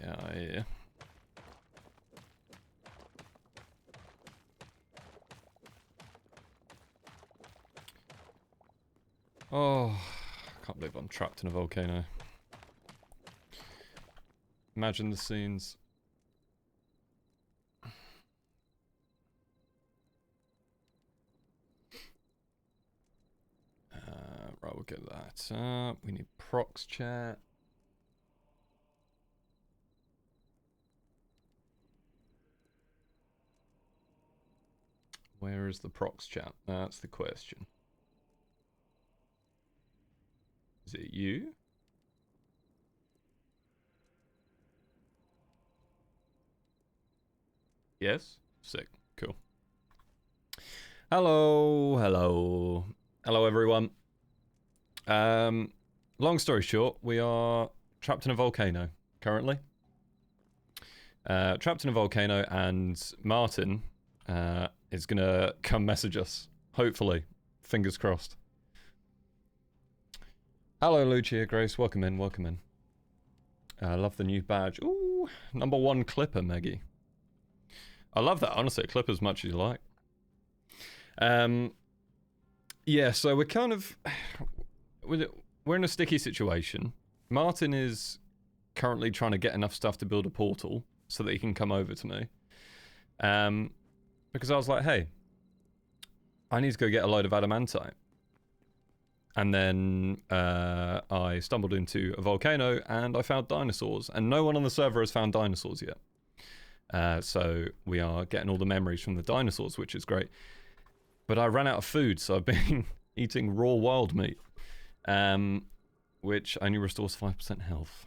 Yeah. Oh, I can't believe I'm trapped in a volcano. Imagine the scenes. Right, we'll get that up. We need prox chat. Where is the prox chat? That's the question. Is it you? Yes? Sick. Cool. Hello, hello. Hello, everyone. Long story short, we are trapped in a volcano currently. Trapped in a volcano, and Martyn is gonna come message us. Hopefully. Fingers crossed. Hello, Lucia Grace. Welcome in, welcome in. I love the new badge. Ooh, #1 clipper, Meggie. I love that, honestly. Clip as much as you like. Yeah, so we're kind of... We're in a sticky situation. Martyn is currently trying to get enough stuff to build a portal so that he can come over to me. Because I was like, hey, I need to go get a load of adamantite. And then I stumbled into a volcano and I found dinosaurs. And no one on the server has found dinosaurs yet. So we are getting all the memories from the dinosaurs, which is great. But I ran out of food, so I've been eating raw wild meat. Which only restores 5% health.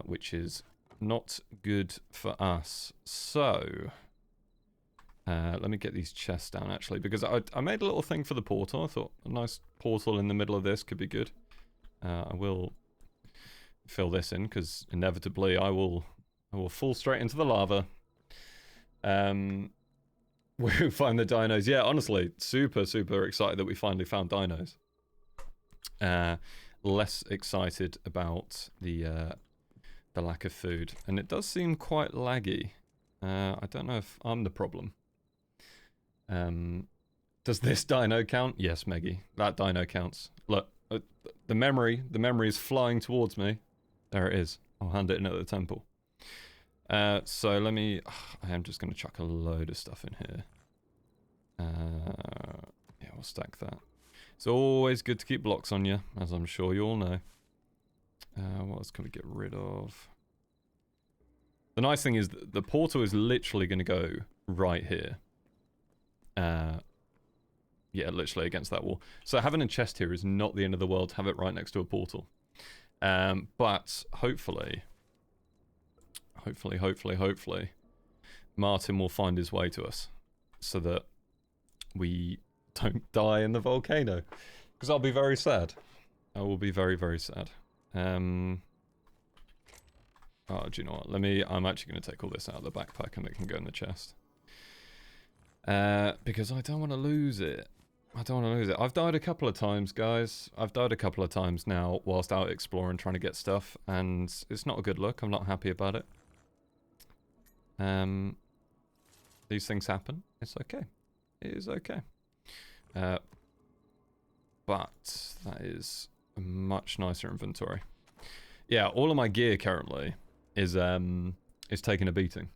Which is not good for us. So... let me get these chests down, actually, because I made a little thing for the portal. I thought a nice portal in the middle of this could be good. I will fill this in, because inevitably I will fall straight into the lava. We find the dinos. Yeah, honestly, super, super excited that we finally found dinos. Less excited about the lack of food. And it does seem quite laggy. I don't know if I'm the problem. Does this dino count? Yes, Meggie. That dino counts. Look, the memory is flying towards me. There it is. I'll hand it in at the temple. So let me... I am just going to chuck a load of stuff in here. Yeah, we'll stack that. It's always good to keep blocks on you, as I'm sure you all know. What else can we get rid of? The nice thing is that the portal is literally going to go right here. Yeah, literally against that wall. So having a chest here is not the end of the world to have it right next to a portal. But hopefully, Martyn will find his way to us so that we don't die in the volcano. Because I'll be very sad. I will be very, very sad. Oh, do you know what? I'm actually going to take all this out of the backpack and it can go in the chest. Because I don't want to lose it. I've died a couple of times, guys. I've died a couple of times now whilst out exploring, trying to get stuff, and it's not a good look. I'm not happy about it. These things happen. It's okay. It is okay. But that is a much nicer inventory. Yeah, all of my gear currently is taking a beating.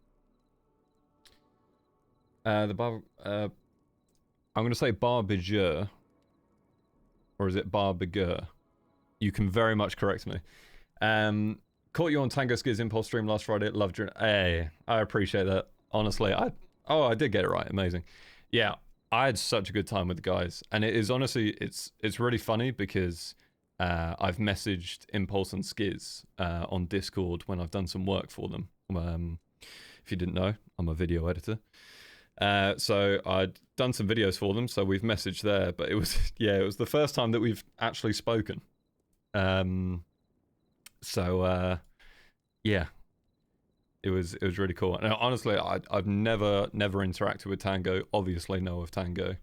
I'm going to say barbigeur. Or is it barbigeur? You can very much correct me. Caught you on Tango Skid's Impulse stream last Friday. Loved your... Hey, I appreciate that. Honestly, I did get it right. Amazing. Yeah, I had such a good time with the guys. And it is honestly, it's really funny because I've messaged Impulse and Skiz on Discord when I've done some work for them. If you didn't know, I'm a video editor. So I'd done some videos for them, so we've messaged there, but it was, yeah, it was the first time that we've actually spoken. Yeah, it was really cool. And honestly, I've never interacted with Tango, obviously know of Tango.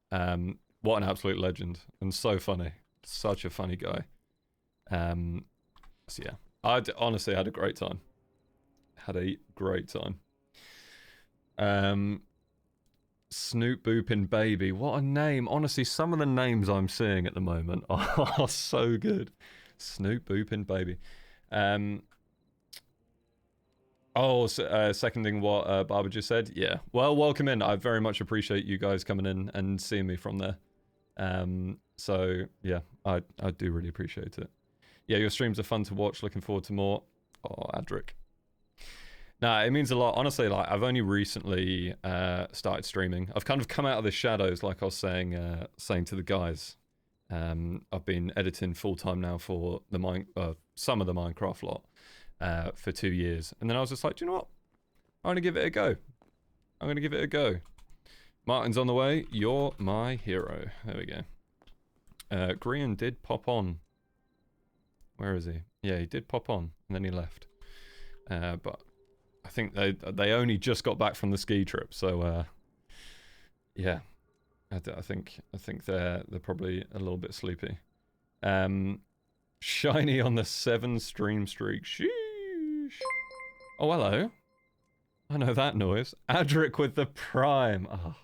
What an absolute legend, and so funny. Such a funny guy. So yeah, Honestly had a great time. Had a great time. Snoop Boopin' Baby. What a name. Honestly, some of the names I'm seeing at the moment are so good. Snoop Boopin' Baby. Seconding what Barbara just said. Yeah. Well, welcome in. I very much appreciate you guys coming in and seeing me from there. So, yeah, I do really appreciate it. Yeah, your streams are fun to watch. Looking forward to more. Oh, Adric. Nah, it means a lot. Honestly, like, I've only recently started streaming. I've kind of come out of the shadows, like I was saying to the guys. I've been editing full-time now for the some of the Minecraft lot for 2 years. And then I was just like, do you know what? I'm going to give it a go. I'm going to give it a go. Martyn's on the way. You're my hero. There we go. Grian did pop on. Where is he? Yeah, he did pop on, and then he left. But I think they only just got back from the ski trip, so yeah, I think they're probably a little bit sleepy. Shiny on the 7 stream streak. Sheesh. Oh, hello. I know that noise. Adric with the prime. Oh,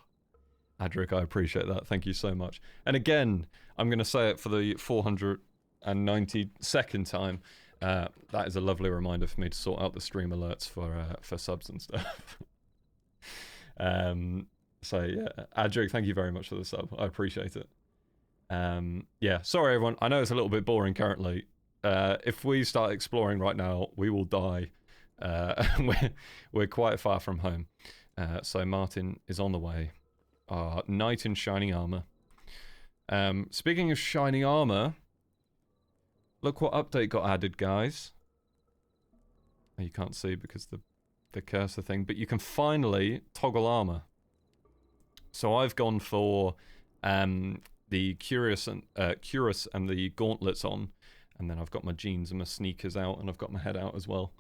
Adric, I appreciate that. Thank you so much. And again, I'm going to say it for the 492nd time. That is a lovely reminder for me to sort out the stream alerts for subs and stuff. So yeah, Adric, thank you very much for the sub. I appreciate it. Yeah, sorry everyone. I know it's a little bit boring currently. If we start exploring right now, we will die. We're quite far from home. So Martyn is on the way. Our knight in shining armor. Speaking of shining armor, look what update got added, guys. Oh, you can't see because the cursor thing, but you can finally toggle armor. So I've gone for the cuirass and the gauntlets on, and then I've got my jeans and my sneakers out, and I've got my head out as well.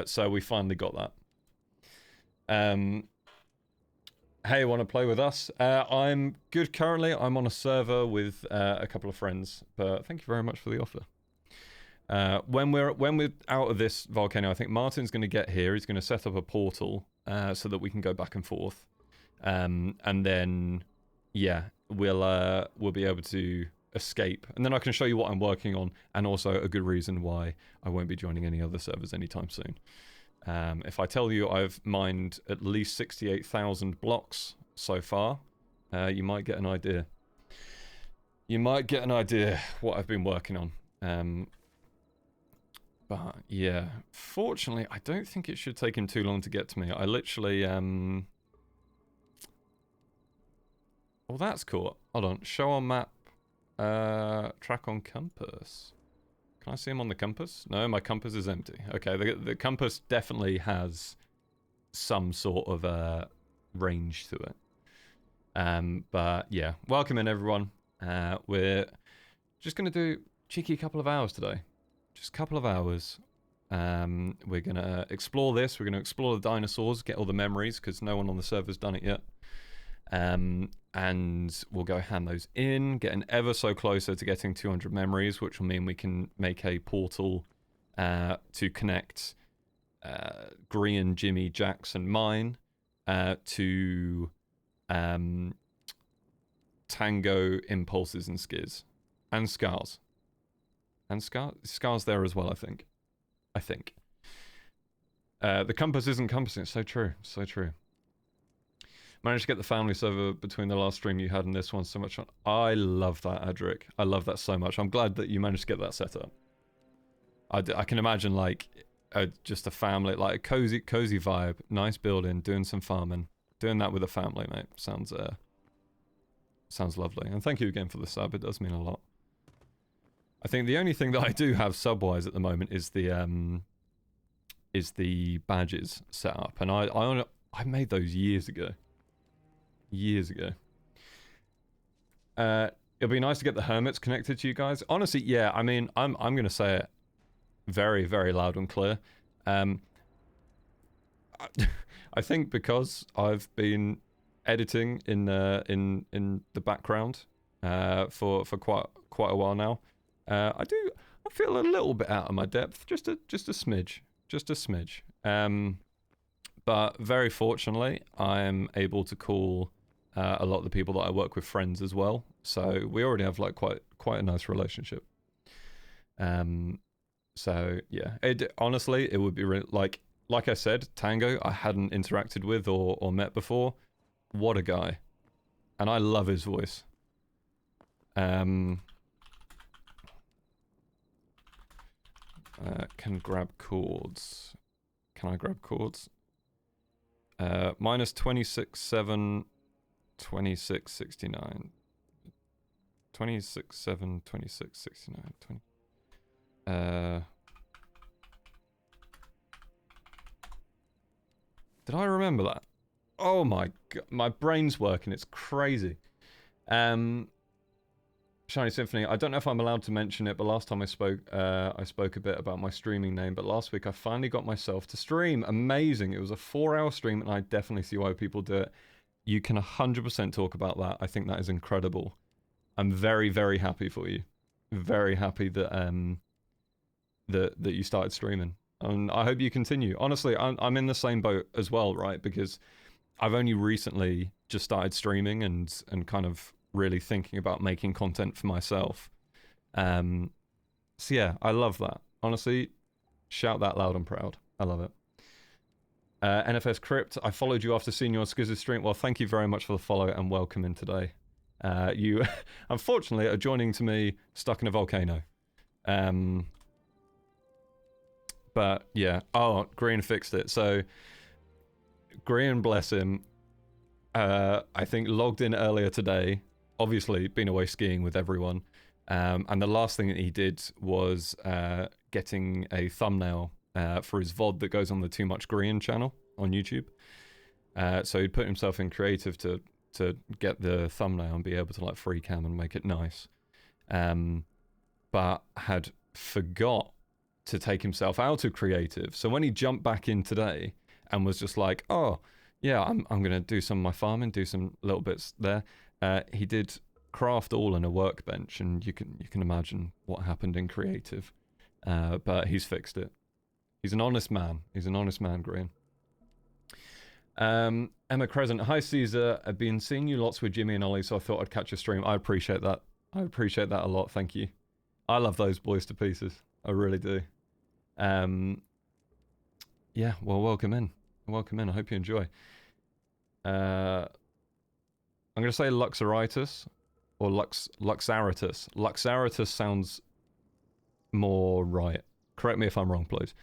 So we finally got that. Hey, want to play with us? I'm good currently. I'm on a server with a couple of friends, but thank you very much for the offer. When we're out of this volcano, I think Martyn's going to get here. He's going to set up a portal so that we can go back and forth, and then yeah, we'll be able to escape, and then I can show you what I'm working on, and also a good reason why I won't be joining any other servers anytime soon. If I tell you I've mined at least 68,000 blocks so far, you might get an idea. You might get an idea what I've been working on. But yeah, fortunately, I don't think it should take him too long to get to me. I literally, well, that's cool. Hold on, show on map, track on compass. Can I see him on the compass? No, my compass is empty. Okay, the compass definitely has some sort of range to it. But yeah, welcome in everyone. We're just gonna do cheeky couple of hours today. Just a couple of hours. We're gonna explore this. We're gonna explore the dinosaurs, get all the memories because no one on the server's done it yet. And we'll go hand those in, getting ever so closer to getting 200 memories, which will mean we can make a portal to connect Grian, Jimmy, Jax, and mine to Tango, Impulses, and Skiz. And Scars. And Scars there as well, I think. The compass isn't compassing. It's so true. So true. Managed to get the family server between the last stream you had and this one so much. I love that, Adric. I love that so much. I'm glad that you managed to get that set up. I can imagine like just a family, like a cozy vibe, nice building, doing some farming, doing that with a family, mate. Sounds lovely. And thank you again for the sub. It does mean a lot. I think the only thing that I do have sub-wise at the moment is the badges set up, and I made those years ago. It'll be nice to get the hermits connected to you guys. Honestly, yeah. I mean, I'm gonna say it very, very loud and clear. I think because I've been editing in the background for quite a while now. I I feel a little bit out of my depth, just a smidge, just a smidge. But very fortunately, I'm able to call a lot of the people that I work with friends as well. So we already have like quite a nice relationship. So yeah, honestly, it would be like I said, Tango, I hadn't interacted with or met before. What a guy, and I love his voice. Can grab chords. Can I grab chords? Minus 26.7, 26.69. 26.7, 26.69, 20. Did I remember that? Oh my god, my brain's working, it's crazy. Shiny Symphony, I don't know if I'm allowed to mention it, but last time I spoke a bit about my streaming name, but last week I finally got myself to stream. Amazing. It was a 4-hour stream, and I definitely see why people do it. You can 100% talk about that. I think that is incredible. I'm very, very happy for you. Very happy that that you started streaming. And I hope you continue. Honestly, I'm in the same boat as well, right? Because I've only recently just started streaming and kind of really thinking about making content for myself. So yeah, I love that. Honestly, shout that loud and proud. I love it. NFS Crypt, I followed you after seeing your cZer stream. Well, thank you very much for the follow and welcome in today. You, unfortunately, are joining to me stuck in a volcano. But yeah, oh, Green fixed it. So Green, bless him, I think logged in earlier today. Obviously, been away skiing with everyone. And the last thing that he did was getting a thumbnail for his VOD that goes on the Too Much Green channel on YouTube. So he'd put himself in creative to get the thumbnail and be able to like free cam and make it nice. But had forgot to take himself out of creative. So when he jumped back in today and was just like, oh, yeah, I'm going to do some of my farming, do some little bits there. He did craft all in a workbench, and you can imagine what happened in creative. But he's fixed it. He's an honest man. He's an honest man, Green. Emma Crescent, hi cZer. I've been seeing you lots with Jimmy and Ollie, so I thought I'd catch a stream. I appreciate that. I appreciate that a lot. Thank you. I love those boys to pieces. I really do. Yeah, well, welcome in. Welcome in. I hope you enjoy. I'm going to say Luxaritis or Luxaritus. Luxaritus sounds more right. Correct me if I'm wrong, please.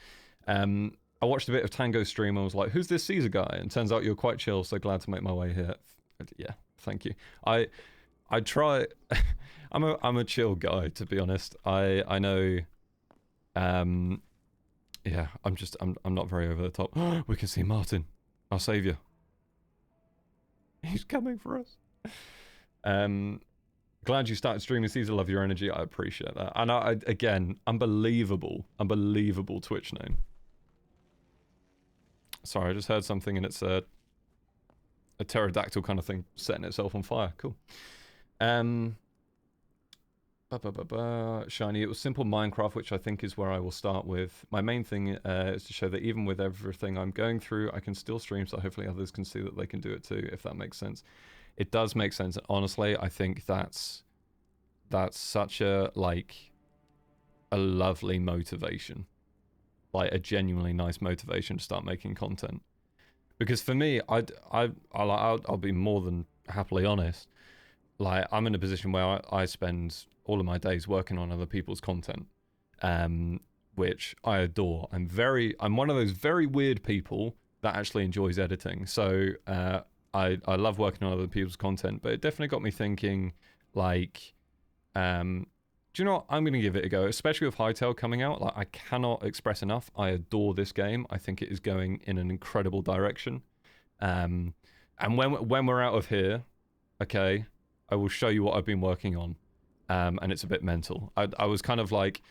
I watched a bit of Tango's stream and was like, who's this cZer guy? And turns out you're quite chill, so glad to make my way here. Yeah, thank you. I try... I'm a chill guy, to be honest. I know... yeah, I'm not very over the top. We can see Martyn, our savior. He's coming for us. Glad you started streaming cZer. Love your energy. I appreciate that. And again, unbelievable Twitch name. Sorry, I just heard something and it's a pterodactyl kind of thing setting itself on fire. Cool. Shiny, it was simple Minecraft, which I think is where I will start with. My main thing is to show that even with everything I'm going through, I can still stream, so hopefully others can see that they can do it too, if that makes sense. It does make sense. Honestly, I think that's such a, like, a lovely motivation. Like, a genuinely nice motivation to start making content. Because for me, I'll be more than happily honest. Like, I'm in a position where I spend all of my days working on other people's content, which I adore. I'm one of those very weird people that actually enjoys editing. So I love working on other people's content, but it definitely got me thinking, like, do you know what? I'm going to give it a go, especially with Hytale coming out. Like, I cannot express enough. I adore this game. I think it is going in an incredible direction. And when we're out of here, okay, I will show you what I've been working on. And it's a bit mental. I was kind of like,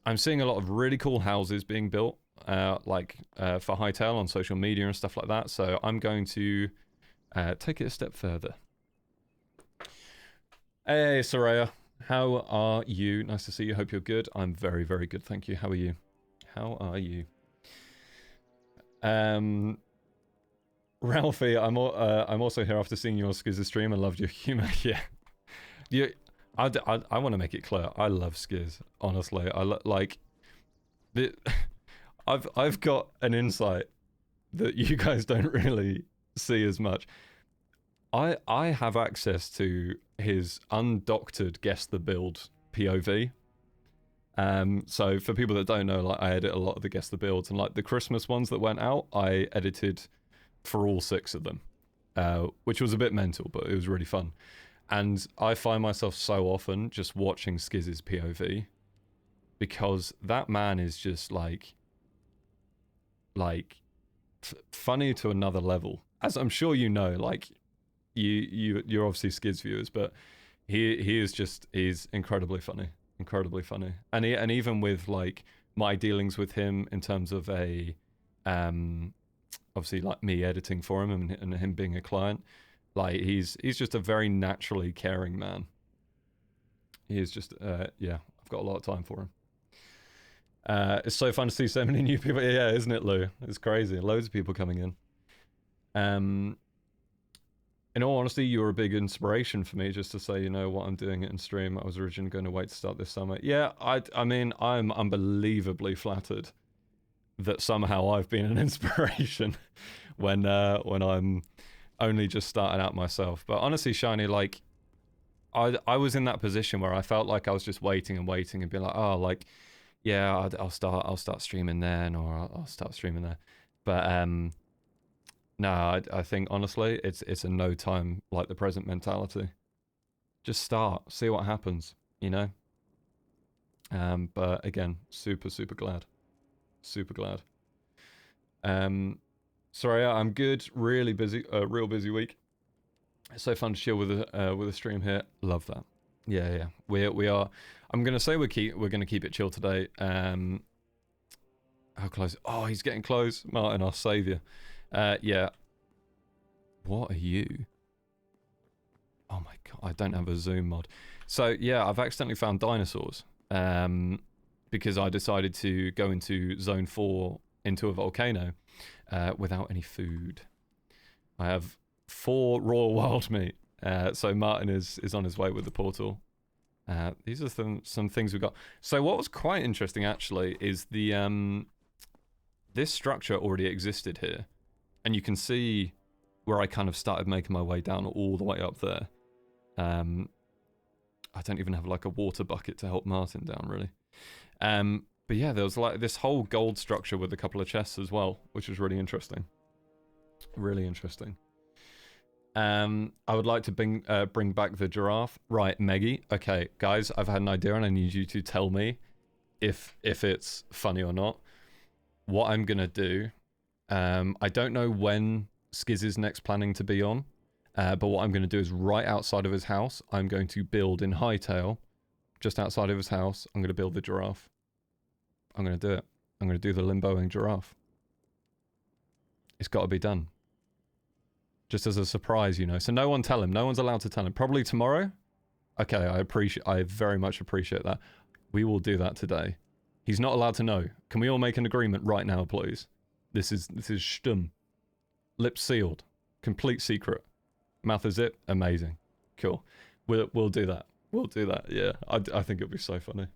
I'm seeing a lot of really cool houses being built, for Hytale on social media and stuff like that. So I'm going to take it a step further. Hey, Soraya. How are you? Nice to see you. Hope you're good. I'm very, very good. Thank you. How are you? How are you? Ralphie, I'm also here after seeing your Skizzer stream. I loved your humor. Yeah. I want to make it clear. I love Skiz. Honestly, like I've got an insight that you guys don't really see as much. I have access to his undoctored guess the build POV. So for people that don't know, like I edit a lot of the guess the builds, and like the Christmas ones that went out, I edited for all 6 of them, which was a bit mental, but it was really fun. And I find myself so often just watching Skiz's POV because that man is just like funny to another level. As I'm sure you know, like you're obviously Skiz viewers, but he's incredibly funny, and even with like my dealings with him in terms of a obviously like me editing for him and him being a client, like he's just a very naturally caring man. He is just yeah, I've got a lot of time for him. It's so fun to see so many new people. Yeah, isn't it, Lou? It's crazy. Loads of people coming in. In all honesty, you were a big inspiration for me, just to say, you know, what I'm doing it in stream. I was originally going to wait to start this summer. Yeah, I mean, I'm unbelievably flattered that somehow I've been an inspiration when I'm only just starting out myself. But honestly, Shiny, like, I was in that position where I felt like I was just waiting and being like, oh, like, yeah, I'll start streaming then, or I'll start streaming there. But no, I think honestly, it's a no time like the present mentality. Just start, see what happens, you know. But again, super glad, Sorry, I'm good. Really busy, real busy week. It's so fun to chill with a stream here. Love that. Yeah. We are. I'm gonna say we're gonna keep it chill today. How close? Oh, he's getting close. Martyn, our saviour. Yeah. What are you? Oh my god, I don't have a zoom mod. So yeah, I've accidentally found dinosaurs. Because I decided to go into zone 4 into a volcano without any food. I have 4 raw wild meat. So Martyn is on his way with the portal. These are some things we've got. So what was quite interesting actually is the this structure already existed here, and you can see where I kind of started making my way down all the way up there. I don't even have like a water bucket to help Martyn down really. But yeah, there was like this whole gold structure with a couple of chests as well, which was really interesting. Really interesting. I would like to bring back the giraffe. Right, Meggie. Okay, guys, I've had an idea and I need you to tell me if it's funny or not. What I'm gonna do, I don't know when Skiz is next planning to be on, but what I'm gonna do is right outside of his house, I'm going to build in Hytale, just outside of his house, I'm gonna build the giraffe. I'm gonna do it. I'm gonna do the limboing giraffe. It's gotta be done. Just as a surprise, you know. So no one tell him. No one's allowed to tell him. Probably tomorrow? Okay, I very much appreciate that. We will do that today. He's not allowed to know. Can we all make an agreement right now, please? This is stumm. Lips sealed. Complete secret. Mouth is it? Amazing. Cool. We'll do that. We'll do that, yeah. I think it'll be so funny.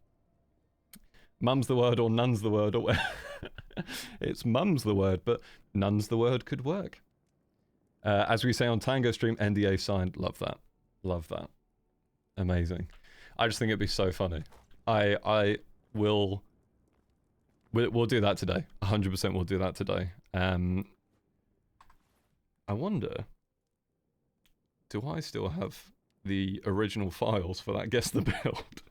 Mum's the word or none's the word, or it's mum's the word, but none's the word could work. As we say on Tango Stream, NDA signed. Love that. Love that. Amazing. I just think it'd be so funny. We'll do that today. 100% we'll do that today. I wonder, do I still have the original files for that Guess the Build?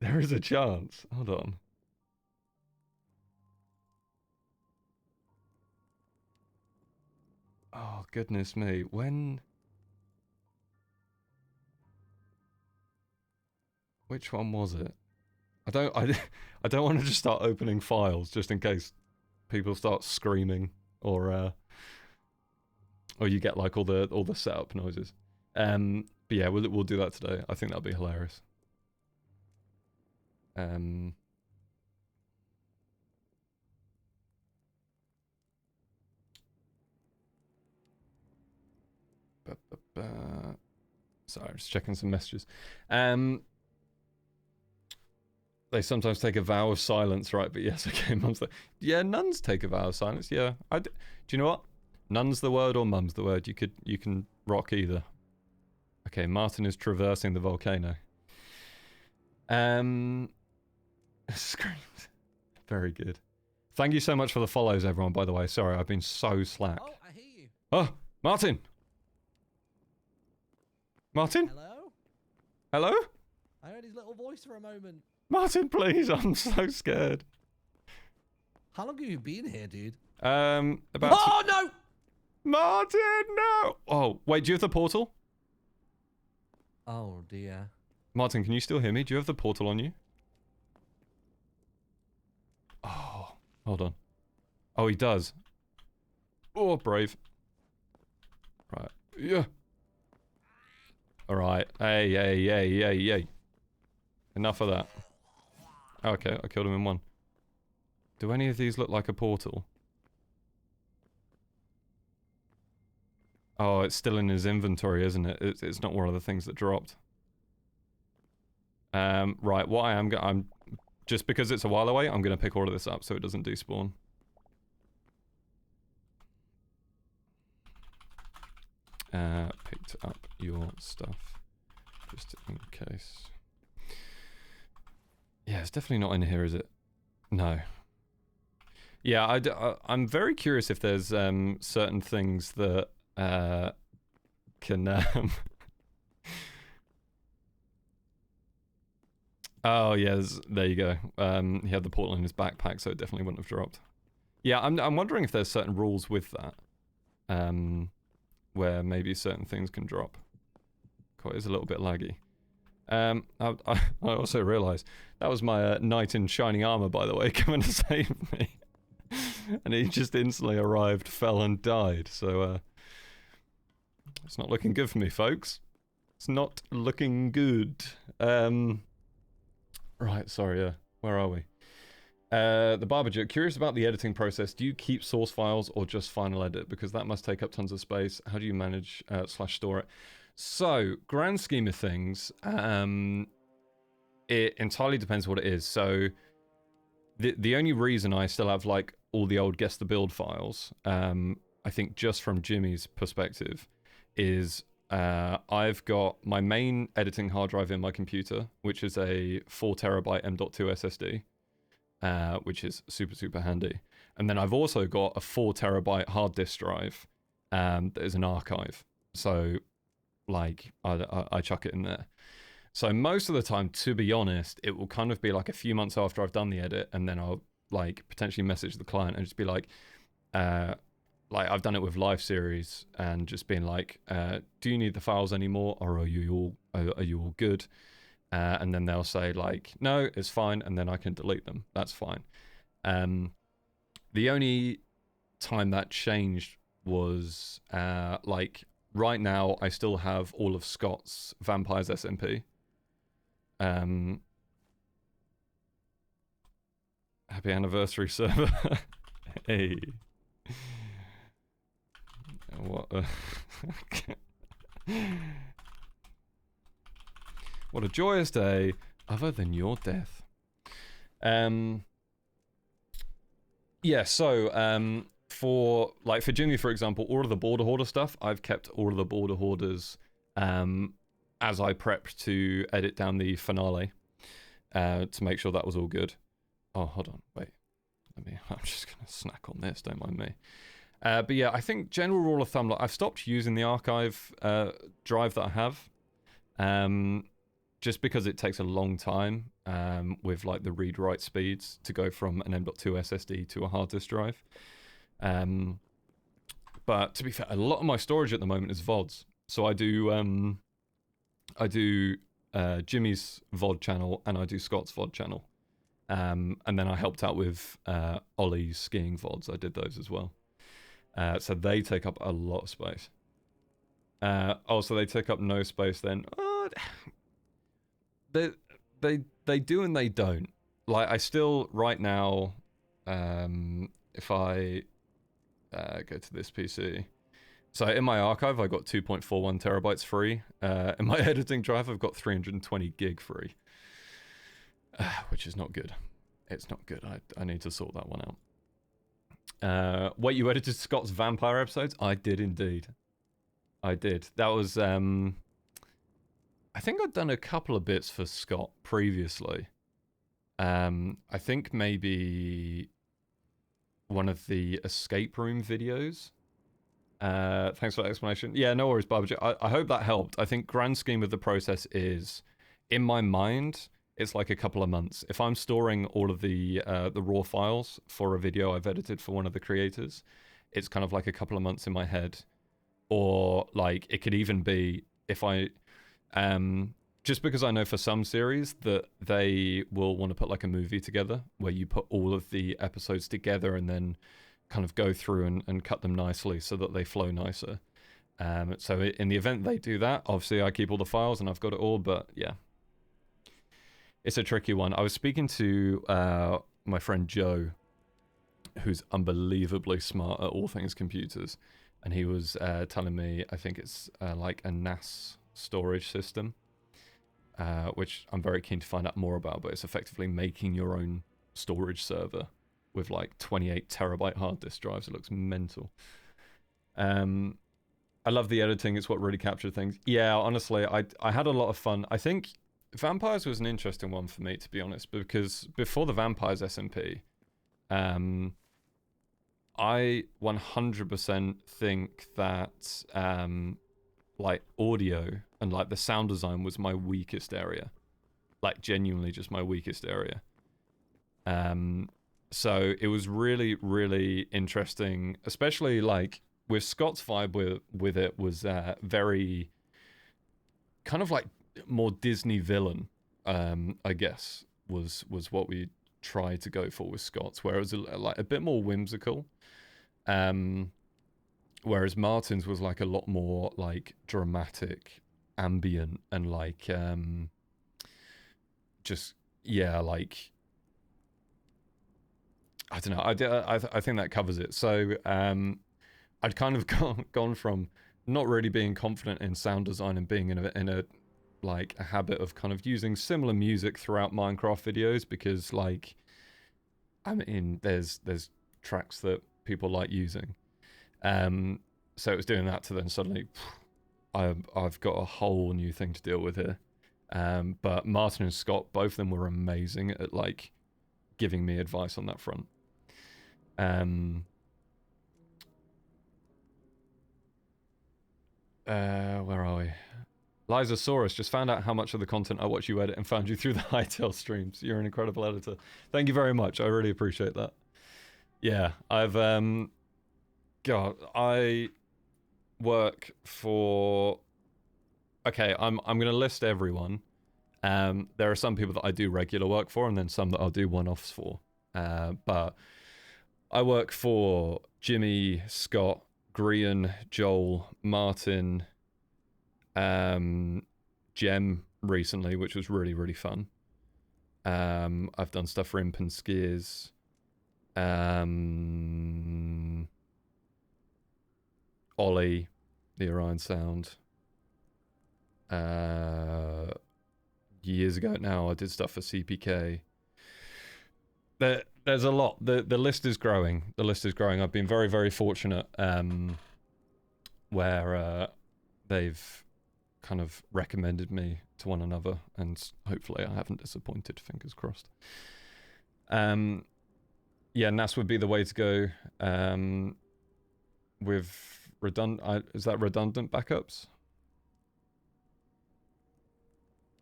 There is a chance. Hold on. Oh, goodness me. When... Which one was it? I don't want to just start opening files just in case people start screaming or you get like all the setup noises. But yeah, we'll do that today. I think that'll be hilarious. Sorry, I'm just checking some messages. They sometimes take a vow of silence, right? But yes, okay, mum's like, yeah, nuns take a vow of silence. Yeah, do you know what? Nun's the word or mum's the word. You can rock either. Okay, Martyn is traversing the volcano. Screams. Very good. Thank you so much for the follows, everyone, by the way. Sorry, I've been so slack. Oh, I hear you. Oh, Martyn! Martyn? Hello? Hello? I heard his little voice for a moment. Martyn, please, I'm so scared. How long have you been here, dude? About... Oh, no! Martyn, no! Oh, wait, do you have the portal? Oh, dear. Martyn, can you still hear me? Do you have the portal on you? Oh, hold on. Oh, he does. Oh, brave. Right. Yeah. Alright. Hey. Enough of that. Okay, I killed him in one. Do any of these look like a portal? Oh, it's still in his inventory, isn't it? It's not one of the things that dropped. Right, what I'm just because it's a while away, I'm gonna pick all of this up so it doesn't despawn. Picked up your stuff, just in case. Yeah, it's definitely not in here, is it? No. Yeah, I'm very curious if there's certain things that can oh yeah, there you go. He had the portal in his backpack, so it definitely wouldn't have dropped. Yeah, I'm wondering if there's certain rules with that, where maybe certain things can drop. Quite is a little bit laggy. I also realised that was my knight in shining armour, by the way, coming to save me, and he just instantly arrived, fell, and died. So it's not looking good for me, folks. It's not looking good. Right, sorry, where are we? The Barbager, curious about the editing process. Do you keep source files or just final edit? Because that must take up tons of space. How do you manage / store it? So, grand scheme of things, it entirely depends what it is. So, the only reason I still have, like, all the old Guess the Build files, I think just from Jimmy's perspective, is I've got my main editing hard drive in my computer, which is a 4TB M.2 SSD, which is super handy. And then I've also got a 4TB hard disk drive that is an archive. So, like, I chuck it in there. So most of the time, to be honest, it will kind of be like a few months after I've done the edit, and then I'll like potentially message the client and just be like I've done it with live series and just being like, do you need the files anymore, or are you all good? And then they'll say like, no, it's fine, and then I can delete them. That's fine. The only time that changed was like right now I still have all of Scott's Vampires SMP. Happy anniversary, server. Hey. What a what a joyous day, other than your death. Yeah, so for Jimmy, for example, all of the border hoarder stuff, I've kept all of the border hoarders as I prepped to edit down the finale to make sure that was all good. Oh, hold on, wait. I'm just gonna snack on this, don't mind me. But yeah, I think general rule of thumb, like, I've stopped using the archive drive that I have, just because it takes a long time with like the read-write speeds to go from an M.2 SSD to a hard disk drive. But to be fair, a lot of my storage at the moment is VODs. So I do Jimmy's VOD channel and I do Scott's VOD channel. And then I helped out with Ollie's skiing VODs. I did those as well. So they take up a lot of space. Also, they take up no space then. They do and they don't. Like, I still, right now, if I go to this PC. So in my archive, I got 2.41 terabytes free. In my editing drive, I've got 320 gig free. Which is not good. It's not good. I need to sort that one out. Wait, you edited Scott's vampire episodes? I did indeed. I did. That was, I think I'd done a couple of bits for Scott previously. I think maybe one of the escape room videos. Thanks for that explanation. Yeah, no worries, Barbara. I hope that helped. I think grand scheme of the process is, in my mind, it's like a couple of months. If I'm storing all of the raw files for a video I've edited for one of the creators, it's kind of like a couple of months in my head. Or like it could even be if I, just because I know for some series that they will want to put like a movie together where you put all of the episodes together and then kind of go through and cut them nicely so that they flow nicer. So in the event they do that, obviously I keep all the files and I've got it all, but yeah. It's a tricky one. I was speaking to my friend Joe, who's unbelievably smart at all things computers, and he was telling me, I think it's like a NAS storage system, which I'm very keen to find out more about, but it's effectively making your own storage server with like 28 terabyte hard disk drives. It looks mental. I love the editing. It's what really captured things. Yeah, honestly, I had a lot of fun. I think Vampires was an interesting one for me, to be honest, because before the Vampires SMP, I 100% think that like audio and like the sound design was my weakest area, like genuinely just my weakest area. So it was really, really interesting, especially like with Scott's vibe with it was very kind of like more Disney villain, I guess, was what we tried to go for with Scott's, where it was like a bit more whimsical. Whereas Martyn's was like a lot more like dramatic, ambient, and like just yeah, like I don't know. I think that covers it. So I'd kind of gone from not really being confident in sound design and being in a like a habit of kind of using similar music throughout Minecraft videos, because like I mean there's tracks that people like using. So it was doing that to then suddenly I've got a whole new thing to deal with here. But Martyn and Scott, both of them were amazing at like giving me advice on that front. Where are we? Lizasaurus, just found out how much of the content I watch you edit and found you through the Hytale streams. You're an incredible editor. Thank you very much. I really appreciate that. Yeah, I've God, I work for. Okay, I'm gonna list everyone. There are some people that I do regular work for, and then some that I'll do one-offs for. But I work for Jimmy, Scott, Grian, Joel, Martyn, Gem recently, which was really, really fun. I've done stuff for Imp and Skiers. Ollie, the Orion Sound. Years ago now, I did stuff for CPK. There's a lot. The list is growing. The list is growing. I've been very, very fortunate where they've kind of recommended me to one another, and hopefully I haven't disappointed, fingers crossed. Yeah, NAS would be the way to go. With is that redundant backups?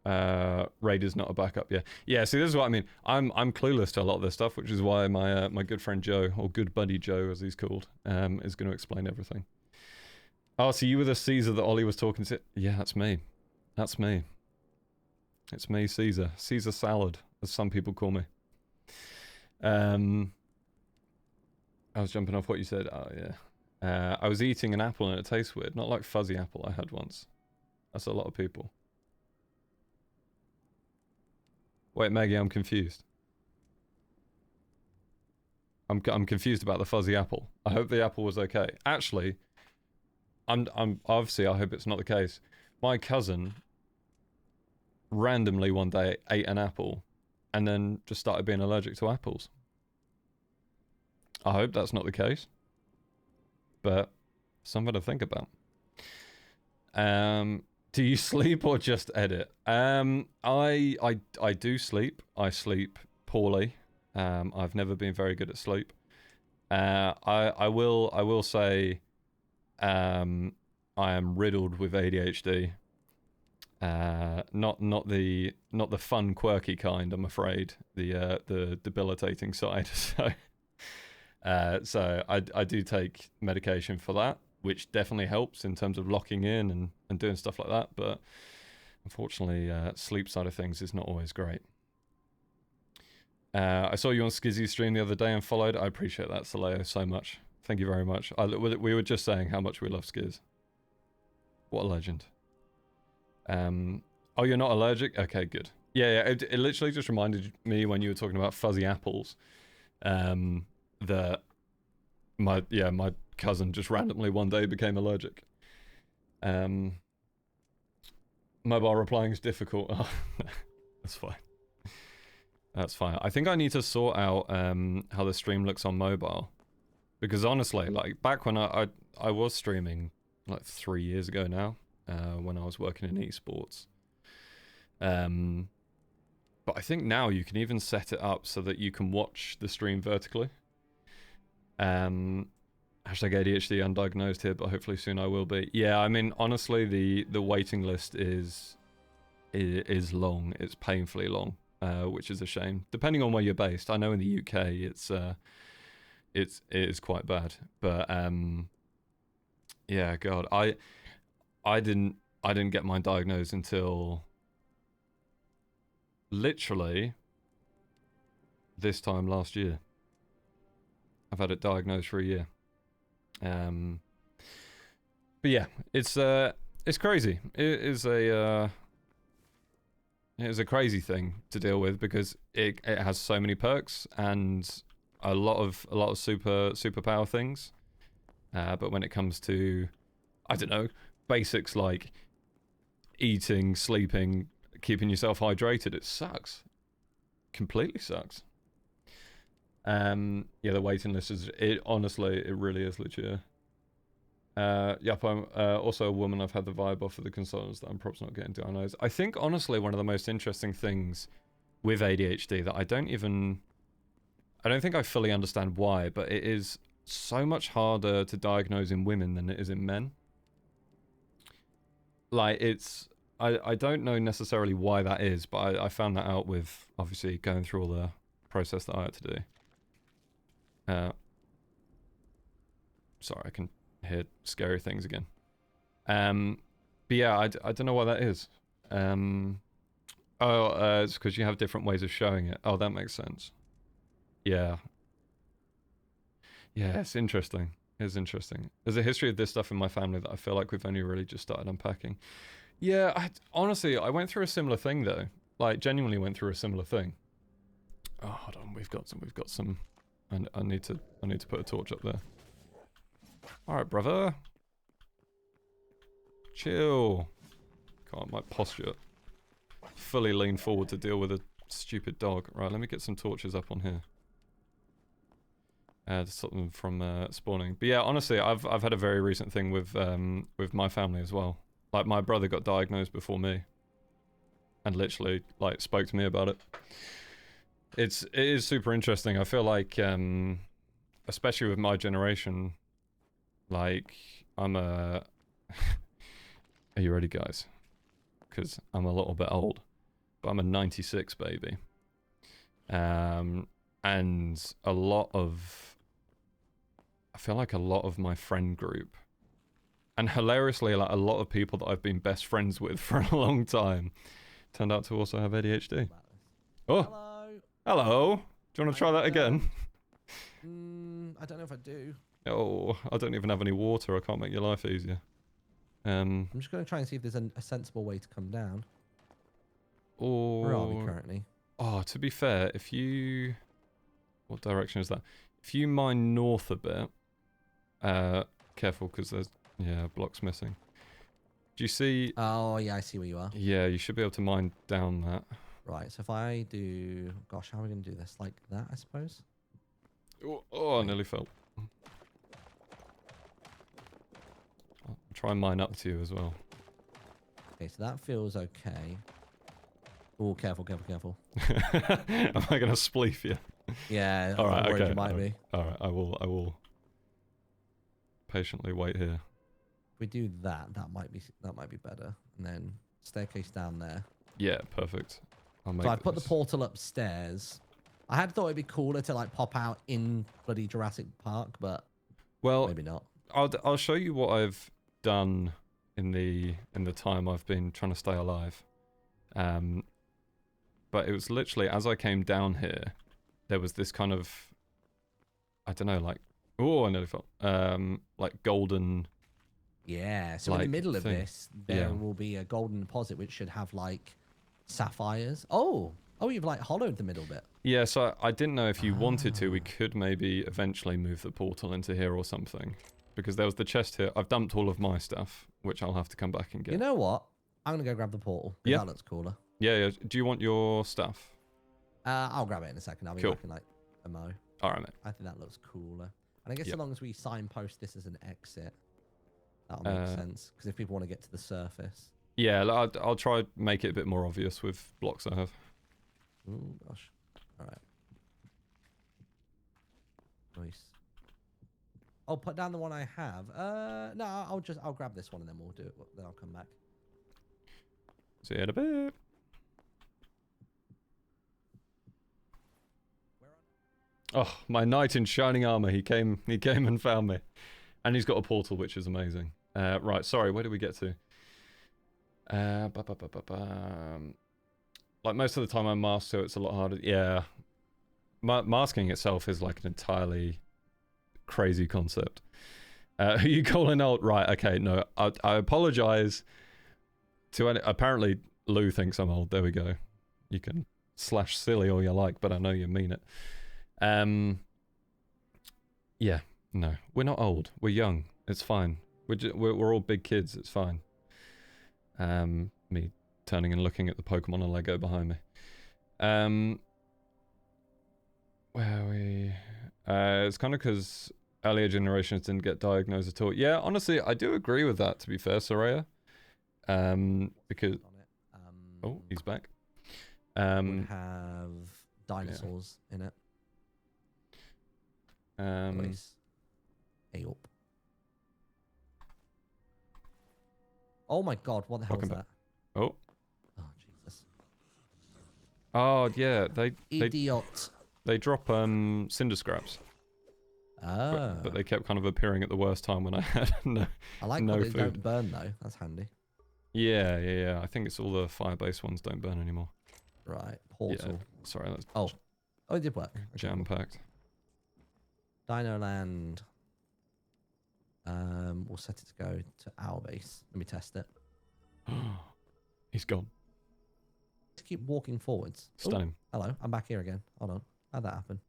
RAID is not a backup. Yeah. See, this is what I mean. I'm clueless to a lot of this stuff, which is why my my good friend Joe, or good buddy Joe as he's called, is going to explain everything. Oh, so you were the cZer that Ollie was talking to? Yeah, that's me. That's me. It's me, cZer. cZer salad, as some people call me. I was jumping off what you said. Oh yeah. I was eating an apple and it tastes weird. Not like fuzzy apple I had once. That's a lot of people. Wait, Maggie, I'm confused. I'm confused about the fuzzy apple. I hope the apple was okay. Actually, I'm obviously I hope it's not the case. My cousin randomly one day ate an apple and then just started being allergic to apples. I hope that's not the case. But something to think about. Do you sleep or just edit? I do sleep. I sleep poorly. I've never been very good at sleep. I will say, I am riddled with ADHD. Not the fun quirky kind, I'm afraid. The debilitating side. So I do take medication for that, which definitely helps in terms of locking in and doing stuff like that. But unfortunately, sleep side of things is not always great. I saw you on Skizzy's stream the other day and followed. I appreciate that, Soleo, so much. Thank you very much. We were just saying how much we love Skiz. What a legend. Oh, you're not allergic? Okay, good. Yeah, it literally just reminded me when you were talking about fuzzy apples, that my cousin just randomly one day became allergic. Mobile replying is difficult. Oh, that's fine. That's fine. I think I need to sort out how the stream looks on mobile, because honestly, like back when I was streaming like 3 years ago now, when I was working in esports. But I think now you can even set it up so that you can watch the stream vertically. Hashtag ADHD undiagnosed here, but hopefully soon I will be. Yeah, I mean, honestly, the waiting list is long. It's painfully long, which is a shame. Depending on where you're based, I know in the UK it is quite bad. But yeah, God, I didn't get mine diagnosed until literally this time last year. I've had it diagnosed for a year. But yeah, it's crazy. It is a crazy thing to deal with because it has so many perks and a lot of superpower things. But when it comes to, I don't know, basics like eating, sleeping, keeping yourself hydrated, it sucks. Completely sucks. Yeah, the waiting list is, honestly, it really is legit. Yep, I'm also a woman. I've had the vibe off of the consultants that I'm probably not getting diagnosed. I think, honestly, one of the most interesting things with ADHD that I don't think I fully understand why, but it is so much harder to diagnose in women than it is in men. Like, it's, I don't know necessarily why that is, but I found that out with, obviously, going through all the process that I had to do. Sorry, I can hear scary things again. But yeah, I don't know why that is. It's because you have different ways of showing it. Oh, that makes sense. Yeah. Yeah, it's interesting. It's interesting. There's a history of this stuff in my family that I feel like we've only really just started unpacking. Yeah, honestly, I went through a similar thing though. Like, genuinely went through a similar thing. Oh, hold on, we've got some. I need to put a torch up there. All right, brother. Chill. God, my posture. Fully lean forward to deal with a stupid dog. Right, let me get some torches up on here. To stop them from spawning. But yeah, honestly, I've had a very recent thing with my family as well. Like, my brother got diagnosed before me, and literally like spoke to me about it. It is super interesting. I feel like, especially with my generation, like I'm a. Are you ready, guys? Because I'm a little bit old, but I'm a '96 baby, and a lot of. I feel like a lot of my friend group, and hilariously, like a lot of people that I've been best friends with for a long time, turned out to also have ADHD. Oh, Hello. hello. Do you want to try that again? I don't know if I do. Oh, I don't even have any water. I can't make your life easier. I'm just going to try and see if there's a sensible way to come down. Where are we Or... currently? Oh, to be fair, if you... What direction is that? If you mine north a bit... careful, because there's... Yeah, blocks missing. Do you see... Oh, yeah, I see where you are. Yeah, you should be able to mine down that. Right, so if I do... Gosh, how are we going to do this? Like that, I suppose? Oh, I nearly fell. I'll try and mine up to you as well. Okay, so that feels okay. Oh, careful, careful, careful. Am I going to spleef you? Yeah, All right, I'm worried okay. you might be. All right, I will patiently wait here. If we do that, that might be better. And then staircase down there. Yeah, perfect. I'll make So I put the this. portal upstairs. I had thought it'd be cooler to like pop out in bloody Jurassic Park, but Well, maybe not. I'll show you what I've done in the time I've been trying to stay alive. But it was literally as I came down here, there was this kind of, I don't know, like, oh, I nearly fell. Like golden. Yeah. So in like the middle of thing. this, there will be a golden deposit which should have like sapphires. Oh, you've like hollowed the middle bit. Yeah, so I didn't know if you wanted to, we could maybe eventually move the portal into here or something. Because there was the chest here. I've dumped all of my stuff, which I'll have to come back and get. You know what? I'm gonna go grab the portal. 'Cause Yeah. that looks cooler. Yeah. Do you want your stuff? I'll grab it in a second. I'll be Cool. back in like a mo. All right, mate. I think that looks cooler. And I guess Yep. so long as we signpost this as an exit, that'll make sense. Because if people want to get to the surface. Yeah, I'll try make it a bit more obvious with blocks I have. Oh gosh. All right. Nice. I'll put down the one I have. No, I'll grab this one and then we'll do it. Then I'll come back. See you in a bit. Oh, my knight in shining armor. He came and found me. And he's got a portal, which is amazing. Right, sorry, where did we get to? Like most of the time I'm masked, so it's a lot harder. Yeah. Masking itself is like an entirely crazy concept. Who are you calling out? Right, okay, no. I apologize to any... Apparently, Lou thinks I'm old. There we go. You can slash silly all you like, but I know you mean it. Yeah, no. We're not old. We're young. It's fine. We're all big kids. It's fine. Me turning and looking at the Pokemon and Lego behind me. Where are we? It's kind of because earlier generations didn't get diagnosed at all. Yeah, honestly, I do agree with that, to be fair, Soraya. Because... Oh, he's back. Would have dinosaurs in it. Nice. Hey up. Oh my god, what the hell is that? Oh. Oh Jesus. Oh, yeah, Idiot. they drop cinder scraps. Oh. But they kept kind of appearing at the worst time when I had no I like no how they food. don't burn though. That's handy. Yeah. I think it's all the fire-based ones don't burn anymore. Right. Portal. Yeah, sorry, that's Oh, it did work. Okay, jam-packed. Dino Land. We'll set it to go to our base. Let me test it. He's gone. Just keep walking forwards. Stun him. Hello, I'm back here again. Hold on. How'd that happen?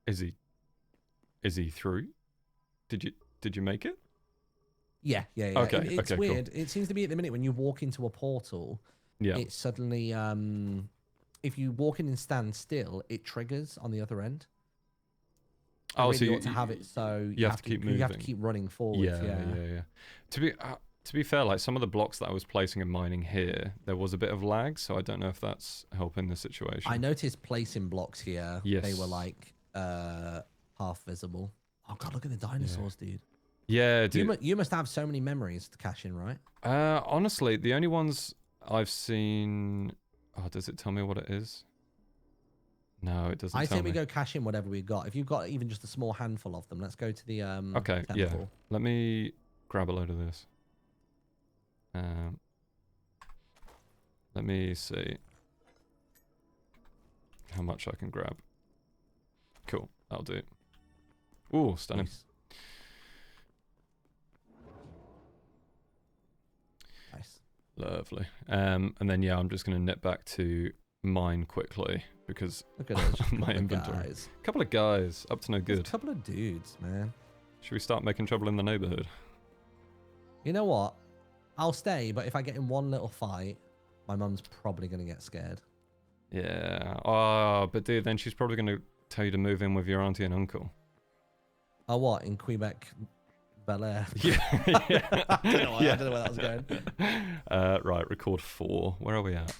Is he through? Did you make it? Yeah. Okay, It's okay, weird. It seems to be at the minute when you walk into a portal, Yeah. it suddenly if you walk in and stand still, it triggers on the other end. I Oh, really so you ought to have it so you have to keep moving. You have to keep running forward. Yeah. To be fair, like some of the blocks that I was placing and mining here, there was a bit of lag, so I don't know if that's helping the situation. I noticed placing blocks here. Yes. They were like half visible. Oh god, look at the dinosaurs, dude. Yeah, dude. You must have so many memories to cash in, right? Honestly, the only ones I've seen... Oh, does it tell me what it is? No, it doesn't I tell say me. we go cash in whatever we got. If you've got even just a small handful of them, let's go to the Okay, yeah. temple. Let me grab a load of this. Let me see how much I can grab. Cool. That'll do. Ooh, stunning. Nice. Nice. Lovely. And then yeah, I'm just gonna nip back to mine quickly because Look at those my inventory. guys. Couple of guys up to no There's good. a couple of dudes, man. Should we start making trouble in the neighborhood? You know what? I'll stay, but if I get in one little fight, my mum's probably going to get scared. Yeah. Oh, but dude, then she's probably gonna tell you to move in with your auntie and uncle. Oh, what? In Quebec, Bel Air? Yeah. I don't know where that was going. Right, record 4. Where are we at?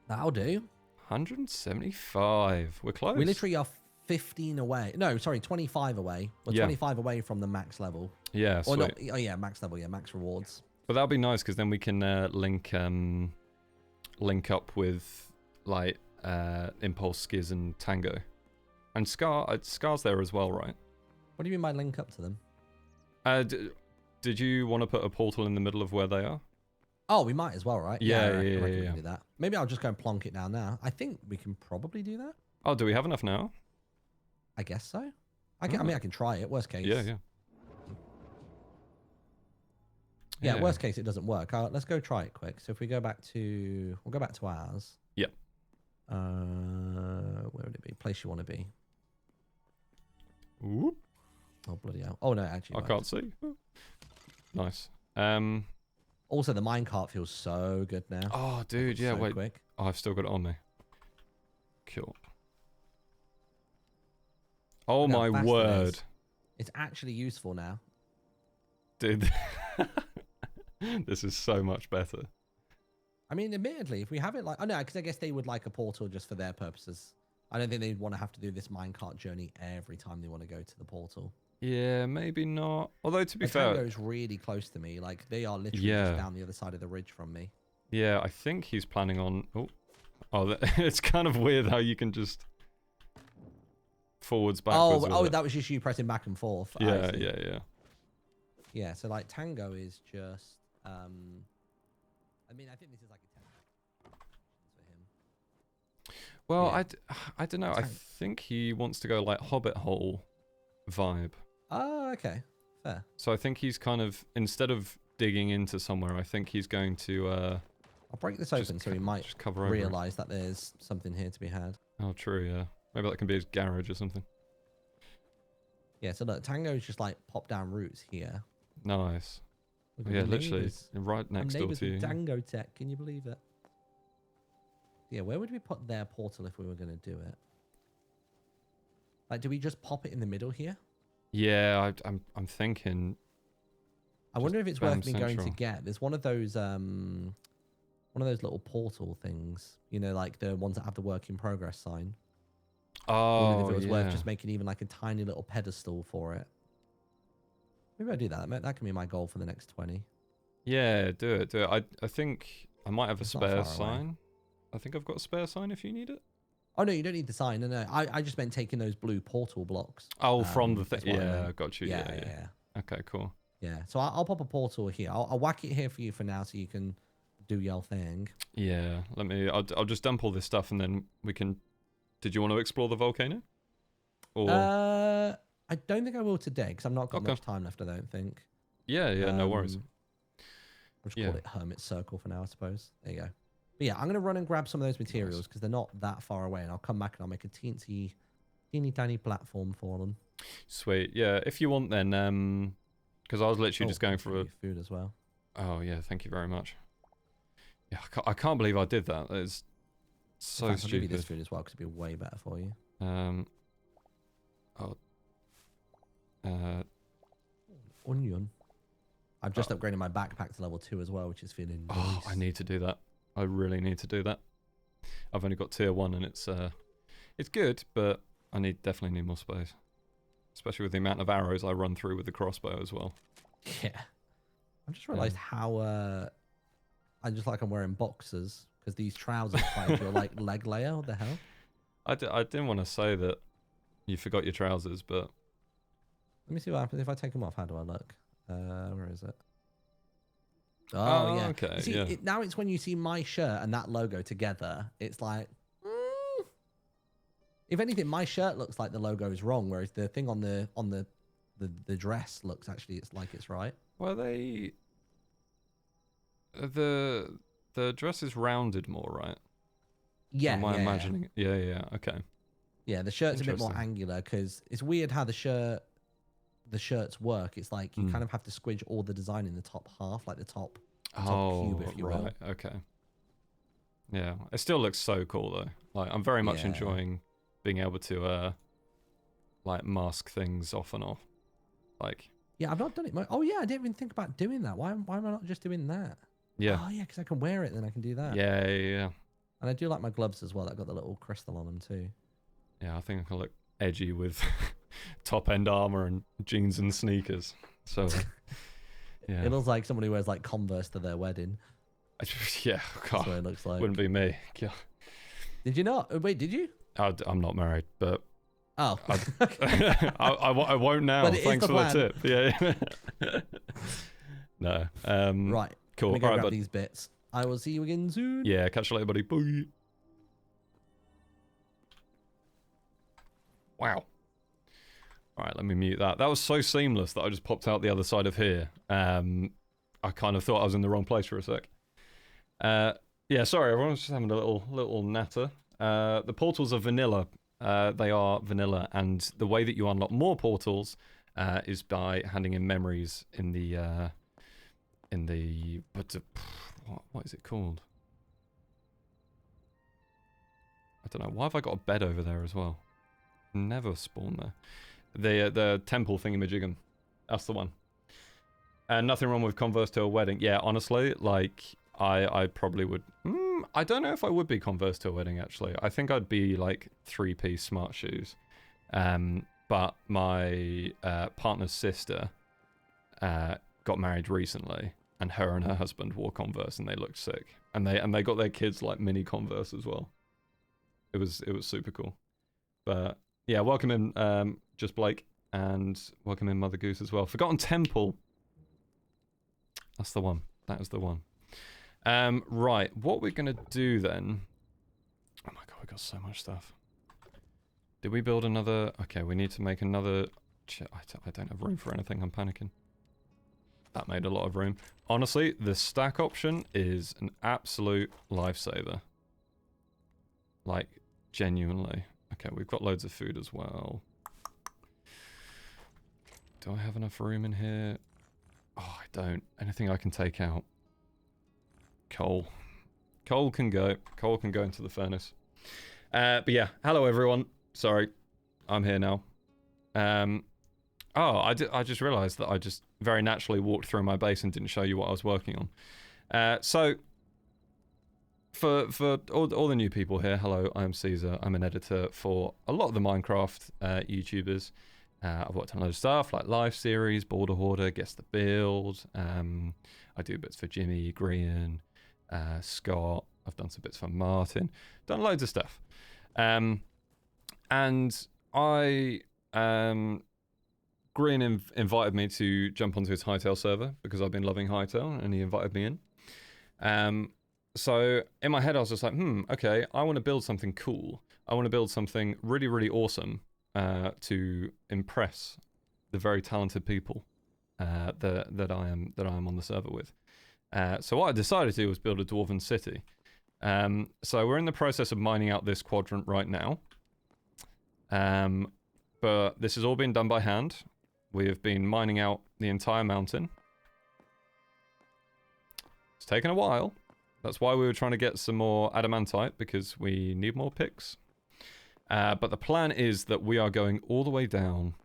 That'll do. 175. We're close. We literally are 15 away. No, sorry, 25 away. We're Yeah. 25 away from the max level. Yeah, Or sweet. not? Oh, yeah, max level. Yeah, max rewards. But that'll be nice because then we can link up with like Impulse, Skiz, and Tango, and Scar's there as well, right? What do you mean by link up to them? Did you want to put a portal in the middle of where they are? Oh, we might as well, right? Yeah, I reckon yeah, we yeah. can do that. Maybe I'll just go and plonk it down now. I think we can probably do that. Oh, do we have enough now? I guess so. I mean, I can try it. Worst case. Yeah, yeah. Yeah, worst case, it doesn't work. Let's go try it quick. So if we go back to... We'll go back to ours. Yep. Where would it be? Place you want to be. Whoop. Oh, bloody hell. Oh, no, actually. I right. can't see. Nice. Also, the minecart feels so good now. Oh, dude, yeah, so wait. quick. Oh, I've still got it on me. Cool. Oh, Look how my fast it word. is. It's actually useful now. Dude. This is so much better. I mean, admittedly, if we have it like... Oh, no, because I guess they would like a portal just for their purposes. I don't think they'd want to have to do this minecart journey every time they want to go to the portal. Yeah, maybe not. Although, to be fair... Tango's really close to me. Like, they are literally Yeah. just down the other side of the ridge from me. Yeah, I think he's planning on... it's kind of weird how you can just... Forwards, backwards. with it. That was just you pressing back and forth. I Yeah, see. yeah. Yeah, so, like, Tango is just... I mean, I think this is like a 10 for him. Well, Yeah. I don't know. I think he wants to go, like, Hobbit hole vibe. Oh, okay. Fair. So I think he's kind of... Instead of digging into somewhere, I think he's going to... I'll break this open so he might just cover over it. realise that there's something here to be had. Oh, true, yeah. Maybe that can be his garage or something. Yeah, so look, Tango's just like pop down roots here. Nice. Look at Yeah, the literally neighbours. right next door Neighbours to you. with Tango tech, can you believe it? Yeah, where would we put their portal if we were going to do it? Like, do we just pop it in the middle here? Yeah, I'm thinking. I wonder if it's bam worth me going to central. get. There's one of those little portal things. You know, like the ones that have the work in progress sign. I wondered Oh, if it was yeah. worth just making even like a tiny little pedestal for it. Maybe I do that. That can be my goal for the next 20. Yeah, do it. I think I might have a It's not spare far away. sign. I think I've got a spare sign if you need it. Oh no, you don't need the sign. No. I just meant taking those blue portal blocks. Oh, from the thing. that's what I Yeah, meant. got you. Yeah. Okay, cool. Yeah. So I'll pop a portal here. I'll whack it here for you for now, so you can do your thing. Yeah, I'll just dump all this stuff and then we can. Did you want to explore the volcano? Or I don't think I will today because I've not got Okay. much time left. I don't think. yeah, no worries. I'll just Yeah. call it Hermit Circle for now, I suppose. There you go. But yeah, I'm gonna run and grab some of those materials because they're not that far away, and I'll come back and I'll make a teeny tiny platform for them. Sweet. Yeah, if you want then, because I was literally just going for a. food as well. Oh yeah, thank you very much. Yeah, I can't believe I did that. It's so In fact, I'll give you stupid. this food as well because it'll be way better for you. Onion. I've just upgraded my backpack to level 2 as well, which is feeling nice. Oh, I need to do that. I really need to do that. I've only got tier 1 and it's good, but I definitely need more space. Especially with the amount of arrows I run through with the crossbow as well. Yeah. I just realised how I'm wearing boxers because these trousers hide your like leg layer. What the hell? I didn't want to say that you forgot your trousers, but Let me see what happens if I take them off. How do I look? Where is it? Oh, yeah. okay, You see, yeah. now it's when you see my shirt and that logo together, it's like, If anything, my shirt looks like the logo is wrong, whereas the thing on the dress looks actually it's like it's right. Well, the dress is rounded more, right? Yeah, Am I imagining? Yeah. Okay. Yeah, the shirt's a bit more Interesting. angular because it's weird how the shirts work. It's like you kind of have to squidge all the design in the top half, like the top cube, if you will. Right. Okay. Yeah, it still looks so cool though. Like I'm very much enjoying being able to like mask things off and off. Like yeah, I've not done it. Oh yeah, I didn't even think about doing that. Why am I not just doing that? yeah. Oh yeah, because I can wear it, then I can do that. Yeah. And I do like my gloves as well. That got the little crystal on them too. Yeah, I think I can look edgy with top end armor and jeans and sneakers. So yeah. It looks like somebody wears like Converse to their wedding. Yeah, God, that's what it looks like. Wouldn't be me. God. Did you not? Wait, did you? I'm not married, but oh, I won't now. Thanks for the tip. Yeah. No. Right. Cool. Let me go All right, grab these bits. I will see you again soon. Yeah. Catch you later, buddy. Bye. Wow. All right, let me mute that. That was so seamless that I just popped out the other side of here. I kind of thought I was in the wrong place for a sec. Yeah, sorry, everyone's just having a little natter. The portals are vanilla. They are vanilla, and the way that you unlock more portals is by handing in memories in the what is it called? I don't know. Why have I got a bed over there as well? Never spawn there. The temple thingamajigam. That's the one. And nothing wrong with Converse to a wedding. Yeah, honestly, like I probably would. I don't know if I would be Converse to a wedding. Actually, I think I'd be like 3-piece smart shoes. But my partner's sister got married recently, and her and her husband wore Converse, and they looked sick. And they got their kids like mini Converse as well. It was super cool. But yeah, welcome in Just Blake, and welcome in Mother Goose as well. Forgotten Temple. That's the one. That is the one. Right, what we're gonna do then? Oh my god, we got so much stuff. Did we build another? Okay, we need to make another. I don't have room for anything. I'm panicking. That made a lot of room. Honestly, the stack option is an absolute lifesaver. Like, genuinely. Okay, we've got loads of food as well. Do I have enough room in here? Oh, I don't. Anything I can take out? Coal. Coal can go. Coal can go into the furnace. But yeah, hello everyone. Sorry, I'm here now. Oh, I just realised that I just very naturally walked through my base and didn't show you what I was working on. So, for all the new people here, hello, I'm cZer. I'm an editor for a lot of the Minecraft YouTubers. I've worked on a load of stuff like live series, Border Hoarder, Guess the Build. I do bits for Jimmy, Grian, Scott. I've done some bits for Martyn. Done loads of stuff. And I Grian invited me to jump onto his Hytale server because I've been loving Hytale, and he invited me in. So in my head I was just like, okay, I want to build something cool. I want to build something really, really awesome to impress the very talented people that I am on the server with. So what I decided to do was build a Dwarven city. So we're in the process of mining out this quadrant right now. But this has all been done by hand. We have been mining out the entire mountain. It's taken a while. That's why we were trying to get some more adamantite, because we need more picks. But the plan is that we are going all the way down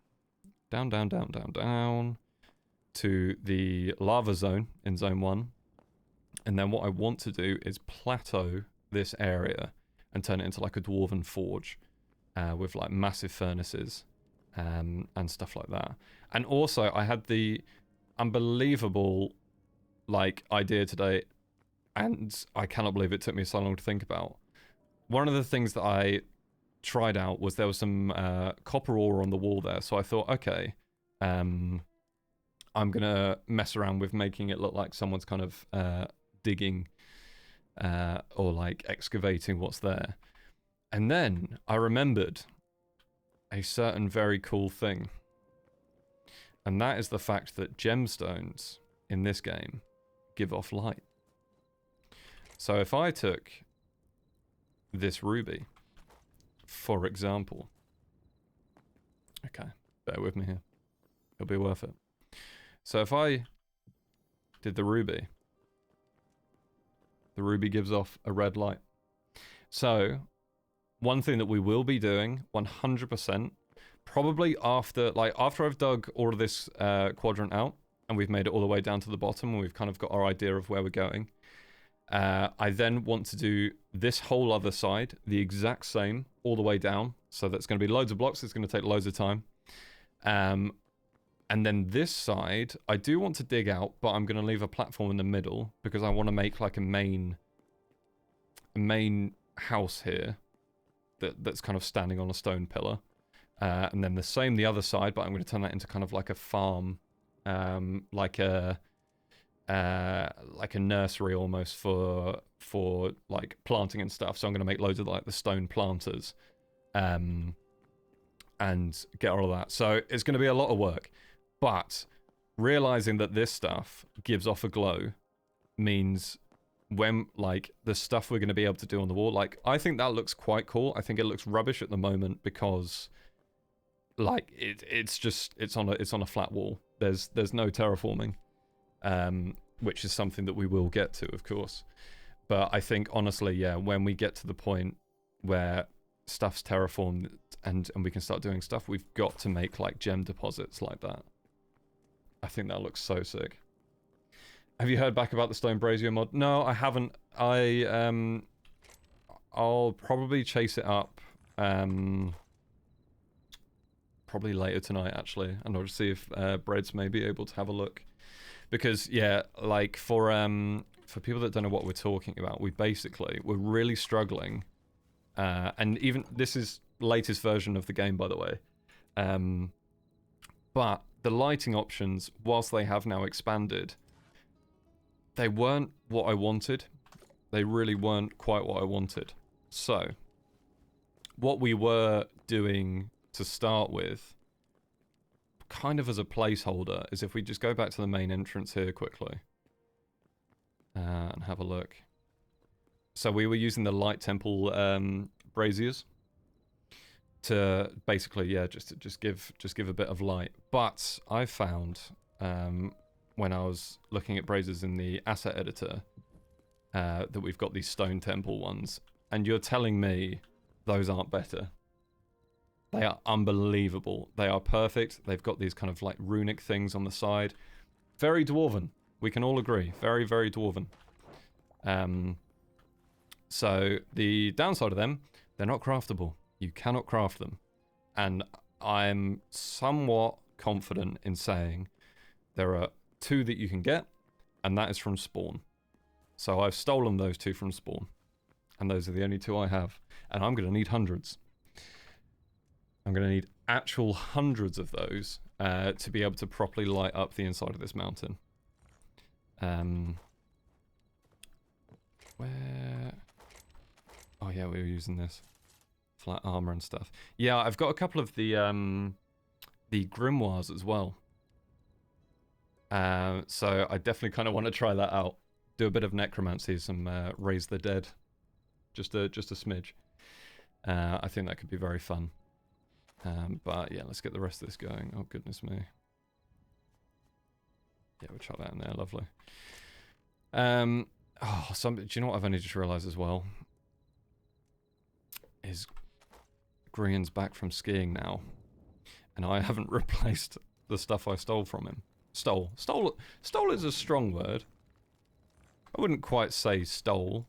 to the lava zone in zone 1. And then what I want to do is plateau this area and turn it into like a dwarven forge with like massive furnaces and stuff like that. And also I had the unbelievable like idea today, and I cannot believe it took me so long to think about. One of the things that I tried out was there was some copper ore on the wall there, so I thought, okay, I'm gonna mess around with making it look like someone's kind of digging or like excavating what's there. And then I remembered a certain very cool thing. And that is the fact that gemstones in this game give off light. So if I took this ruby, for example, okay, bear with me here, it'll be worth it. So if I did the ruby gives off a red light. So one thing that we will be doing 100%, probably after I've dug all of this quadrant out and we've made it all the way down to the bottom and we've kind of got our idea of where we're going. I then want to do this whole other side, the exact same, all the way down. So that's going to be loads of blocks. It's going to take loads of time. And then this side, I do want to dig out, but I'm going to leave a platform in the middle because I want to make like a main house here that's kind of standing on a stone pillar. And then the same the other side, but I'm going to turn that into kind of like a farm, like a nursery almost for like planting and stuff. So I'm going to make loads of like the stone planters, and get all of that. So it's going to be a lot of work, but realizing that this stuff gives off a glow means when like the stuff we're going to be able to do on the wall, like I think that looks quite cool. I think it looks rubbish at the moment because like it's on a flat wall. There's no terraforming. Which is something that we will get to, of course. But I think, honestly, yeah, when we get to the point where stuff's terraformed and we can start doing stuff, we've got to make, like, gem deposits like that. I think that looks so sick. Have you heard back about the stone brazier mod? No, I haven't. I'll probably chase it up, probably later tonight, actually, and I'll just see if Breads may be able to have a look. Because, yeah, like, for people that don't know what we're talking about, we're really struggling, and even, this is latest version of the game, by the way, but the lighting options, whilst they have now expanded, they weren't what I wanted. They really weren't quite what I wanted. So, what we were doing to start with, kind of as a placeholder, is if we just go back to the main entrance here quickly and have a look. So we were using the light temple braziers to basically, yeah, just give a bit of light. But I found when I was looking at braziers in the asset editor that we've got these stone temple ones, and you're telling me those aren't better. They are unbelievable. They are perfect. They've got these kind of like runic things on the side. Very Dwarven. We can all agree. Very, very Dwarven. So the downside of them, they're not craftable. You cannot craft them. And I'm somewhat confident in saying there are 2 that you can get, and that is from spawn. So I've stolen those 2 from spawn. And those are the only 2 I have. And I'm going to need hundreds. I'm going to need actual hundreds of those to be able to properly light up the inside of this mountain. Where? Oh yeah, we were using this. Flat armor and stuff. Yeah, I've got a couple of the grimoires as well. So I definitely kind of want to try that out. Do a bit of necromancy, some raise the dead. Just a smidge. I think that could be very fun. But yeah, let's get the rest of this going. Oh, goodness me. Yeah, we'll chuck that in there. Lovely. Do you know what I've only just realised as well? Is Grian's back from skiing now. And I haven't replaced the stuff I stole from him. Stole is a strong word. I wouldn't quite say stole,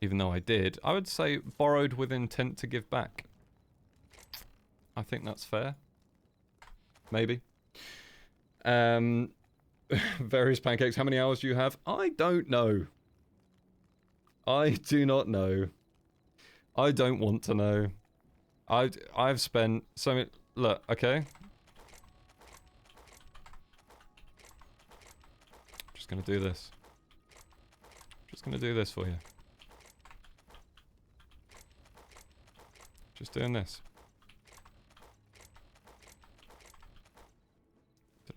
even though I did. I would say borrowed with intent to give back. I think that's fair. Maybe. Various pancakes. How many hours do you have? I don't know. I do not know. I don't want to know. I've spent so many... Look, okay. Just gonna do this. Just gonna do this for you. Just doing this.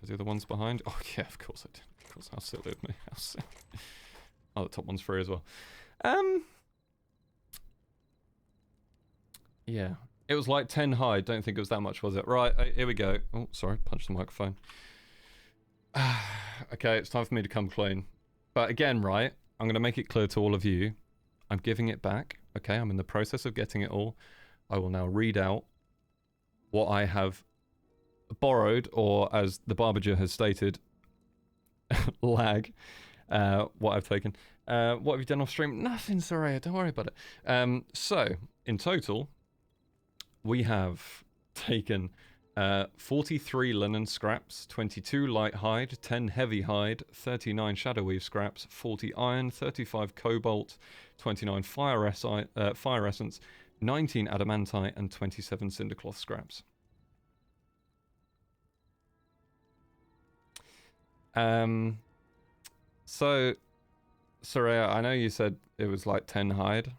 Are the other ones behind? Oh, yeah, of course I did. Of course, how silly of me. How silly. Oh, the top one's free as well. Yeah. It was like 10 high. Don't think it was that much, was it? Right, here we go. Oh, sorry. Punched the microphone. Okay, it's time for me to come clean. But again, right, I'm going to make it clear to all of you. I'm giving it back. Okay, I'm in the process of getting it all. I will now read out what I have borrowed, or as the Barbager has stated, lag, what I've taken. What have you done off stream? Nothing, Soraya, don't worry about it. So, in total, we have taken 43 linen scraps, 22 light hide, 10 heavy hide, 39 shadow weave scraps, 40 iron, 35 cobalt, 29 fire essence, 19 adamantite, and 27 cindercloth scraps. So, Soraya, I know you said it was like 10 hide.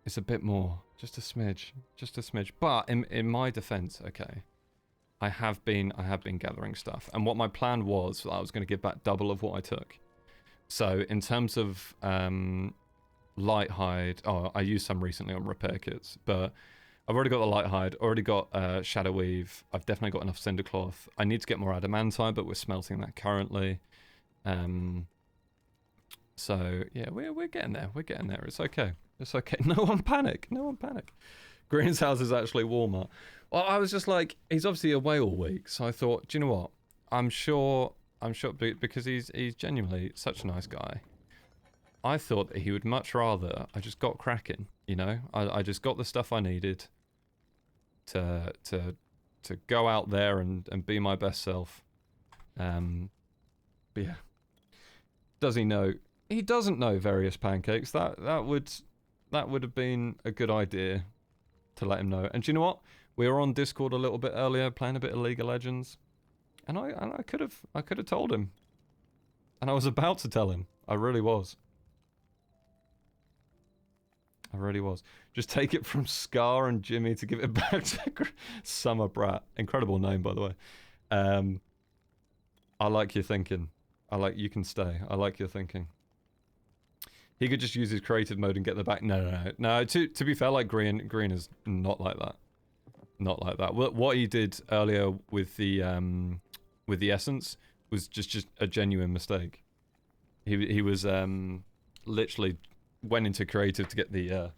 It's a bit more, just a smidge, But in my defense, okay, I have been gathering stuff, and what my plan was, I was going to give back double of what I took. So in terms of light hide, oh, I used some recently on repair kits, but I've already got the light hide, already got shadow weave. I've definitely got enough cindercloth. I need to get more adamantite, but we're smelting that currently. So yeah, we're getting there. We're getting there. It's okay. It's okay. No one panic. No one panic. Green's house is actually Walmart. Well, I was just like, he's obviously away all week, so I thought, do you know what? I'm sure because he's genuinely such a nice guy. I thought that he would much rather I just got cracking, you know? I just got the stuff I needed to go out there and be my best self. But yeah. Does he know? He doesn't know various pancakes. That would have been a good idea to let him know. And do you know what? We were on Discord a little bit earlier, playing a bit of League of Legends, and I could have told him, and I was about to tell him. I really was. I really was. Just take it from Scar and Jimmy to give it back to Summer Brat. Incredible name, by the way. I like your thinking. You can stay. I like your thinking. He could just use his creative mode and get the back. No. To be fair, like Green is not like that. Not like that. What he did earlier with the essence was just a genuine mistake. He was literally went into creative to get the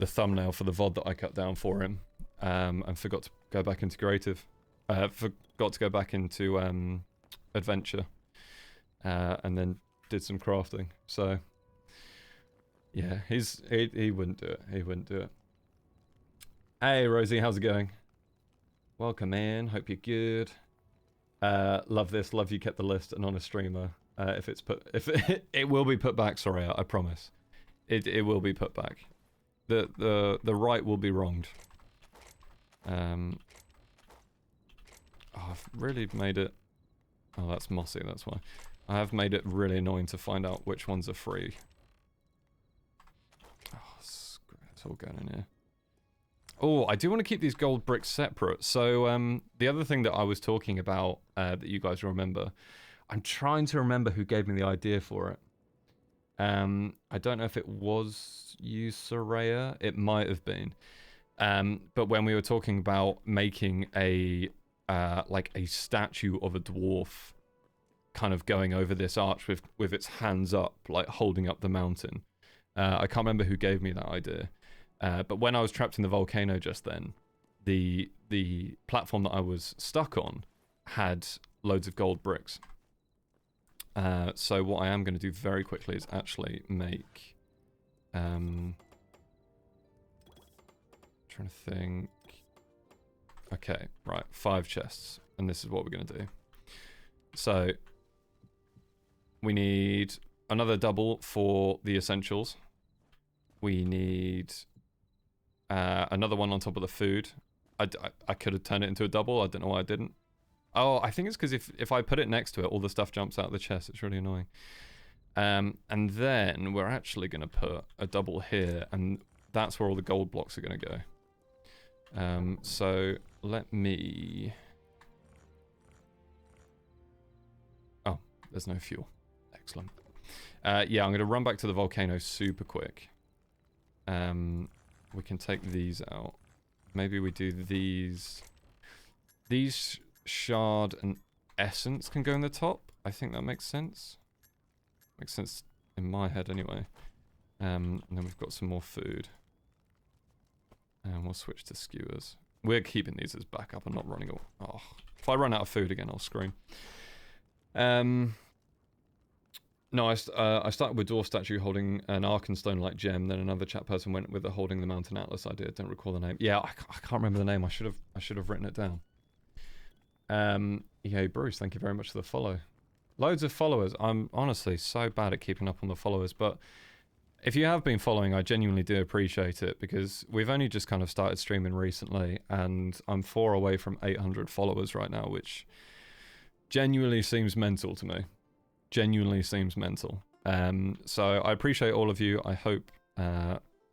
thumbnail for the VOD that I cut down for him, and forgot to go back into creative. Forgot to go back into adventure, and then did some crafting. So yeah, he wouldn't do it. He wouldn't do it. Hey Rosie, how's it going? Welcome in. Hope you're good. Love this. Love you kept the list. An honest streamer. If it will be put back. Sorry, I promise. It will be put back. The right will be wronged. Oh, I've really made it. Oh, that's mossy. That's why. I have made it really annoying to find out which ones are free. Oh, screw it. It's all going in here. Oh, I do want to keep these gold bricks separate. So the other thing that I was talking about that you guys remember, I'm trying to remember who gave me the idea for it. I don't know if it was you, Soraya. It might have been. But when we were talking about making a like a statue of a dwarf kind of going over this arch with its hands up, like holding up the mountain. I can't remember who gave me that idea. But when I was trapped in the volcano just then, the platform that I was stuck on had loads of gold bricks. So what I am going to do very quickly is actually make... trying to think... Okay, right, 5 chests. And this is what we're going to do. So, we need another double for the essentials. We need... another one on top of the food. I could have turned it into a double. I don't know why I didn't. Oh, I think it's because if I put it next to it, all the stuff jumps out of the chest. It's really annoying. And then we're actually going to put a double here, and that's where all the gold blocks are going to go. So let me There's no fuel. Excellent. Yeah, I'm going to run back to the volcano super quick. We can take these out. Maybe we do these. These shard and essence can go in the top. I think that makes sense. Makes sense in my head anyway. And then we've got some more food. And we'll switch to skewers. We're keeping these as backup and not running all. Oh, if I run out of food again, I'll scream. No, I started with dwarf statue holding an Arkenstone-like gem. Then another chat person went with the holding the mountain atlas idea. Don't recall the name. Yeah, I can't remember the name. I should have written it down. Yeah, Bruce, thank you very much for the follow. Loads of followers. I'm honestly so bad at keeping up on the followers, but if you have been following, I genuinely do appreciate it, because we've only just kind of started streaming recently, and I'm 4 away from 800 followers right now, which genuinely seems mental to me. Genuinely seems mental. So I appreciate all of you. I hope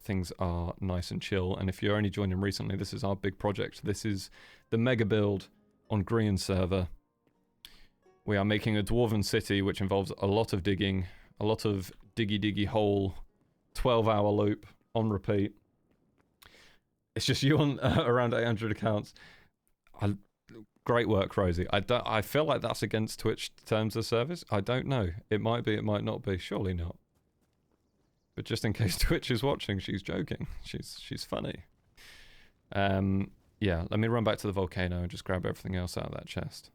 things are nice and chill. And if you're only joining recently, this is our big project. This is the mega build on Green server. We are making a Dwarven city, which involves a lot of digging, a lot of diggy hole, 12-hour loop on repeat. It's just you on around 800 accounts. Great work, Rosie. I feel like that's against Twitch terms of service. I don't know. It might be, it might not be. Surely not. But just in case Twitch is watching, she's joking. She's funny. Yeah, let me run back to the volcano and just grab everything else out of that chest.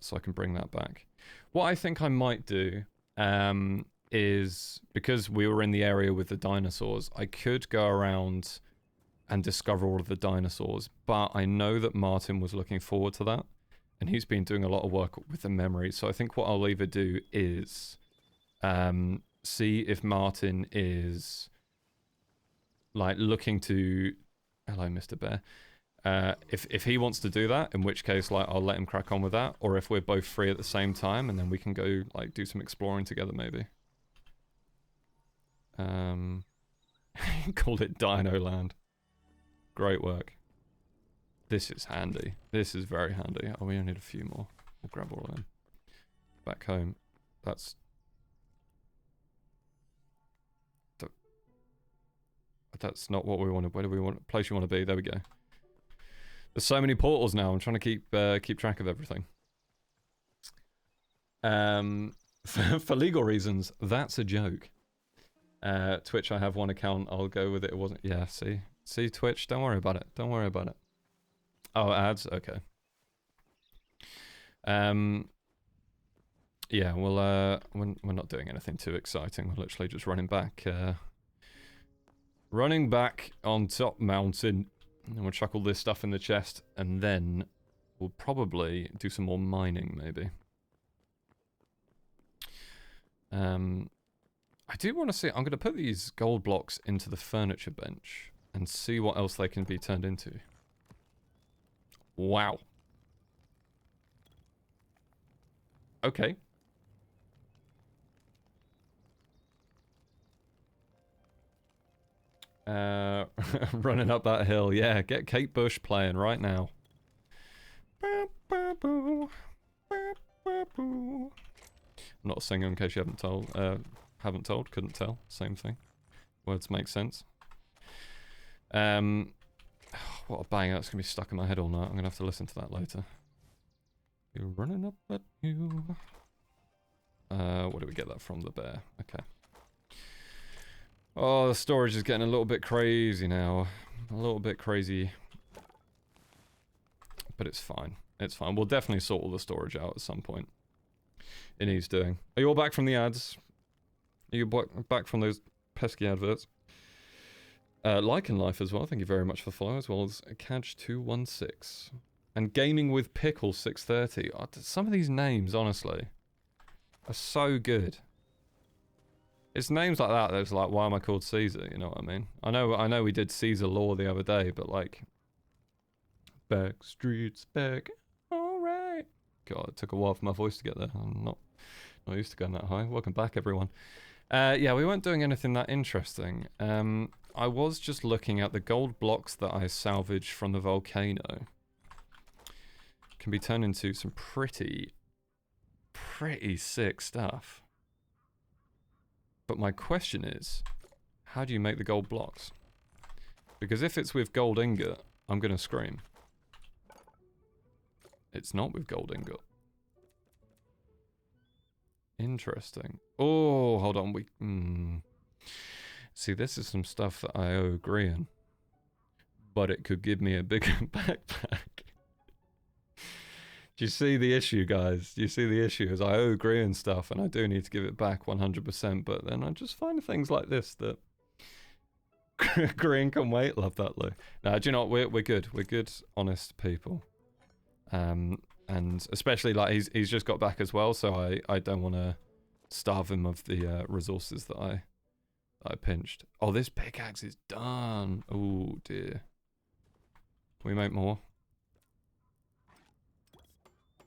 So I can bring that back. What I think I might do is, because we were in the area with the dinosaurs, I could go around and discover all of the dinosaurs, but I know that Martyn was looking forward to that, and he's been doing a lot of work with the memory. So I think what I'll either do is see if Martyn is like looking to... Hello, Mr. Bear. If he wants to do that, in which case like I'll let him crack on with that, or if we're both free at the same time, and then we can go like do some exploring together maybe. Called it Dino Land. Great work. This is handy. This is very handy. Oh, we only need a few more. We'll grab all of them. Back home. That's not what we wanted. Where do we want? Place you want to be? There we go. There's so many portals now. I'm trying to keep track of everything. For legal reasons, that's a joke. Twitch, I have one account. I'll go with it. It wasn't. Yeah. See, Twitch. Don't worry about it. Don't worry about it. Oh, ads. Okay. Yeah. Well, we're not doing anything too exciting. We're literally just running back. Running back on top mountain. And we'll chuck all this stuff in the chest, and then we'll probably do some more mining, maybe. I do want to see... I'm going to put these gold blocks into the furniture bench and see what else they can be turned into. Wow. Okay. Running up that hill. Yeah, get Kate Bush playing right now. I'm not a singer in case you haven't told. Couldn't tell. Same thing. Words make sense. What a banger. That's going to be stuck in my head all night. I'm going to have to listen to that later. You're running up that hill. Where do we get that from? The bear. Okay. Oh, the storage is getting a little bit crazy now. A little bit crazy. But it's fine. It's fine. We'll definitely sort all the storage out at some point. It needs doing. Are you all back from the ads? Are you back from those pesky adverts? Like in life as well. Thank you very much for the follow, as well as Cadge216. And Gaming with Pickle 630. Oh, some of these names, honestly, are so good. It's names like that that's like, why am I called cZer? You know what I mean? I know we did cZer lore the other day, but like... Back streets back. Alright. God, it took a while for my voice to get there. I'm not used to going that high. Welcome back, everyone. Yeah, we weren't doing anything that interesting. I was just looking at the gold blocks that I salvaged from the volcano. Can be turned into some pretty pretty sick stuff. But my question is, how do you make the gold blocks? Because if it's with gold ingot, I'm gonna scream. It's not with gold ingot. Interesting. Oh, hold on. See, this is some stuff that I owe Grian. But it could give me a bigger backpack. Do you see the issue, guys? Do you see the issue? Is I owe Grian stuff, and I do need to give it back 100%, but then I just find things like this that Grian can wait. Love that, Lou. No, do you know what? We're good. We're good, honest people. And especially, like, he's just got back as well, so I don't want to starve him of the resources that I pinched. Oh, this pickaxe is done. Oh, dear. Can we make more?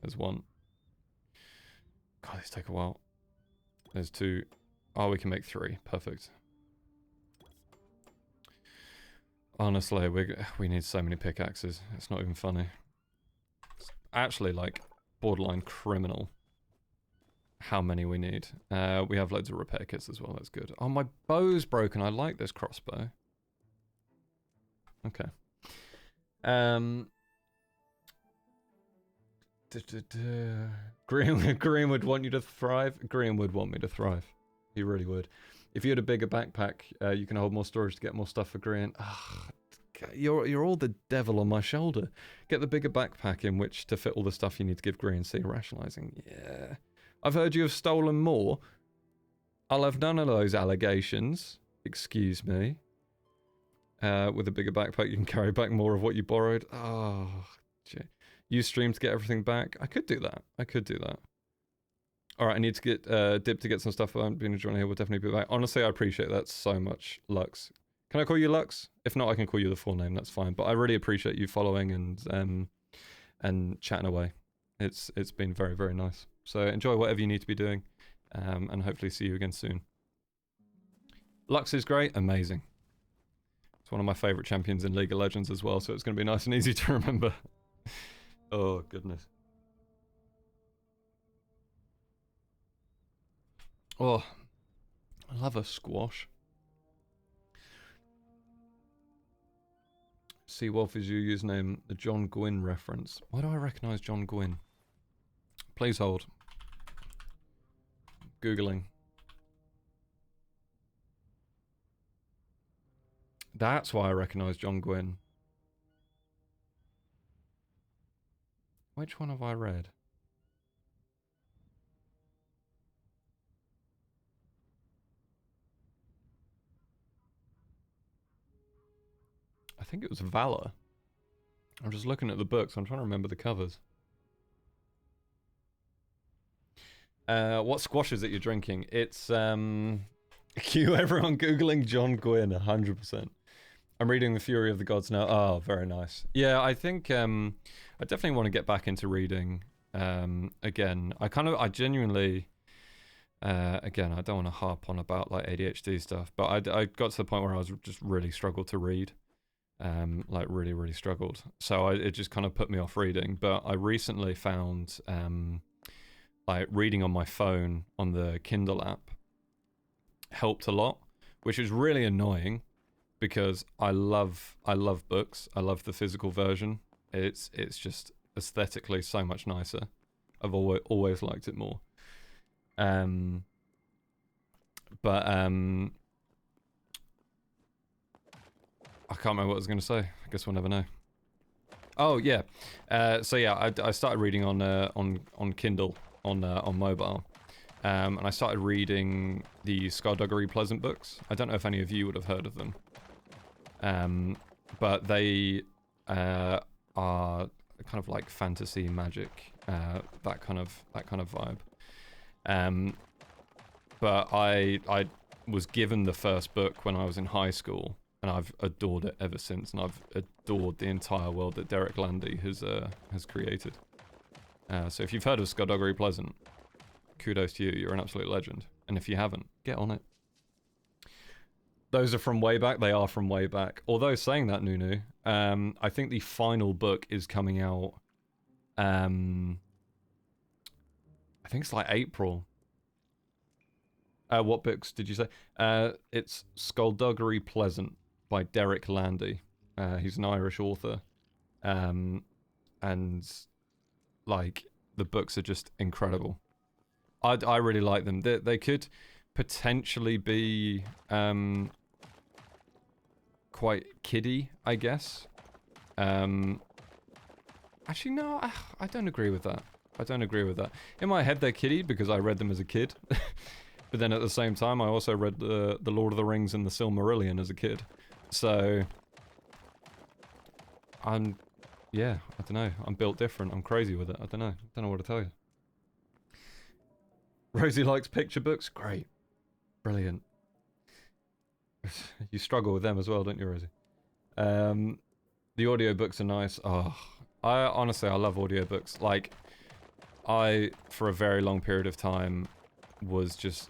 There's one. God, these take a while. There's two. Oh, we can make three. Perfect. Honestly, we need so many pickaxes. It's not even funny. It's actually, like, borderline criminal how many we need. We have loads of repair kits as well. That's good. Oh, my bow's broken. I like this crossbow. Okay. Green would want you to thrive. Green would want me to thrive. He really would. If you had a bigger backpack, you can hold more storage to get more stuff for Green. You're all the devil on my shoulder. Get the bigger backpack in which to fit all the stuff you need to give Green. See, rationalizing. Yeah. I've heard you have stolen more. I'll have none of those allegations. Excuse me. With a bigger backpack, you can carry back more of what you borrowed. Oh, gee. Use stream to get everything back. I could do that. I could do that. All right, I need to get Dip to get some stuff. I'm being enjoying here. We'll definitely be back. Honestly, I appreciate that so much, Lux. Can I call you Lux? If not, I can call you the full name. That's fine. But I really appreciate you following and chatting away. It's been very, very nice. So enjoy whatever you need to be doing, and hopefully see you again soon. Lux is great. Amazing. It's one of my favorite champions in League of Legends as well, so it's going to be nice and easy to remember. Oh, goodness. Oh, I love a squash. Seawolf is your username, the John Gwynn reference. Why do I recognise John Gwynn? Please hold. Googling. That's why I recognise John Gwynn. Which one have I read? I think it was Valor. I'm just looking at the books. I'm trying to remember the covers. What squash is that you're drinking? It's cue everyone Googling John Gwynn 100%. I'm reading The Fury of the Gods now. Oh, very nice. Yeah, I think I definitely want to get back into reading again. I genuinely again, I don't want to harp on about like ADHD stuff, but I got to the point where I was just really struggled to read. Like really, really struggled. So it just kind of put me off reading. But I recently found like reading on my phone on the Kindle app helped a lot, which is really annoying because I love books. I love the physical version. It's just aesthetically so much nicer. I've always liked it more. I can't remember what I was going to say. I guess we'll never know. Oh yeah, so yeah, I started reading on Kindle on mobile, and I started reading the Skullduggery Pleasant books. I don't know if any of you would have heard of them, but they are kind of like fantasy, magic, that kind of vibe. But I was given the first book when I was in high school. And I've adored it ever since, and I've adored the entire world that Derek Landy has created. So if you've heard of Skullduggery Pleasant, kudos to you. You're an absolute legend. And if you haven't, get on it. Those are from way back. They are from way back. Although saying that, Nunu, I think the final book is coming out I think it's like April. What books did you say? It's Skullduggery Pleasant by Derek Landy. He's an Irish author. And like the books are just incredible. I really like them. They could potentially be quite kiddie, I guess. Actually, no, I don't agree with that. I don't agree with that. In my head, they're kiddie because I read them as a kid. But then at the same time, I also read the Lord of the Rings and the Silmarillion as a kid. So, yeah, I don't know. I'm built different. I'm crazy with it. I don't know. I don't know what to tell you. Rosie likes picture books. Great. Brilliant. You struggle with them as well, don't you, Rosie? The audiobooks are nice. Oh, honestly, I love audiobooks. Like, for a very long period of time, was just,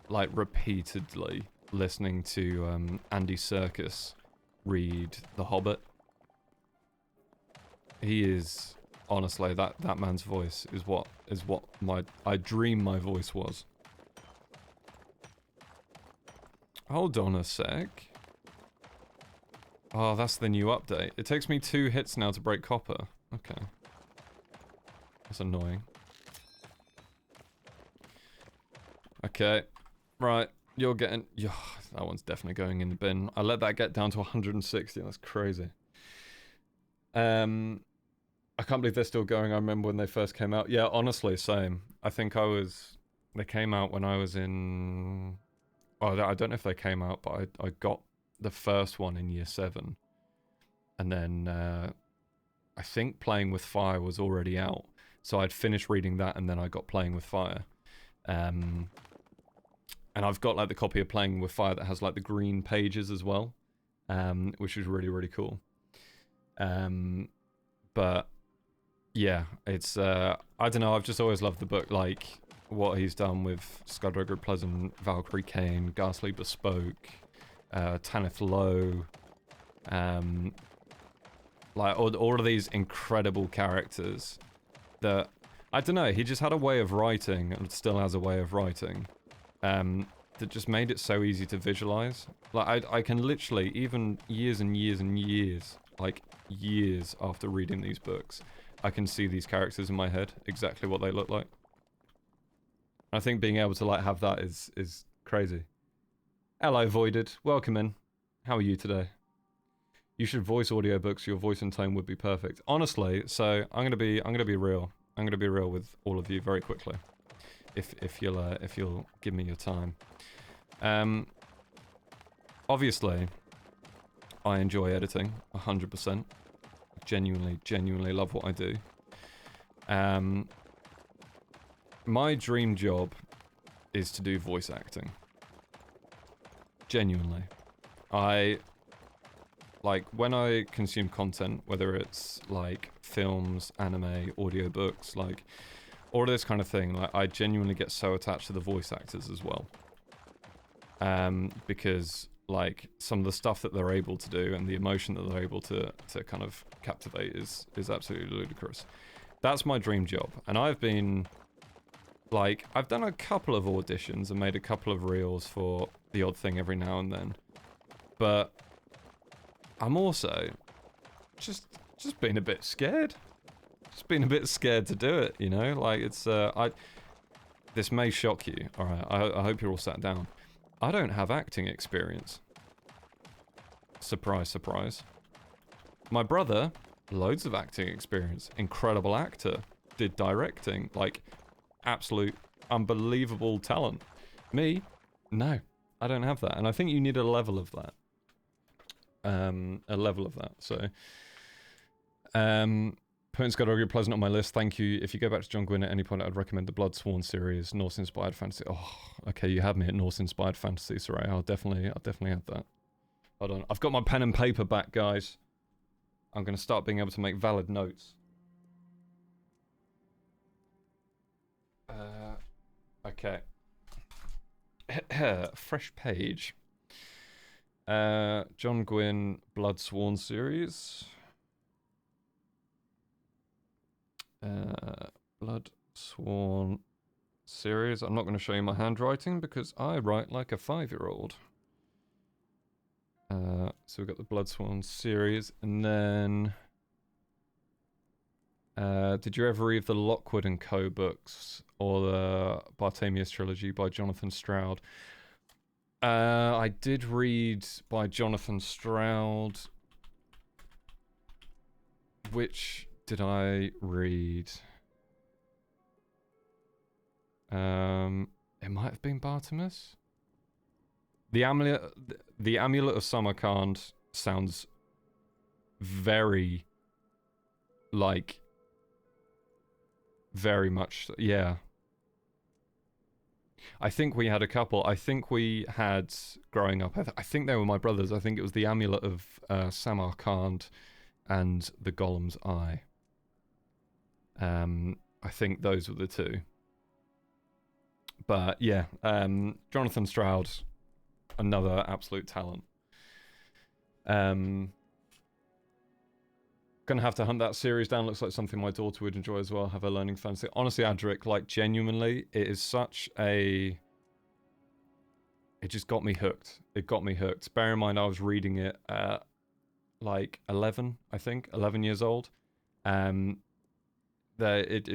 like, repeatedly listening to Andy Serkis read The Hobbit. He is, honestly, that man's voice is what I dream my voice was. Hold on a sec. Oh, that's the new update. It takes me 2 hits now to break copper. Okay. That's annoying. Okay. Right. You're getting... that one's definitely going in the bin. I let that get down to 160. That's crazy. I can't believe they're still going. I remember when they first came out. Yeah, honestly, same. I think they came out when I was in... Oh, I don't know if they came out, but I got the first one in year 7. And then I think Playing with Fire was already out. So I'd finished reading that and then I got Playing with Fire. And I've got like the copy of Playing with Fire that has like the green pages as well. Which is really, really cool. But yeah, it's I don't know, I've just always loved the book, like what he's done with Skullduggery Pleasant, Valkyrie Kane, Ghastly Bespoke, Tanith Low, like all of these incredible characters that, I don't know, he just had a way of writing, and still has a way of writing, that just made it so easy to visualize. Like, I can literally, even years and years and years, like years after reading these books, I can see these characters in my head, exactly what they look like. I think being able to like have that is crazy. Hello, Voided. Welcome in. How are you today? You should voice audiobooks. Your voice and tone would be perfect. Honestly, so I'm gonna be real. I'm gonna be real with all of you very quickly, if you'll give me your time. Obviously, I enjoy editing 100%. Genuinely love what I do. My dream job is to do voice acting. Genuinely. Like, when I consume content, whether it's, like, films, anime, audiobooks, like, all of this kind of thing, like, I genuinely get so attached to the voice actors as well. Because, like, some of the stuff that they're able to do and the emotion that they're able to kind of captivate is absolutely ludicrous. That's my dream job. And I've been, like, I've done a couple of auditions and made a couple of reels for the odd thing every now and then. But I'm also just being a bit scared. Just being a bit scared to do it, you know? Like, it's, this may shock you, alright? I hope you're all sat down. I don't have acting experience. Surprise, surprise. My brother, loads of acting experience. Incredible actor. Did directing. Like, absolute, unbelievable talent. Me, no. I don't have that. And I think you need a level of that. So, putting Skullduggery Pleasant on my list, thank you. If you go back to John Gwynn at any point, I'd recommend the Bloodsworn series, Norse-inspired fantasy. Oh, okay, you have me at Norse-inspired fantasy, sorry. I'll definitely have that. Hold on, I've got my pen and paper back, guys. I'm going to start being able to make valid notes. Okay. Fresh page. John Gwynn, Bloodsworn series. Bloodsworn series. I'm not going to show you my handwriting because I write like a 5-year-old. So we've got the Blood Swan series, and then did you ever read the Lockwood and Co books or the Bartemius trilogy by Jonathan Stroud? I did read by Jonathan Stroud. Which did I read? It might have been Bartimus. The Amulet of Samarkand sounds very, like, very much, yeah. I think we had a couple. I think we had, growing up, I think they were my brothers. I think it was the Amulet of Samarkand and the Golem's Eye. I think those were the two. But yeah, Jonathan Stroud, another absolute talent. Gonna have to hunt that series down. Looks like something my daughter would enjoy as well. Have her learning fantasy. Honestly, Adric, like genuinely, it is such a... It just got me hooked. It got me hooked. Bear in mind, I was reading it at like 11, I think, 11 years old. It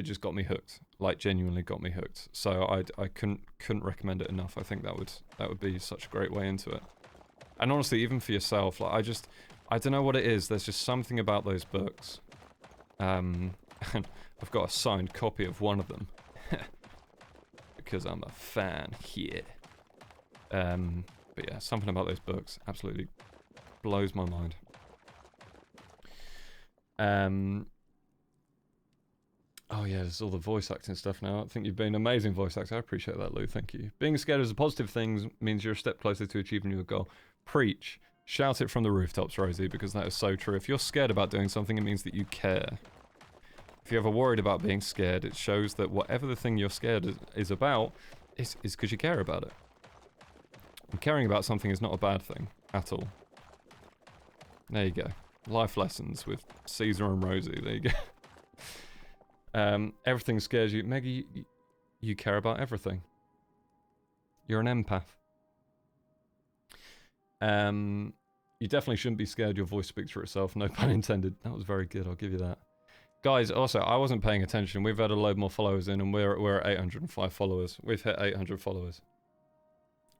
just got me hooked. Like genuinely got me hooked. So I couldn't recommend it enough. I think that would be such a great way into it. And honestly, even for yourself, like I don't know what it is. There's just something about those books. And I've got a signed copy of one of them because I'm a fan here. But yeah, something about those books absolutely blows my mind. Oh yeah, there's all the voice acting stuff now. I think you've been an amazing voice actor. I appreciate that, Lou. Thank you. Being scared is a positive thing means you're a step closer to achieving your goal. Preach. Shout it from the rooftops, Rosie, because that is so true. If you're scared about doing something, it means that you care. If you're ever worried about being scared, it shows that whatever the thing you're scared is about is because you care about it. And caring about something is not a bad thing at all. There you go. Life lessons with cZer and Rosie. There you go. Everything scares you. Maggie, you care about everything. You're an empath. You definitely shouldn't be scared. Your voice speaks for itself. No pun intended. That was very good. I'll give you that. Guys, also, I wasn't paying attention. We've had a load more followers in, and we're at 805 followers. We've hit 800 followers,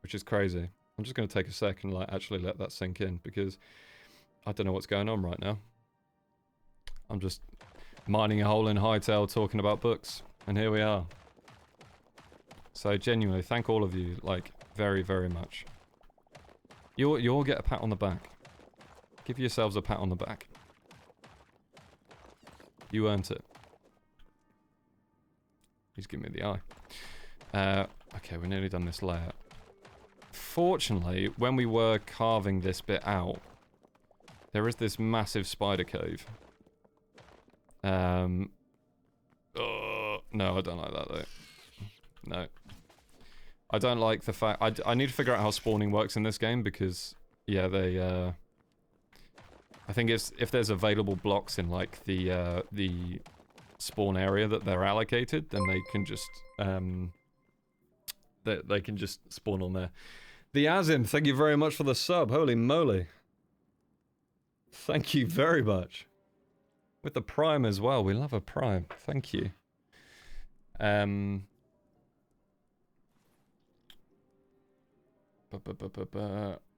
which is crazy. I'm just going to take a second and like actually let that sink in because I don't know what's going on right now. I'm just mining a hole in Hytale talking about books, and here we are. So genuinely, thank all of you, like, very, very much. You all get a pat on the back. Give yourselves a pat on the back. You earned it. He's giving me the eye. Okay, we're nearly done this layer. Fortunately, when we were carving this bit out, there is this massive spider cave. No, I don't like that though. No. I don't like the fact... I need to figure out how spawning works in this game because, yeah, they, I think it's if there's available blocks in, like, the spawn area that they're allocated, then they can just, they can just spawn on there. The Azim, thank you very much for the sub. Holy moly. Thank you very much. With the Prime as well. We love a Prime. Thank you.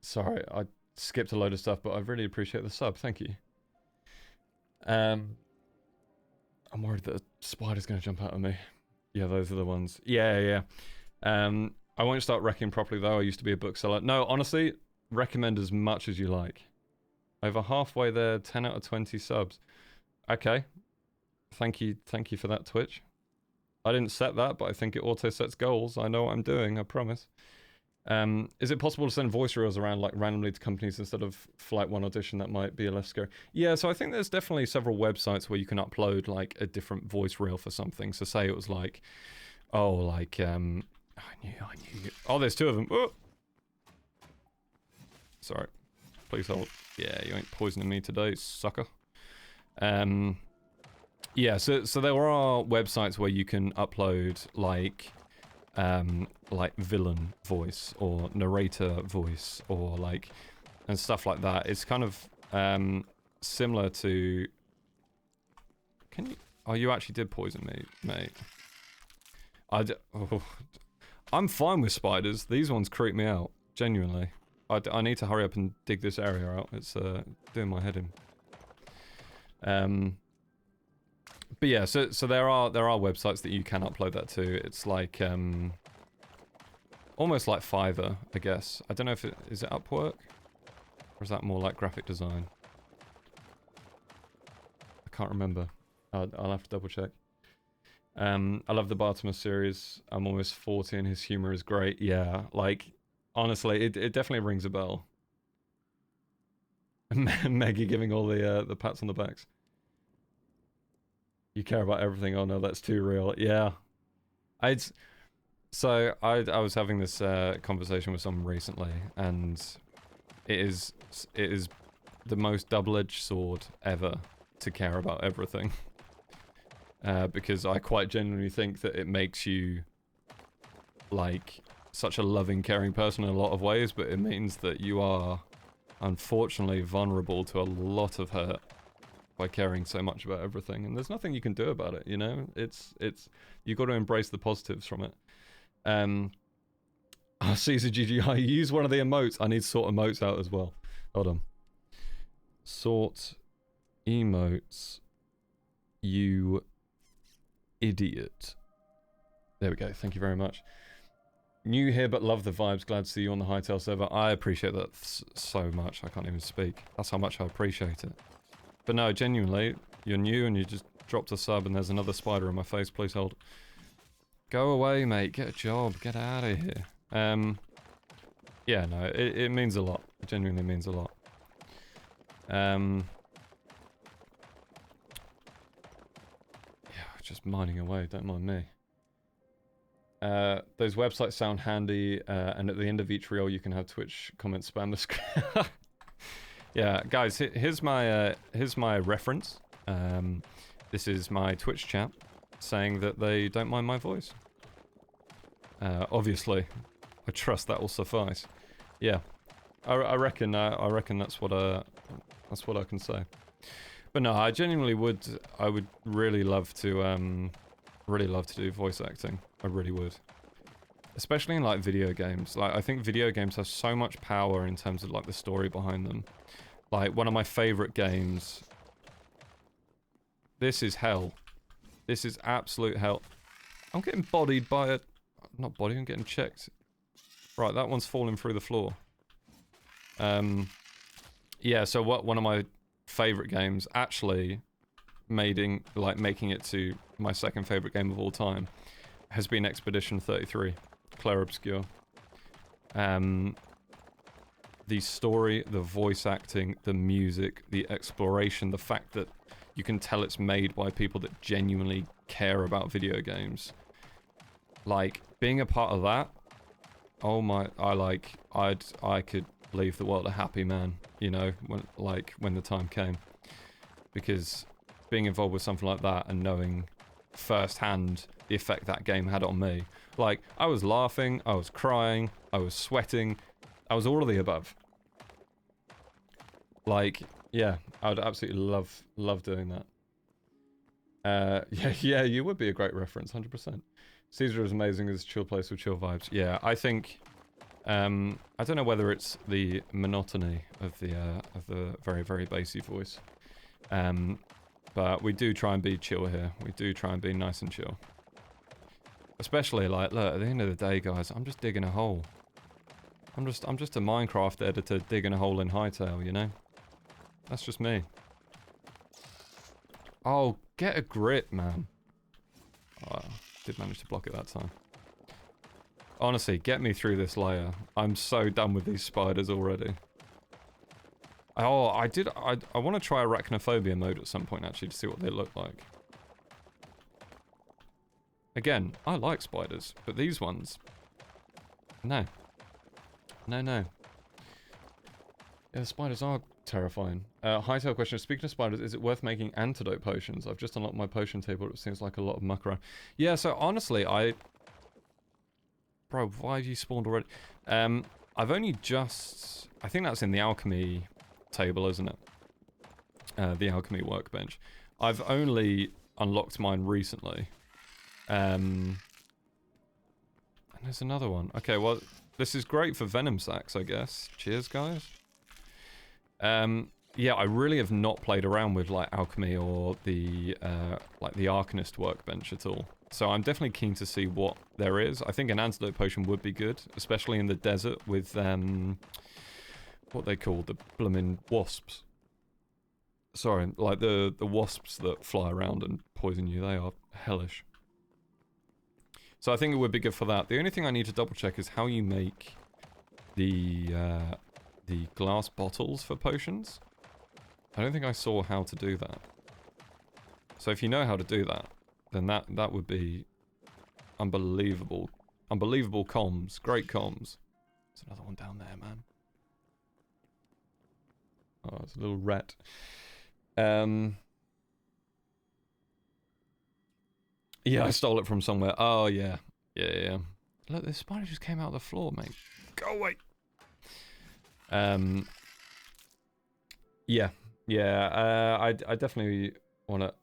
Sorry, I skipped a load of stuff, but I really appreciate the sub. Thank you. I'm worried that a spider's going to jump out of me. Yeah, those are the ones. Yeah. I won't start wrecking properly, though. I used to be a bookseller. No, honestly, recommend as much as you like. Over halfway there, 10 out of 20 subs. Okay. Thank you for that, Twitch. I didn't set that, but I think it auto sets goals. I know what I'm doing, I promise. Is it possible to send voice reels around like randomly to companies instead of Flight 1 Audition? That might be a less scary. Yeah, so I think there's definitely several websites where you can upload like a different voice reel for something. So say it was like, oh, like, I knew. Oh, there's two of them. Oh! Sorry. Please hold. Yeah, you ain't poisoning me today, sucker. Yeah, so there are websites where you can upload like like villain voice or narrator voice or like and stuff like that. It's kind of similar to. Can you? Oh, you actually did poison me, mate. Oh, I'm fine with spiders. These ones creep me out, genuinely. I need to hurry up and dig this area out. It's doing my head in. But yeah, so there are websites that you can upload that to. It's like almost like Fiverr, I guess. I don't know if is it Upwork or is that more like graphic design? I can't remember. I'll have to double check. I love the Bartimus series. I'm almost 40 and his humor is great. Yeah, like honestly, it definitely rings a bell. Maggie giving all the pats on the backs. You care about everything. Oh no, that's too real. Yeah, I was having this conversation with someone recently, and it is the most double-edged sword ever to care about everything. Because I quite genuinely think that it makes you like such a loving, caring person in a lot of ways, but it means that you are unfortunately vulnerable to a lot of hurt by caring so much about everything, and there's nothing you can do about it, you know? It's you got to embrace the positives from it. cZer GGI, use one of the emotes. I need to sort emotes out as well. Hold on. Sort emotes, you idiot. There we go. Thank you very much. New here but love the vibes. Glad to see you on the Hytale server. I appreciate that so much. I can't even speak. That's how much I appreciate it. But no, genuinely, you're new and you just dropped a sub and there's another spider in my face. Please hold. Go away, mate. Get a job. Get out of here. Yeah, no, it means a lot. It genuinely means a lot. Yeah, just mining away. Don't mind me. Those websites sound handy, and at the end of each reel you can have Twitch comments spam the screen. Yeah, guys, here's my reference. This is my Twitch chat saying that they don't mind my voice. Obviously, I trust that will suffice. Yeah, I reckon that's what I can say. But no, I genuinely would. I would really love to do voice acting. I really would. Especially in like video games. Like I think video games have so much power in terms of like the story behind them. Like one of my favorite games. This is hell. This is absolute hell. I'm getting bodied by a... Not bodied, I'm getting checked. Right, that one's falling through the floor. Yeah, so one of my favorite games, actually making it to my second favorite game of all time, has been Expedition 33, Claire Obscure. The story, the voice acting, the music, the exploration, the fact that you can tell it's made by people that genuinely care about video games. Like, being a part of that, oh my, I could leave the world a happy man, you know, when the time came. Because being involved with something like that and knowing firsthand the effect that game had on me. Like, I was laughing, I was crying, I was sweating, I was all of the above. Like, yeah, I would absolutely love doing that. Yeah, you would be a great reference, 100%. cZer is amazing as a chill place with chill vibes. Yeah, I think, I don't know whether it's the monotony of the very, very bassy voice. But we do try and be chill here. We do try and be nice and chill. Especially like, look, at the end of the day, guys, I'm just digging a hole. I'm just a Minecraft editor digging a hole in Hytale, you know? That's just me. Oh, get a grip, man. Oh, did manage to block it that time. Honestly, get me through this layer. I'm so done with these spiders already. Oh, I want to try arachnophobia mode at some point, actually, to see what they look like. Again, I like spiders, but these ones... No. No. Yeah, the spiders are terrifying. Hytale question, speaking of spiders, is it worth making antidote potions? I've just unlocked my potion table, it seems like a lot of muck around. Yeah, so honestly, Bro, why have you spawned already? I've only just... I think that's in the alchemy table, isn't it? The alchemy workbench. I've only unlocked mine recently. And there's another one. Okay, well, this is great for venom sacks, I guess. Cheers, guys. Yeah, I really have not played around with like alchemy or the like the Arcanist workbench at all. So I'm definitely keen to see what there is. I think an antidote potion would be good, especially in the desert with what they call the blooming wasps. Sorry, like the wasps that fly around and poison you. They are hellish. So I think it would be good for that. The only thing I need to double check is how you make the glass bottles for potions. I don't think I saw how to do that. So if you know how to do that, then that would be unbelievable. Unbelievable comms. Great comms. There's another one down there, man. Oh, it's a little rat. Yeah, I stole it from somewhere. Oh, yeah. Yeah. Look, this spider just came out of the floor, mate. Go away. Yeah. I definitely want to...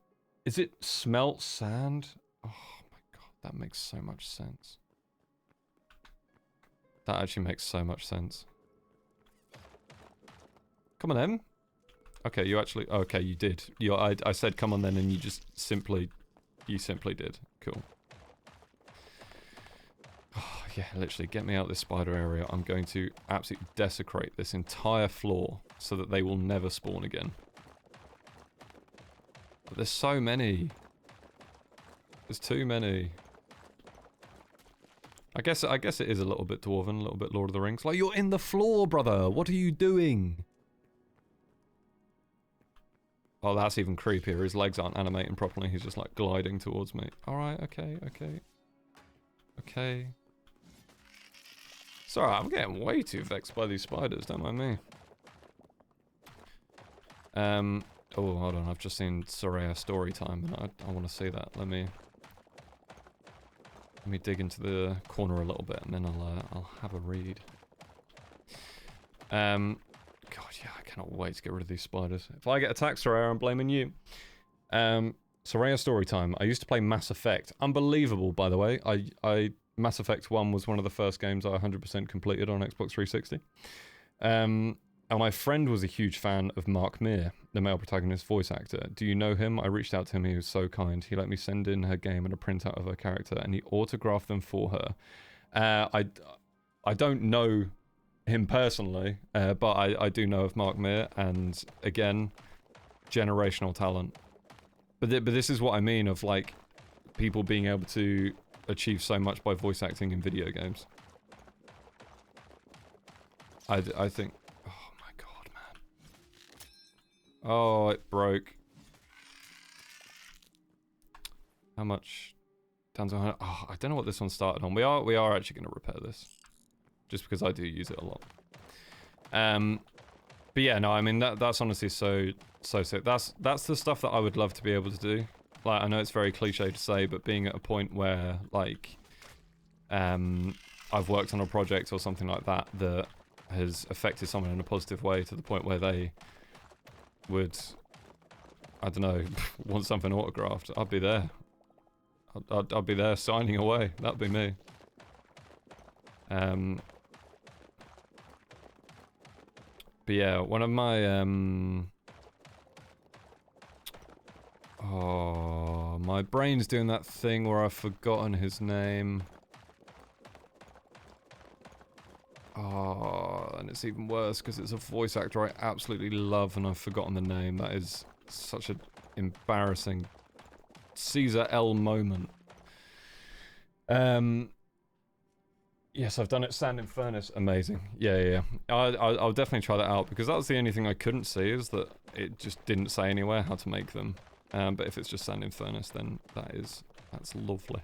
Is it smelt sand? Oh, my God. That makes so much sense. That actually makes so much sense. Come on, then. Okay, you actually... Okay, you did. I said come on then, and you just simply... You simply did. Cool. Oh, yeah, literally, get me out of this spider area. I'm going to absolutely desecrate this entire floor so that they will never spawn again. But there's so many. There's too many. I guess it is a little bit Dwarven, a little bit Lord of the Rings. Like, you're in the floor, brother! What are you doing? Oh, that's even creepier. His legs aren't animating properly. He's just, like, gliding towards me. Alright, okay. It's alright, I'm getting way too vexed by these spiders, don't mind me. Oh, hold on. I've just seen cZer story time, and I want to see that. Let me dig into the corner a little bit, and then I'll have a read. God, yeah, I cannot wait to get rid of these spiders. If I get attacked, cZer, I'm blaming you. cZer story time. I used to play Mass Effect. Unbelievable, by the way. Mass Effect 1 was one of the first games I 100% completed on Xbox 360. And my friend was a huge fan of Mark Meer, the male protagonist voice actor. Do you know him? I reached out to him. He was so kind. He let me send in her game and a printout of her character, and he autographed them for her. I don't know him personally, but I do know of Mark Meer, and again, generational talent. But this is what I mean of, like, people being able to achieve so much by voice acting in video games. I think... Oh my God, man. Oh, it broke. How much? Down to 100. Oh, I don't know what this one started on. We are actually going to repair this. Just because I do use it a lot. But yeah, no, I mean, that's honestly so sick. That's the stuff that I would love to be able to do. Like, I know it's very cliche to say, but being at a point where, like, I've worked on a project or something like that that has affected someone in a positive way to the point where they would, I don't know, want something autographed, I'd be there. I'd be there signing away. That'd be me. But yeah, one of my, oh, my brain's doing that thing where I've forgotten his name. Oh, and it's even worse because it's a voice actor I absolutely love and I've forgotten the name. That is such an embarrassing cZer moment. Yes, I've done it. Stand in Furnace. Amazing. Yeah. I'll definitely try that out because that was the only thing I couldn't see is that it just didn't say anywhere how to make them. But if it's just Stand in Furnace, then that's lovely.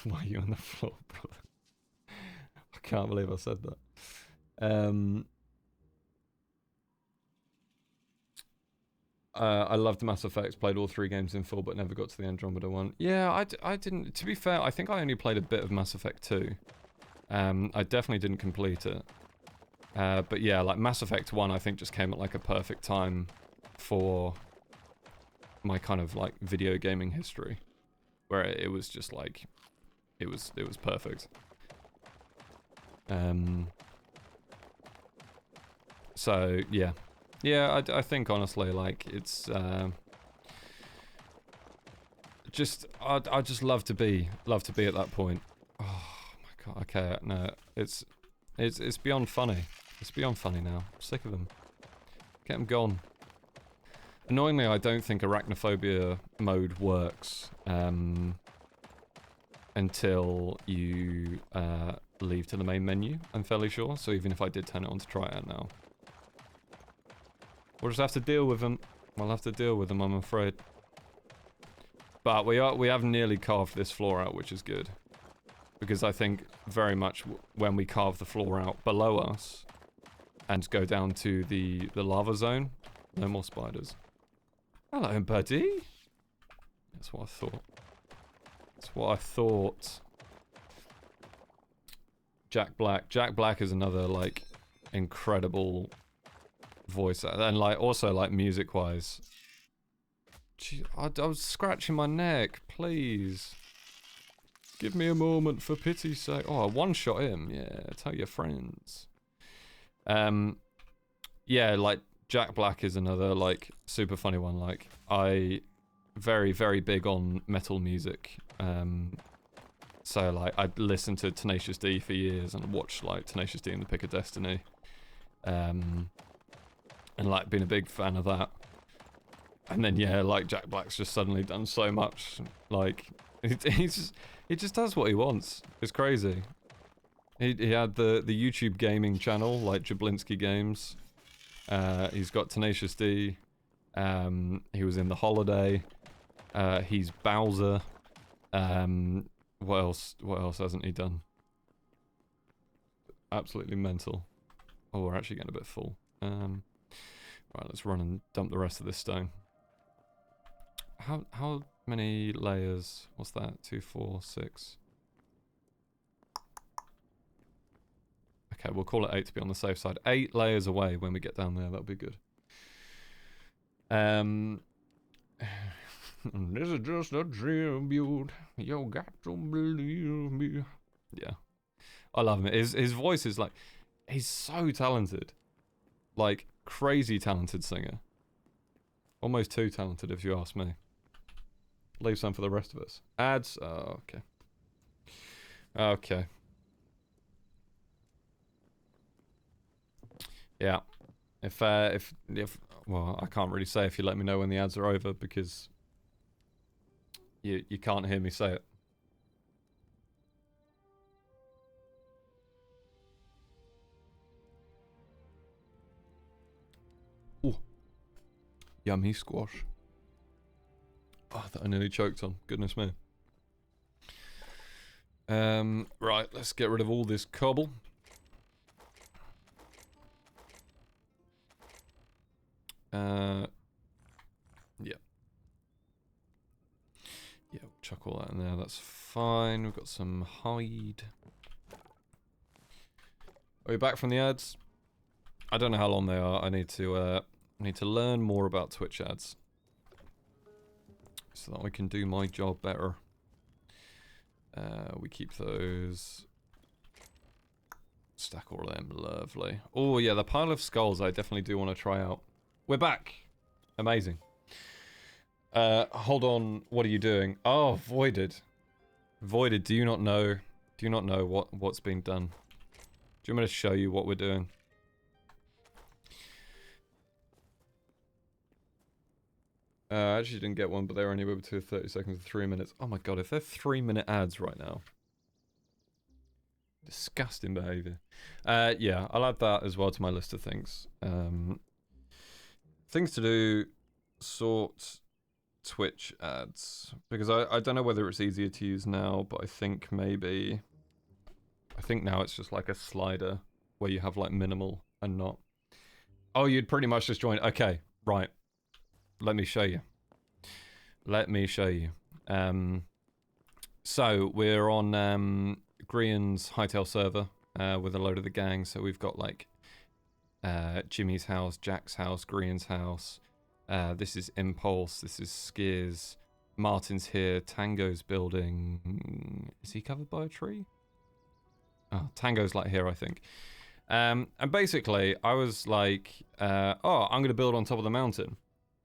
Why are you on the floor, brother? I can't believe I said that. I loved Mass Effect, played all 3 games in full, but never got to the Andromeda one. Yeah, I didn't, to be fair, I think I only played a bit of Mass Effect 2. I definitely didn't complete it. But yeah, like Mass Effect 1 I think just came at like a perfect time for my kind of like video gaming history. Where it was just like, it was perfect. So yeah. Yeah, I think honestly, like, it's, just, I'd just love to be at that point. Oh my god, okay, no, it's beyond funny. It's beyond funny now. I'm sick of them. Get them gone. Annoyingly, I don't think arachnophobia mode works, until you, leave to the main menu, I'm fairly sure. So even if I did turn it on to try it out now, we'll just have to deal with them. We'll have to deal with them, I'm afraid. But we have nearly carved this floor out, which is good. Because I think very much when we carve the floor out below us and go down to the lava zone, no more spiders. Hello, buddy. That's what I thought. That's what I thought. Jack Black. Jack Black is another, like, incredible voice. And, like, also, like, music-wise. Gee, I was scratching my neck. Please. Give me a moment, for pity's sake. Oh, I one-shot him. Yeah, tell your friends. Yeah, like, Jack Black is another, like, super funny one. Like, very, very big on metal music. So, like, I'd listened to Tenacious D for years and watched, like, Tenacious D and the Pick of Destiny. And, like, been a big fan of that. And then, yeah, like, Jack Black's just suddenly done so much. Like, he just does what he wants. It's crazy. He had the YouTube gaming channel, like Jablinski Games. He's got Tenacious D. He was in The Holiday. He's Bowser. What else hasn't he done? Absolutely mental. Oh, we're actually getting a bit full. Right, let's run and dump the rest of this stone. How many layers? What's that? 2, 4, 6. Okay, we'll call it 8 to be on the safe side. 8 layers away when we get down there. That'll be good. This is just a tribute. You got to believe me. Yeah, I love him. His voice is like, he's so talented, like crazy talented singer. Almost too talented, if you ask me. Leave some for the rest of us. Ads. Oh, okay. Okay. Yeah. If well, I can't really say if you let me know when the ads are over because you can't hear me say it. Ooh. Yummy squash. Oh, that I nearly choked on. Goodness me. Right, let's get rid of all this cobble. Yeah. Yeah, we'll chuck all that in there, that's fine. We've got some hide. Are we back from the ads? I don't know how long they are. I need to learn more about Twitch ads. So that I can do my job better. We keep those. Stack all of them, lovely. Oh yeah, the pile of skulls I definitely do want to try out. We're back. Amazing. Hold on, what are you doing? Oh, voided. Voided, do you not know what's being done? Do you want me to show you what we're doing? I actually didn't get one, but they're only between 30 seconds and 3 minutes. Oh my god, if they're 3-minute ads right now. Disgusting behaviour. Yeah, I'll add that as well to my list of things. Things to do, sort Twitch ads. Because I don't know whether it's easier to use now, but I think maybe... I think now it's just like a slider where you have like minimal and not. Oh, you'd pretty much just join. Okay, right. let me show you. Let me show you. So we're on Grian's Hytale server with a load of the gang. So we've got like Jimmy's house, Jack's house, Grian's house. This is Impulse. This is Skiz. Martyn's here. Tango's building. Is he covered by a tree? Oh, Tango's like here, I think. And basically, I was like, oh, I'm going to build on top of the mountain.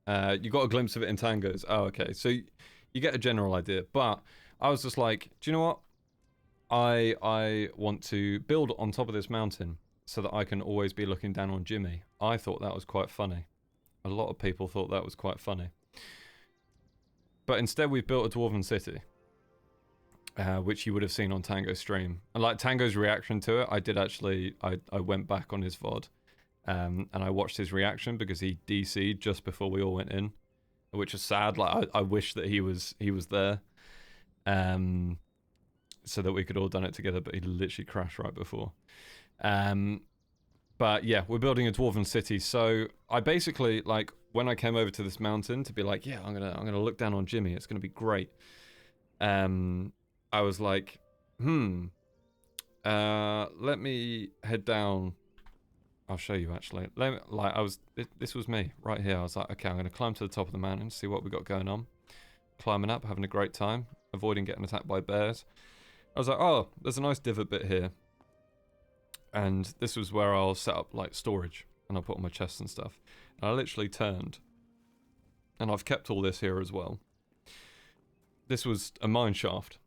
You got a glimpse of it in Tango's. Oh, okay. So you get a general idea. But I was just like, do you know what? I want to build on top of this mountain so that I can always be looking down on Jimmy. I thought that was quite funny. A lot of people thought that was quite funny. But instead we've built a Dwarven city. Which you would have seen on Tango's stream. And like Tango's reaction to it, I did actually, I went back on his VOD. And I watched his reaction because he DC'd just before we all went in. Which is sad, like I wish that he was there. So that we could all done it together, but he literally crashed right before. But yeah, we're building a Dwarven city. So I basically, like, when I came over to this mountain to be like, yeah, I'm gonna look down on Jimmy, it's gonna be great. I was like, let me head down. I'll show you actually. This was me right here. I was like, okay, I'm gonna climb to the top of the mountain, see what we got going on. Climbing up, having a great time, avoiding getting attacked by bears. I was like, oh, there's a nice divot bit here. And this was where I'll set up like storage and I'll put on my chests and stuff. And I literally turned. And I've kept all this here as well. This was a mine shaft.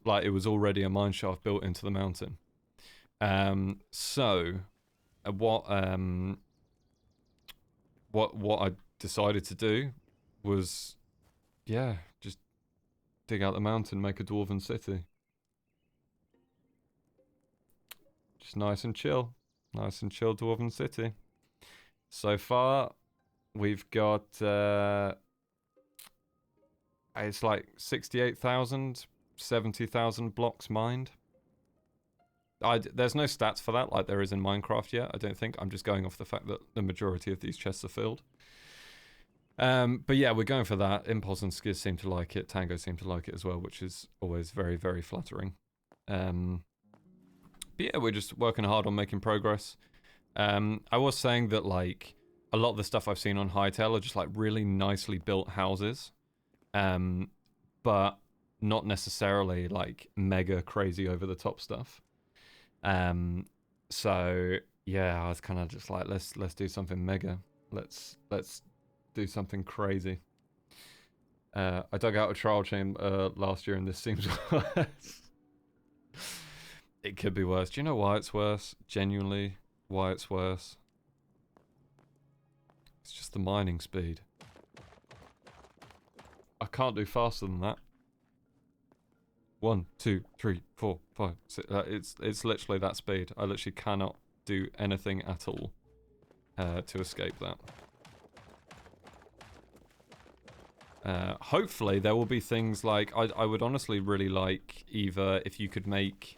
Like, it was already a mine shaft built into the mountain. What I decided to do was, yeah, just dig out the mountain, make a Dwarven city. Just nice and chill Dwarven city. So far, we've got, it's like 68,000, 70,000 blocks mined. There's no stats for that like there is in Minecraft yet, I don't think. I'm just going off the fact that the majority of these chests are filled. But yeah, we're going for that. Impulse and Skiz seem to like it. Tango seem to like it as well, which is always very, very flattering. But yeah, we're just working hard on making progress. I was saying that like a lot of the stuff I've seen on Hytale are just like really nicely built houses. But not necessarily like mega crazy over the top stuff. So yeah, I was kind of just like, let's do something mega. Let's do something crazy. I dug out a trial chamber last year and this seems worse. It could be worse. Do you know why it's worse? Genuinely, why it's worse? It's just the mining speed. I can't do faster than that. 1, 2, 3, 4, 5, 6. It's literally that speed. I literally cannot do anything at all to escape that. Hopefully there will be things like I would honestly really like either if you could make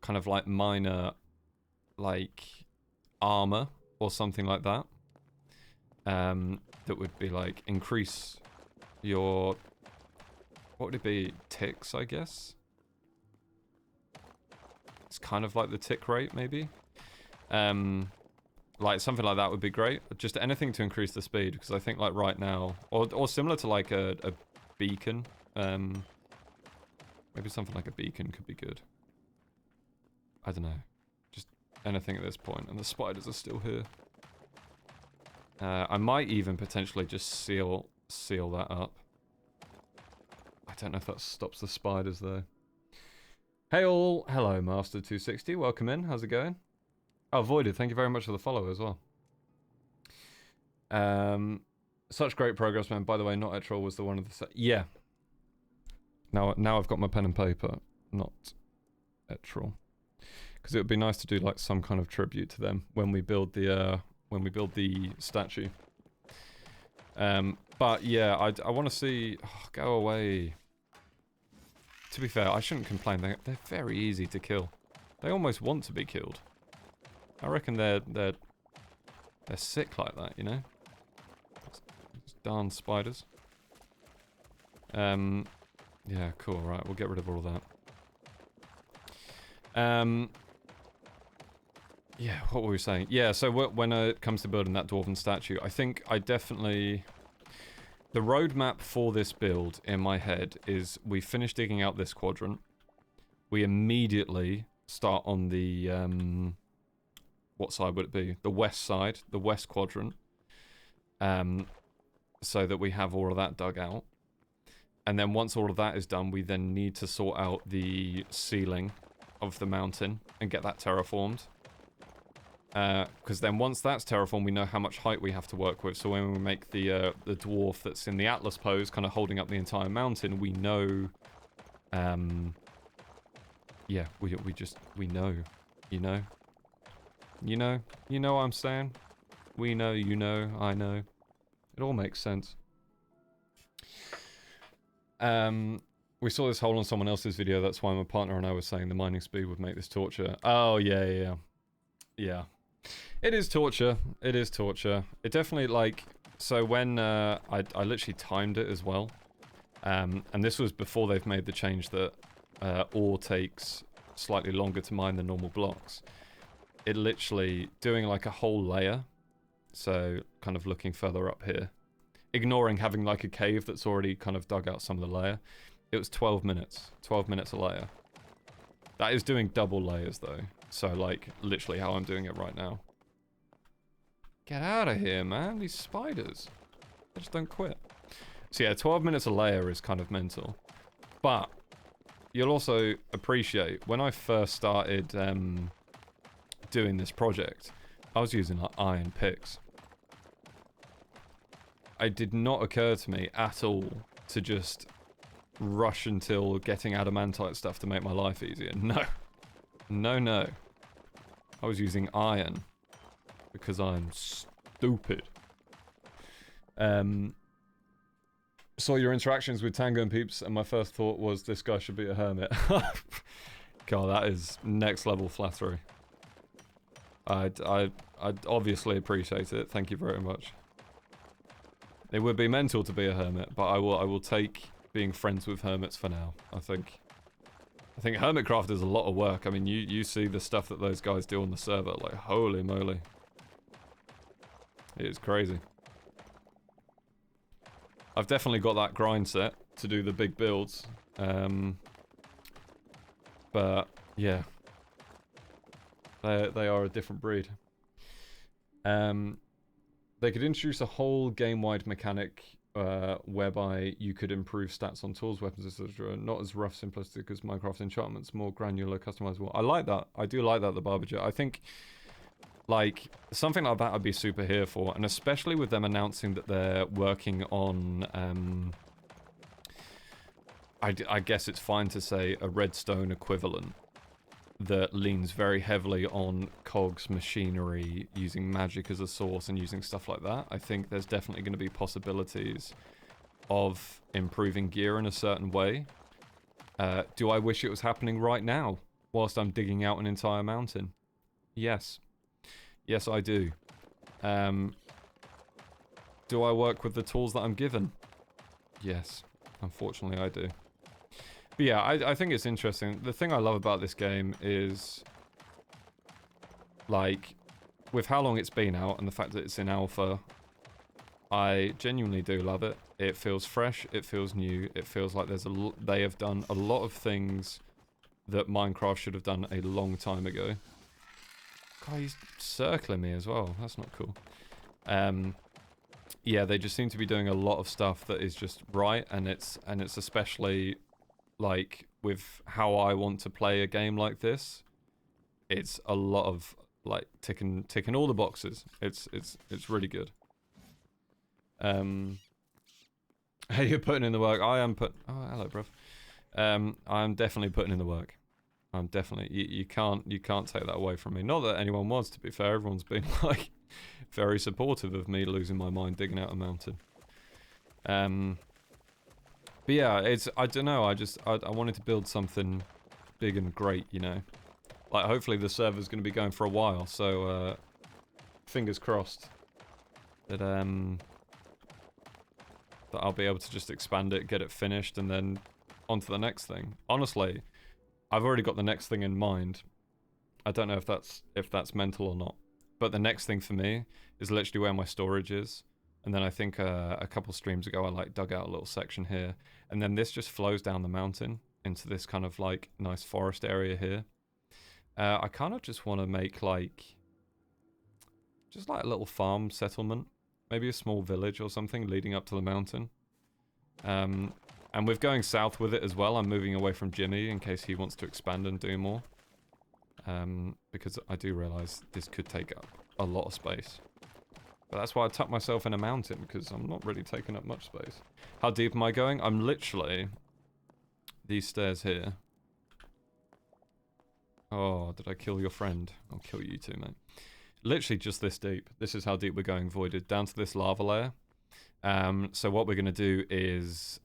kind of like minor like armor or something like that. That would be like increase your, what would it be? Ticks, I guess. It's kind of like the tick rate, maybe. Like something like that would be great. Just anything to increase the speed, because I think like right now, or similar to like a beacon. Maybe something like a beacon could be good. I don't know. Just anything at this point, and the spiders are still here. I might even potentially just seal that up. I don't know if that stops the spiders though. Hey all, hello Master260, welcome in, how's it going? Oh, Voided, thank you very much for the follow as well. Such great progress, man. By the way, not Etrol was the one of the... Yeah. Now I've got my pen and paper, not Etrol. Because it would be nice to do like some kind of tribute to them when we build the statue. But yeah, I want to see... Oh, go away. To be fair, I shouldn't complain. They're very easy to kill. They almost want to be killed. I reckon they're sick like that, you know? Darn spiders. Yeah, cool, right, we'll get rid of all of that. Yeah, what were we saying? Yeah, so when it comes to building that Dwarven statue, I think I definitely... The roadmap for this build in my head is we finish digging out this quadrant. We immediately start on the... what side would it be? The west side, the west quadrant. So that we have all of that dug out. And then once all of that is done, we then need to sort out the ceiling of the mountain and get that terraformed. Because then once that's terraformed, we know how much height we have to work with. So when we make the dwarf that's in the Atlas pose, kind of holding up the entire mountain, we know... yeah, we know. You know? You know? You know what I'm saying? We know, you know, I know. It all makes sense. We saw this hole on someone else's video, that's why my partner and I were saying the mining speed would make this torture. Oh, yeah. Yeah. It is torture. It is torture. It definitely, like... So when, I literally timed it as well. And this was before they've made the change that ore takes slightly longer to mine than normal blocks. It literally, doing like a whole layer, so kind of looking further up here, ignoring having like a cave that's already kind of dug out some of the layer, it was 12 minutes. 12 minutes a layer. That is doing double layers though. So like, literally how I'm doing it right now. Get out of here, man. These spiders. They just don't quit. So yeah, 12 minutes a layer is kind of mental. But, you'll also appreciate, when I first started doing this project, I was using like iron picks. It did not occur to me at all to just rush until getting adamantite stuff to make my life easier. No. No. I was using iron because I'm stupid. Saw your interactions with Tango and Peeps, and my first thought was this guy should be a hermit. God, that is next level flattery. I obviously appreciate it. Thank you very much. It would be mental to be a hermit, but I will take being friends with hermits for now. I think Hermitcraft is a lot of work. I mean, you see the stuff that those guys do on the server, like holy moly. It is crazy. I've definitely got that grind set to do the big builds. But yeah. They are a different breed. They could introduce a whole game-wide mechanic whereby you could improve stats on tools, weapons, etc. Not as rough, simplistic as Minecraft enchantments, more granular, customizable. I like that. I do like that, the Barbager. I think, like, something like that I'd be super here for, and especially with them announcing that they're working on, I guess it's fine to say a redstone equivalent that leans very heavily on cogs, machinery, using magic as a source and using stuff like that. I think there's definitely going to be possibilities of improving gear in a certain way. Do I wish it was happening right now whilst I'm digging out an entire mountain? Yes. Yes, I do. Do I work with the tools that I'm given? Yes. Unfortunately, I do. But yeah, I think it's interesting. The thing I love about this game is, like, with how long it's been out and the fact that it's in alpha, I genuinely do love it. It feels fresh, it feels new, it feels like they have done a lot of things that Minecraft should have done a long time ago. God, he's circling me as well. That's not cool. Yeah, they just seem to be doing a lot of stuff that is just right, and it's especially, like, with how I want to play a game like this, it's a lot of, like, ticking all the boxes. It's really good. Hey, you're putting in the work. I am put. Oh, hello, bruv. I'm definitely putting in the work. I'm definitely. You can't take that away from me. Not that anyone was, to be fair. Everyone's been like very supportive of me losing my mind digging out a mountain. But yeah, I don't know. I wanted to build something big and great, you know. Like, hopefully the server's going to be going for a while. So fingers crossed that that I'll be able to just expand it, get it finished, and then on to the next thing. Honestly, I've already got the next thing in mind. I don't know if that's mental or not. But the next thing for me is literally where my storage is. And then I think a couple streams ago I like dug out a little section here. And then this just flows down the mountain into this kind of like nice forest area here. I kind of just want to make like just like a little farm settlement. Maybe a small village or something leading up to the mountain. And with going south with it as well, I'm moving away from Jimmy in case he wants to expand and do more. Because I do realise this could take up a lot of space. But that's why I tucked myself in a mountain, because I'm not really taking up much space. How deep am I going? I'm literally... these stairs here. Oh, did I kill your friend? I'll kill you too, mate. Literally just this deep. This is how deep we're going voided. Down to this lava layer. So what we're going to do is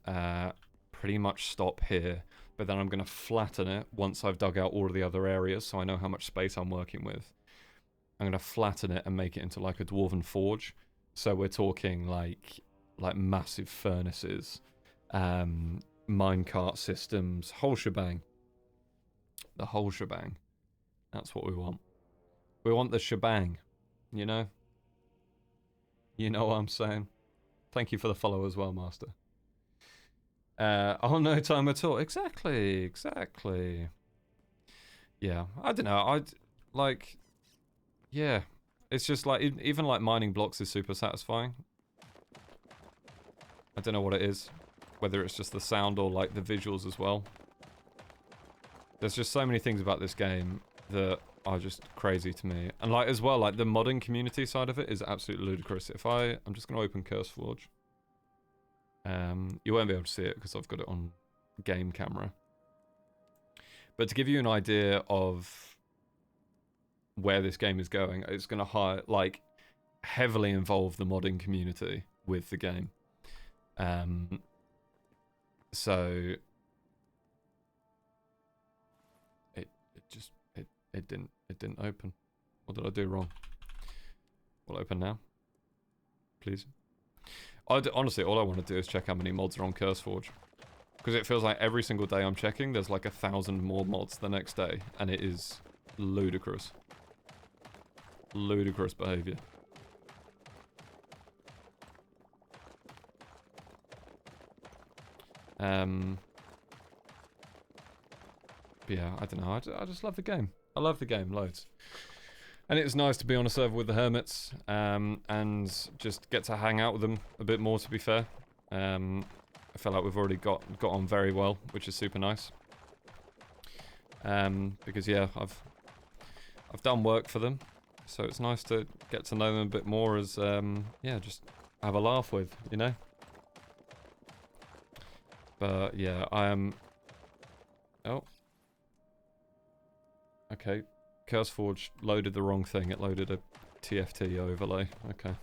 pretty much stop here. But then I'm going to flatten it once I've dug out all of the other areas so I know how much space I'm working with. I'm going to flatten it and make it into like a Dwarven forge. So we're talking like massive furnaces, minecart systems, whole shebang. The whole shebang. That's what we want. We want the shebang, you know? You know what I'm saying? Thank you for the follow as well, Master. Oh, no time at all. Exactly. Yeah, I don't know. Yeah. It's just like, even like mining blocks is super satisfying. I don't know what it is. Whether it's just the sound or like the visuals as well. There's just so many things about this game that are just crazy to me. And like as well, like the modding community side of it is absolutely ludicrous. I'm just going to open CurseForge. You won't be able to see it because I've got it on game camera. But to give you an idea of where this game is going, it's going to heavily involve the modding community with the game. So it didn't open. What did I do wrong? Will open now, please. Honestly, all I want to do is check how many mods are on CurseForge. Because it feels like every single day I'm checking, there's like 1,000 more mods the next day. And it is ludicrous. Ludicrous behavior. But yeah, I don't know. I just love the game. I love the game loads. And it was nice to be on a server with the hermits, and just get to hang out with them a bit more, to be fair. I feel like we've already got on very well, which is super nice. Because yeah, I've done work for them, so it's nice to get to know them a bit more as, yeah, just have a laugh with, you know? But yeah, I am... Oh. Okay. CurseForge loaded the wrong thing. It loaded a TFT overlay. Okay.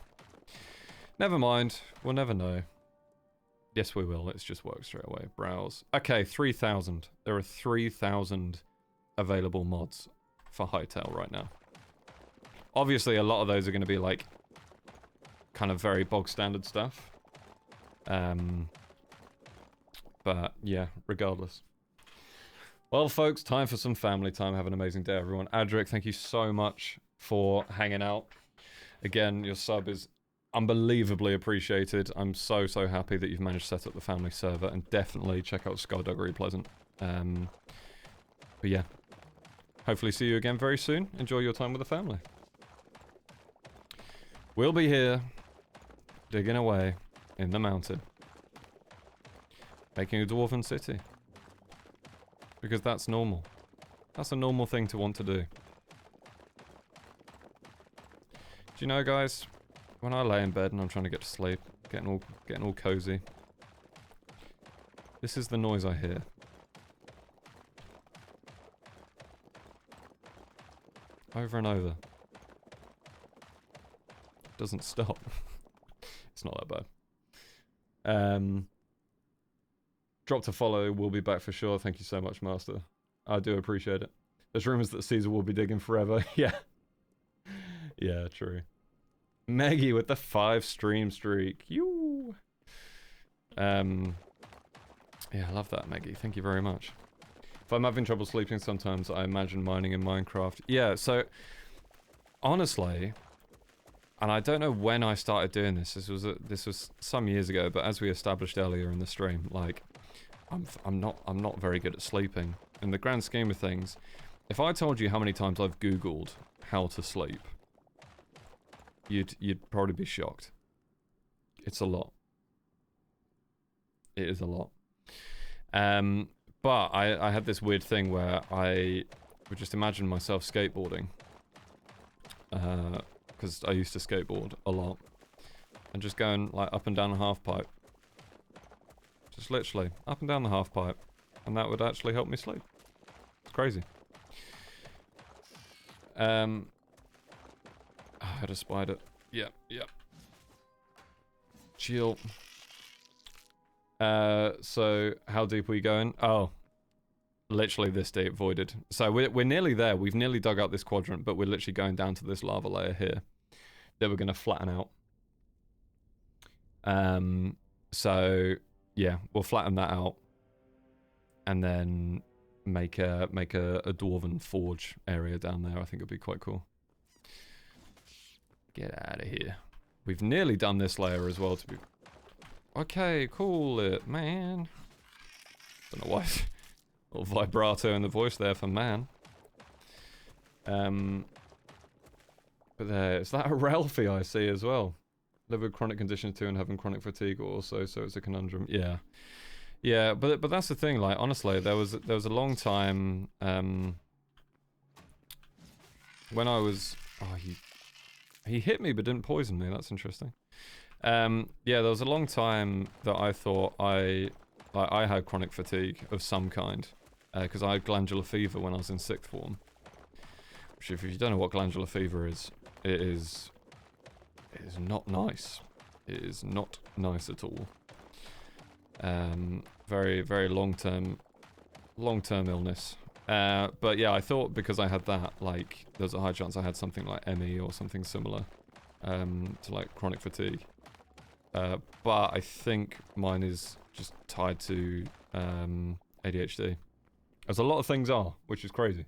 Never mind. We'll never know. Yes, we will. Let's just work straight away. Browse. Okay, 3,000. There are 3,000 available mods for Hytale right now. Obviously, a lot of those are going to be like kind of very bog standard stuff. But yeah, regardless. Well, folks, time for some family time. Have an amazing day, everyone. Adric, thank you so much for hanging out. Again, your sub is unbelievably appreciated. I'm so happy that you've managed to set up the family server, and definitely check out Skullduggery Pleasant. But yeah, hopefully see you again very soon. Enjoy your time with the family. We'll be here, digging away in the mountain, making a dwarven city. Because that's normal. That's a normal thing to want to do. Do you know, guys, when I lay in bed and I'm trying to get to sleep, getting all cozy, this is the noise I hear. Over and over. Doesn't stop. It's not that bad. Dropped a follow, we'll be back for sure. Thank you so much, Master. I do appreciate it. There's rumors that cZer will be digging forever. Yeah. Yeah, true. Maggie with the 5 stream streak. You. Yeah, I love that, Maggie. Thank you very much. If I'm having trouble sleeping sometimes, I imagine mining in Minecraft. Yeah, so honestly, and I don't know when I started doing this. This was some years ago, but as we established earlier in the stream, like I'm not very good at sleeping. In the grand scheme of things, if I told you how many times I've Googled how to sleep, you'd probably be shocked. It's a lot. It is a lot. But I had this weird thing where I would just imagine myself skateboarding. Because I used to skateboard a lot. And just going like up and down the half pipe. Just literally up and down the half pipe. And that would actually help me sleep. It's crazy. I had a spider. Yep. Chill. So how deep are we going? Oh. Literally this deep, voided. So we're nearly there. We've nearly dug out this quadrant, but we're literally going down to this lava layer here that we're going to flatten out. So yeah, we'll flatten that out and then make a Dwarven forge area down there. I think it'd be quite cool. Get out of here. We've nearly done this layer as well to be... Okay, cool it, man. Don't know why. Little vibrato in the voice there for man. But there, is that a Ralphie I see as well? Live with chronic conditions too and having chronic fatigue also, so it's a conundrum. Yeah. Yeah, but that's the thing, like, honestly, there was a long time, when I was... Oh, he hit me but didn't poison me, that's interesting. Yeah, there was a long time that I thought I had chronic fatigue of some kind. Because I had glandular fever when I was in 6th form. Which, if you don't know what glandular fever is, it is not nice. It is not nice at all. Very, very long-term illness. But yeah, I thought because I had that, like, there's a high chance I had something like ME or something similar to like chronic fatigue. But I think mine is just tied to ADHD. As a lot of things are, which is crazy.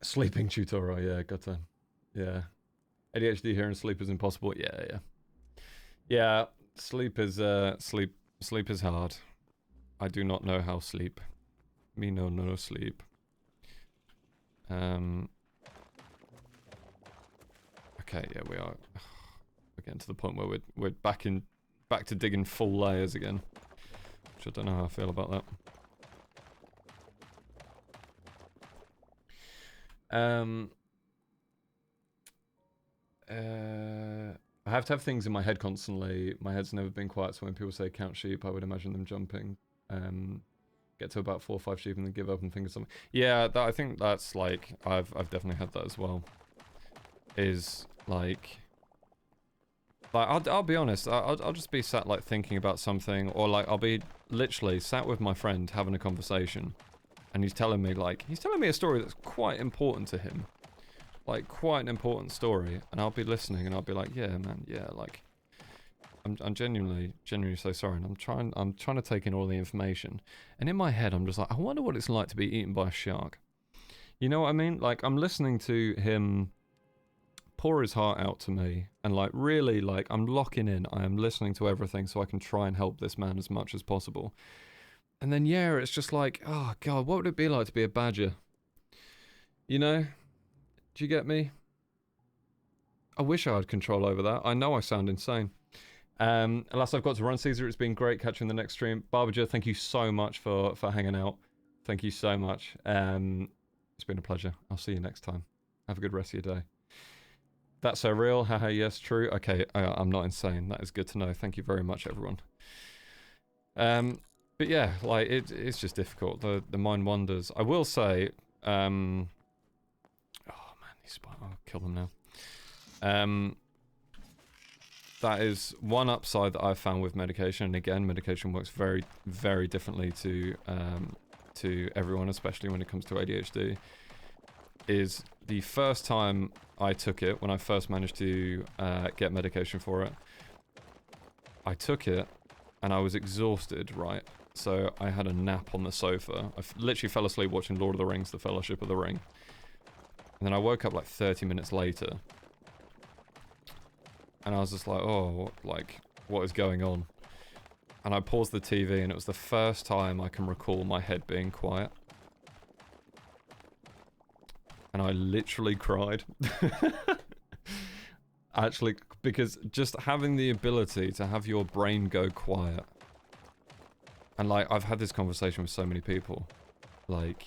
Sleeping tutorial, yeah, got to. Yeah. ADHD here and sleep is impossible. Yeah. Yeah, sleep is sleep is hard. I do not know how sleep. Me no sleep. Okay, yeah, we are. We're getting to the point where we're back to digging full layers again. Which I don't know how I feel about that. I have to have things in my head constantly. My head's never been quiet, so when people say count sheep, I would imagine them jumping. Get to about 4 or 5 sheep and then give up and think of something. Yeah, I think that's like, I've definitely had that as well. Is like I'll be honest, I'll just be sat like thinking about something, or like I'll be literally sat with my friend having a conversation, and he's telling me a story that's quite important to him. Like, quite an important story, and I'll be listening, and I'll be like, yeah, man, yeah, like, I'm genuinely so sorry, and I'm trying to take in all the information, and in my head, I'm just like, I wonder what it's like to be eaten by a shark. You know what I mean? Like, I'm listening to him pour his heart out to me, and like, really, like, I'm locking in, I am listening to everything so I can try and help this man as much as possible. And then, yeah, it's just like, oh, God, what would it be like to be a badger? You know? Do you get me? I wish I had control over that. I know I sound insane. Alas, I've got to run, cZer. It's been great catching the next stream. Barbager, thank you so much for hanging out. Thank you so much. It's been a pleasure. I'll see you next time. Have a good rest of your day. That's so real. Haha, yes, true. Okay, I'm not insane. That is good to know. Thank you very much, everyone. But yeah, like, it's just difficult. The mind wanders. I will say, I'll kill them now. That is one upside that I've found with medication, and again, medication works very, very differently to everyone, especially when it comes to ADHD. Is the first time I took it, when I first managed to get medication for it, I took it, and I was exhausted, right? So I had a nap on the sofa. I literally fell asleep watching Lord of the Rings, The Fellowship of the Ring. And then I woke up like 30 minutes later. And I was just like, oh, like, what is going on? And I paused the TV, and it was the first time I can recall my head being quiet. And I literally cried. Actually, because just having the ability to have your brain go quiet. And like, I've had this conversation with so many people. Like,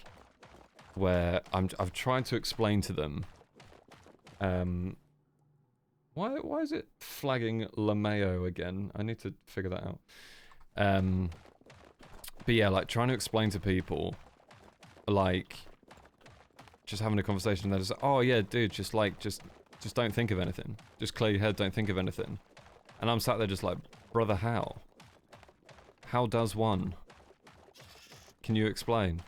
where I've tried to explain to them, why is it flagging LeMayo again? I need to figure that out. But yeah, like trying to explain to people, like, just having a conversation that is, oh yeah, dude, just don't think of anything. Just clear your head, don't think of anything. And I'm sat there just like, brother, how? How does one? Can you explain?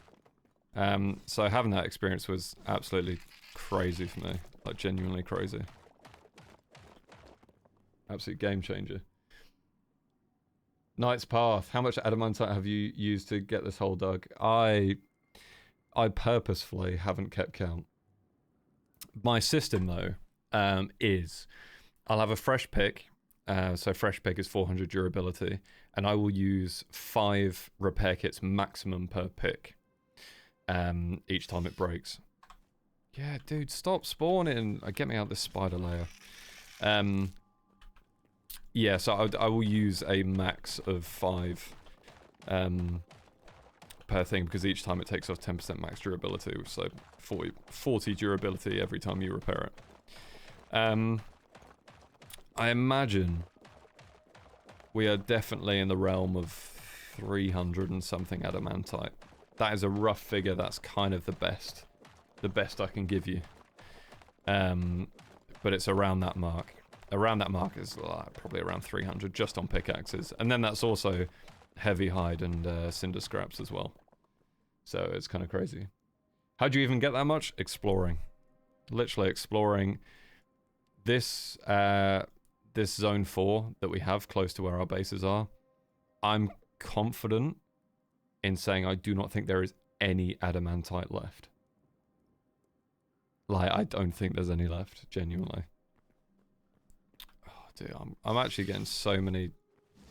So having that experience was absolutely crazy for me. Like, genuinely crazy. Absolute game changer. Knight's Path. How much adamantite have you used to get this hole dug? I purposefully haven't kept count. My system, though, is I'll have a fresh pick. So fresh pick is 400 durability. And I will use 5 repair kits maximum per pick. Each time it breaks. Yeah, dude, stop spawning. Get me out this spider layer. Yeah, so I will use a max of 5 per thing, because each time it takes off 10% max durability, so 40 durability every time you repair it. I imagine we are definitely in the realm of 300 and something adamantite. That is a rough figure. That's kind of the best I can give you. But it's around that mark. Around that mark is probably around 300 just on pickaxes. And then that's also heavy hide and cinder scraps as well. So it's kind of crazy. How'd you even get that much? Exploring. Literally exploring this this zone 4 that we have close to where our bases are. I'm confident in saying I do not think there is any adamantite left. Like, I don't think there's any left, genuinely. Oh, dude, I'm actually getting so many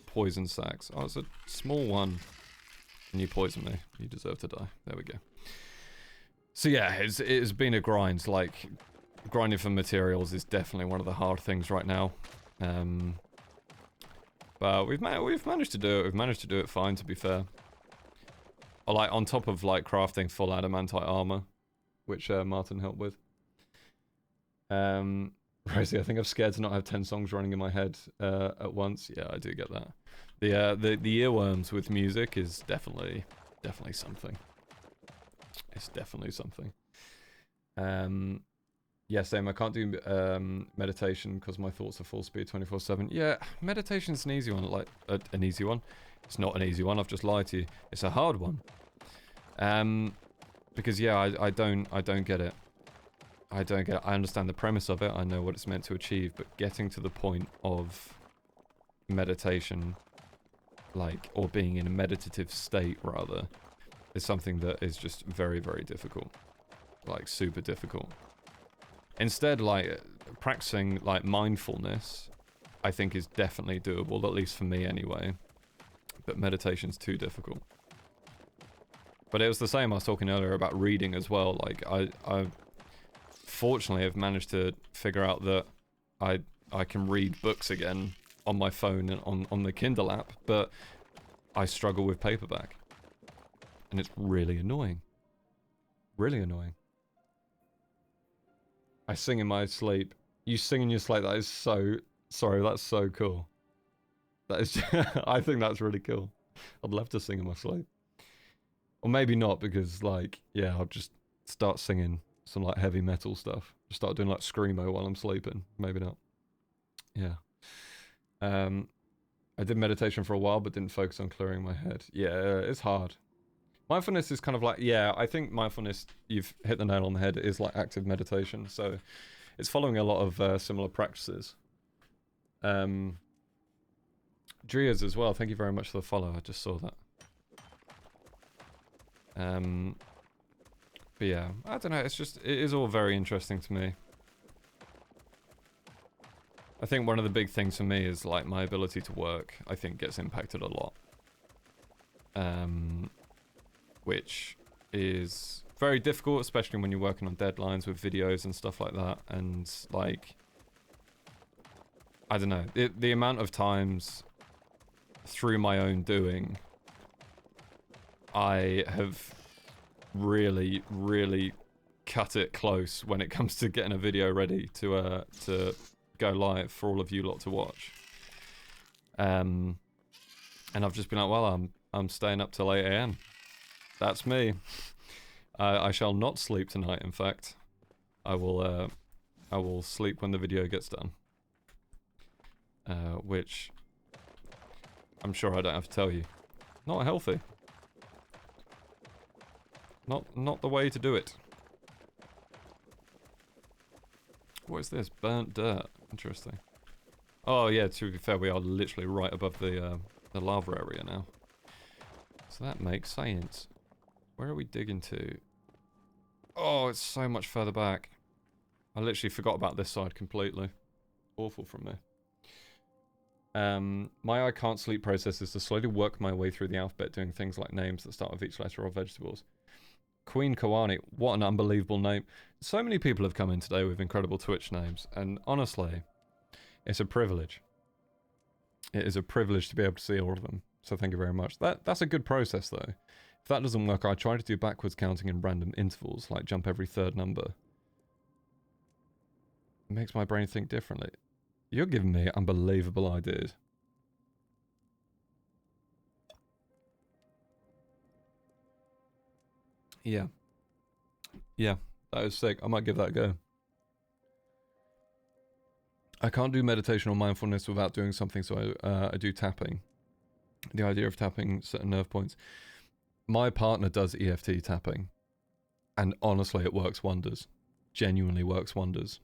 poison sacks. Oh, it's a small one. And you poison me. You deserve to die. There we go. So yeah, it's been a grind. Like, grinding for materials is definitely one of the hard things right now. But we've managed to do it. We've managed to do it fine, to be fair. Or like on top of like crafting full adamantite armor, which Martyn helped with. Rosie, I think I'm scared to not have 10 songs running in my head at once. Yeah, I do get that. The earworms with music is definitely something. It's definitely something. Yeah, same. I can't do meditation because my thoughts are full speed 24/7. Yeah, meditation's an easy one. Like an easy one. It's not an easy one. I've just lied to you. It's a hard one. Because yeah, I don't get it. I don't get it. I understand the premise of it. I know what it's meant to achieve, but getting to the point of meditation, like, or being in a meditative state rather, is something that is just very, very difficult. Like, super difficult. Instead, like, practicing, like, mindfulness, I think is definitely doable, at least for me anyway. But meditation's too difficult. But it was the same, I was talking earlier about reading as well. Like, I fortunately have managed to figure out that I can read books again on my phone and on the Kindle app, but I struggle with paperback. And it's really annoying. Really annoying. I sing in my sleep. You sing in your sleep, that is so... Sorry, that's so cool. That is... I think that's really cool. I'd love to sing in my sleep. Or maybe not, because, like, yeah, I'll just start singing some, like, heavy metal stuff. Just start doing, like, screamo while I'm sleeping. Maybe not. Yeah. I did meditation for a while, but didn't focus on clearing my head. Yeah, it's hard. Mindfulness is kind of like, yeah, I think mindfulness, you've hit the nail on the head, is like active meditation. So it's following a lot of similar practices. Drias as well. Thank you very much for the follow. I just saw that. But yeah, I don't know. It's just, it is all very interesting to me. I think one of the big things for me is like my ability to work, I think gets impacted a lot. Which is very difficult, especially when you're working on deadlines with videos and stuff like that. And like, I don't know, the amount of times through my own doing, I have really, really cut it close when it comes to getting a video ready to go live for all of you lot to watch. And I've just been like, well, I'm staying up till 8 AM. That's me. I shall not sleep tonight. In fact, I will sleep when the video gets done. Which I'm sure I don't have to tell you, not healthy. Not the way to do it. What is this? Burnt dirt. Interesting. Oh yeah, to be fair, we are literally right above the lava area now. So that makes sense. Where are we digging to? Oh, it's so much further back. I literally forgot about this side completely. Awful from me. My I can't sleep process is to slowly work my way through the alphabet, doing things like names that start with each letter of vegetables. Queen Kawani, what an unbelievable name. So many people have come in today with incredible Twitch names, and honestly, it's a privilege. It is a privilege to be able to see all of them, so thank you very much. That's a good process though. If that doesn't work, I try to do backwards counting in random intervals, like jump every third number. It makes my brain think differently. You're giving me unbelievable ideas. Yeah. Yeah, that is sick. I might give that a go. I can't do meditation or mindfulness without doing something, so I do tapping. The idea of tapping certain nerve points. My partner does EFT tapping, and honestly, it works wonders. Genuinely works wonders.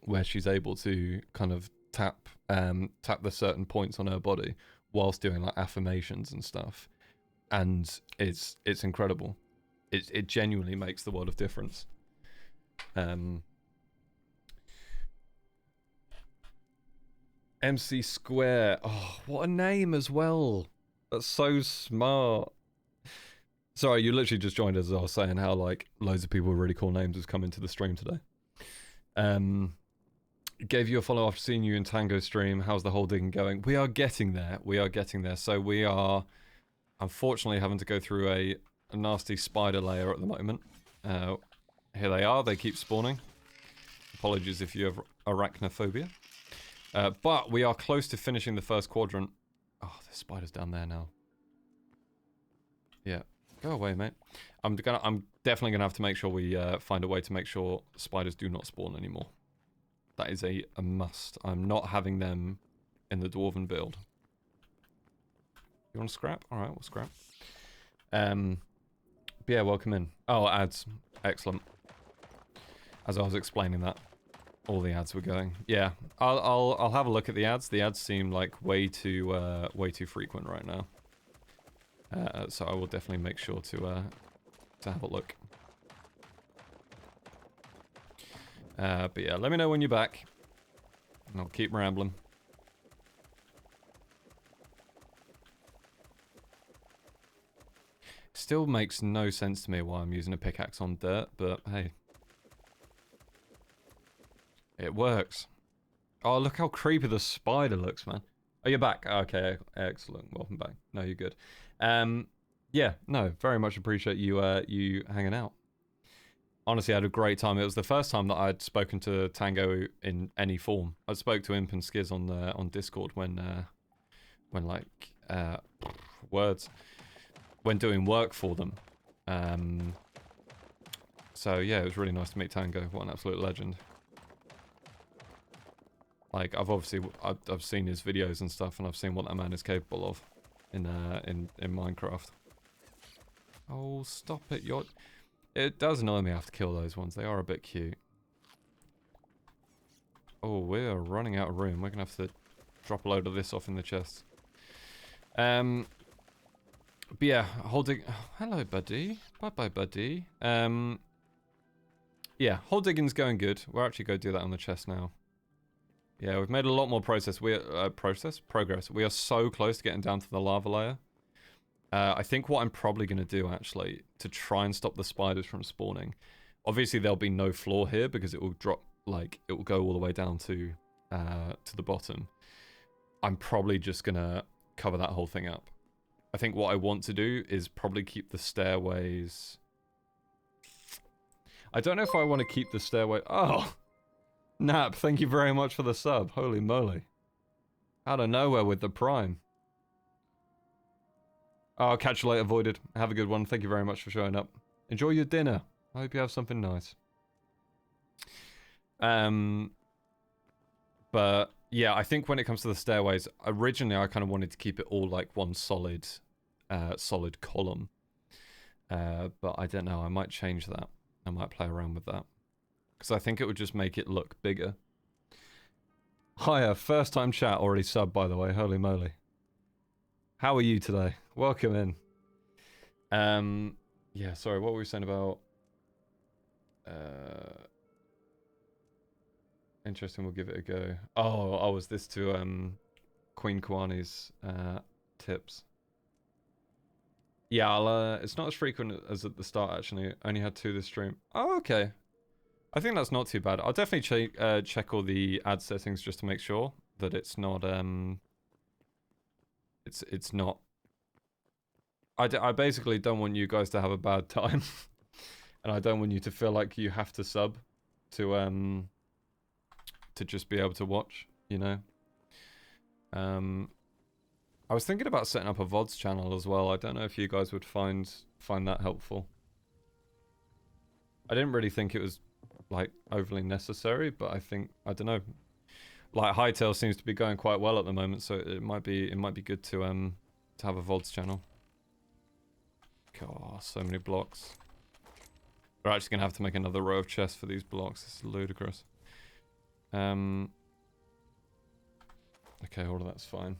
Where she's able to kind of tap the certain points on her body whilst doing like affirmations and stuff, and it's incredible. It genuinely makes the world of difference. MC Square. Oh, what a name as well. That's so smart. Sorry, you literally just joined us as I was saying how like loads of people with really cool names have come into the stream today. Gave you a follow after seeing you in Tango stream. How's the whole digging going? We are getting there. We are getting there. So we are unfortunately having to go through a nasty spider layer at the moment. Here they are. They keep spawning. Apologies if you have arachnophobia. But we are close to finishing the first quadrant. Oh, there's spiders down there now. Yeah. Go away, mate. I'm definitely gonna have to make sure we find a way to make sure spiders do not spawn anymore. That is a must. I'm not having them in the Dwarven build. You want to scrap? All right, we'll scrap. But yeah, welcome in. Oh, ads. Excellent. As I was explaining that, all the ads were going. Yeah, I'll have a look at the ads. The ads seem like way too frequent right now. So I will definitely make sure to have a look. But yeah, let me know when you're back. And I'll keep rambling. Still makes no sense to me why I'm using a pickaxe on dirt, but hey. It works. Oh, look how creepy the spider looks, man. Oh, you're back. Okay, excellent. Welcome back. No, you're good. Yeah, no, very much appreciate you you hanging out. Honestly, I had a great time. It was the first time that I'd spoken to Tango in any form. I spoke to Imp and Skiz on Discord when like when doing work for them. So yeah, it was really nice to meet Tango. What an absolute legend. Like I've seen his videos and stuff, and I've seen what that man is capable of in Minecraft. Oh, stop it! It does annoy me I have to kill those ones. They are a bit cute. Oh, we're running out of room. We're gonna have to drop a load of this off in the chest. But yeah, holding. Oh, hello, buddy. Bye, bye, buddy. Yeah, hole digging's going good. We'll actually go do that on the chest now. Yeah, we've made a lot more progress. We are so close to getting down to the lava layer. I think what I'm probably going to do, actually, to try and stop the spiders from spawning. Obviously, there'll be no floor here because it will drop, like, it will go all the way down to the bottom. I'm probably just going to cover that whole thing up. I think what I want to do is probably keep the stairways... I don't know if I want to keep the stairway... Oh! Nap, thank you very much for the sub. Holy moly. Out of nowhere with the prime. Oh, I'll catch you later, Voided. Have a good one. Thank you very much for showing up. Enjoy your dinner. I hope you have something nice. But, yeah, I think when it comes to the stairways, originally I kind of wanted to keep it all like one solid column. But I don't know. I might change that. I might play around with that. Because I think it would just make it look bigger. Hiya, first time chat, already subbed by the way, holy moly. How are you today? Welcome in. Yeah, sorry, what were we saying about... Interesting, we'll give it a go. Oh, was this to Queen Kwani's tips? Yeah, it's not as frequent as at the start actually. Only had 2 this stream. Oh, okay. I think that's not too bad. I'll definitely check all the ad settings just to make sure that it's not it's not. I basically don't want you guys to have a bad time, and I don't want you to feel like you have to sub to just be able to watch. You know. I was thinking about setting up a VODs channel as well. I don't know if you guys would find that helpful. I didn't really think it was like overly necessary, but I think, I don't know, like Hytale seems to be going quite well at the moment, so it might be good to have a VODs channel. God, so many blocks. We're actually gonna have to make another row of chests for these blocks. This is ludicrous. Okay, all of that's fine.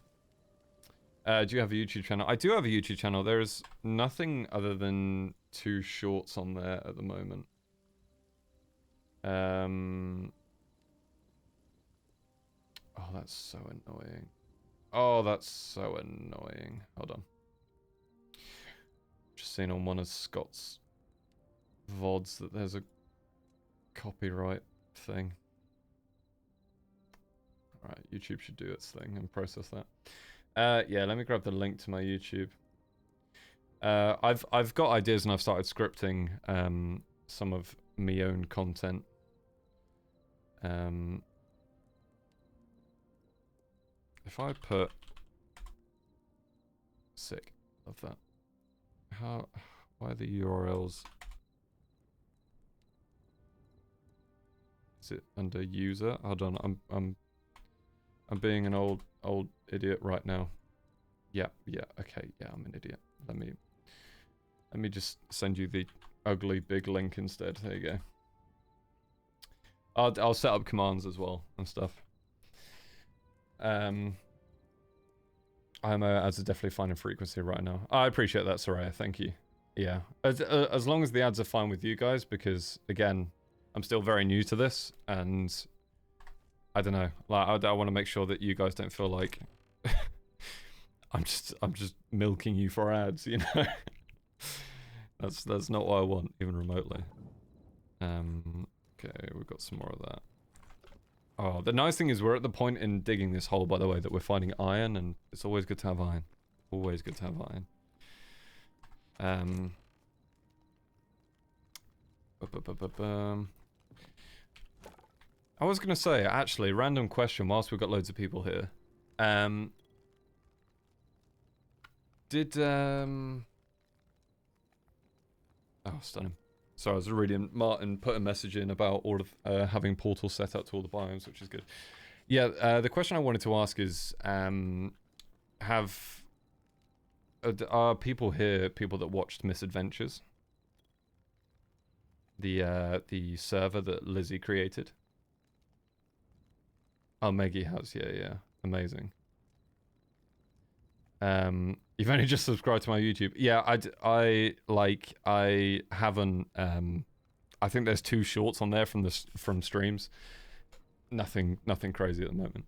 Do you have a YouTube channel? I do have a YouTube channel. There is nothing other than 2 shorts on there at the moment. Oh, that's so annoying. Oh, that's so annoying. Hold on. Just seen on one of Scott's VODs that there's a copyright thing. Alright, YouTube should do its thing and process that. Yeah, let me grab the link to my YouTube. I've got ideas and I've started scripting some of my own content. If I put sick, love that. Why are the URLs? Is it under user? Hold on, I'm being an old idiot right now. Yeah, okay, yeah, I'm an idiot. Let me just send you the ugly big link instead. There you go. I'll set up commands as well and stuff. I'm ads are definitely finding frequency right now. I appreciate that, Soraya. Thank you. Yeah, as long as the ads are fine with you guys, because again, I'm still very new to this, and I don't know. Like, I want to make sure that you guys don't feel like I'm just milking you for ads. You know, that's not what I want, even remotely. Okay, we've got some more of that. Oh, the nice thing is we're at the point in digging this hole, by the way, that we're finding iron, and it's always good to have iron. Always good to have iron. I was gonna say, actually, random question whilst we've got loads of people here. Oh, stunning. So I was reading Martyn put a message in about all of having portals set up to all the biomes, which is good. Yeah, the question I wanted to ask is, are people here people that watched Misadventures? The server that Lizzie created? Oh, Meggy has, yeah, amazing. You've only just subscribed to my YouTube. Yeah, I haven't. I think there's 2 shorts on there from streams. Nothing crazy at the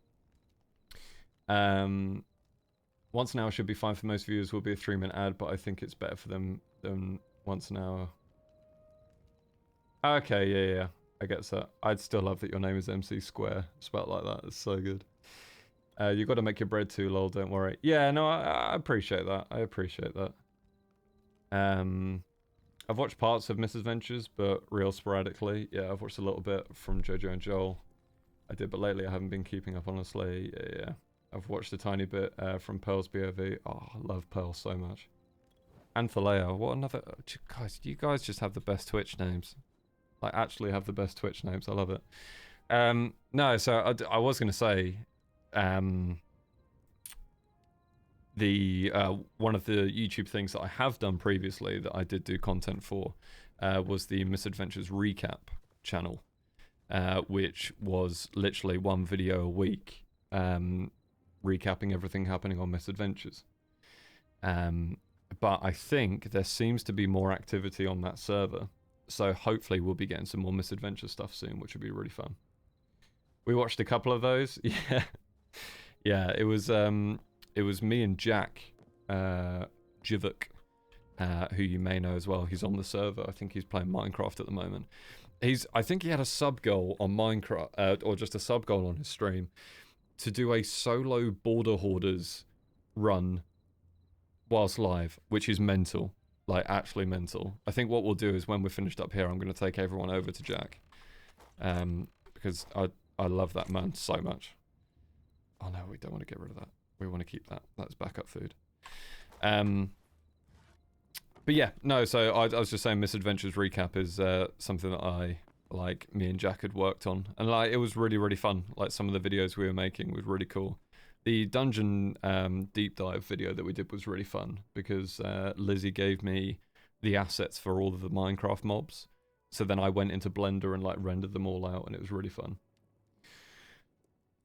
moment. Once an hour should be fine for most viewers. Will be a 3-minute ad, but I think it's better for them than once an hour. Okay, yeah. I get that. I'd still love that your name is MC Square, spelled like that. It's so good. You got to make your bread too, lol. Don't worry. Yeah, no, I appreciate that. I appreciate that. I've watched parts of Misadventures, but real sporadically. Yeah, I've watched a little bit from JoJo and Joel. I did, but lately I haven't been keeping up, honestly. Yeah. I've watched a tiny bit from Pearl's BOV. Oh, I love Pearl so much. Anthalea, what another... Guys, you guys just have the best Twitch names. Like, actually have the best Twitch names. I love it. No, so I was going to say... one of the YouTube things that I have done previously that I did do content for was the Misadventures Recap channel, which was literally 1 video a week, recapping everything happening on Misadventures. But I think there seems to be more activity on that server, so hopefully we'll be getting some more Misadventure stuff soon, which would be really fun. We watched a couple of those. Yeah, it was me and Jack Jivok, who you may know as well. He's on the server. I think he's playing Minecraft at the moment. I think he had a sub goal on Minecraft, or just a sub goal on his stream, to do a solo Border Hoarders run whilst live, which is mental, like actually mental. I think what we'll do is when we're finished up here, I'm going to take everyone over to Jack, because I love that man so much. Oh no, we don't want to get rid of that. We want to keep that. That's backup food. But yeah, no, so I was just saying Misadventures Recap is something that me and Jack had worked on. And it was really, really fun. Like some of the videos we were making was really cool. The dungeon deep dive video that we did was really fun because Lizzie gave me the assets for all of the Minecraft mobs. So then I went into Blender and rendered them all out and it was really fun.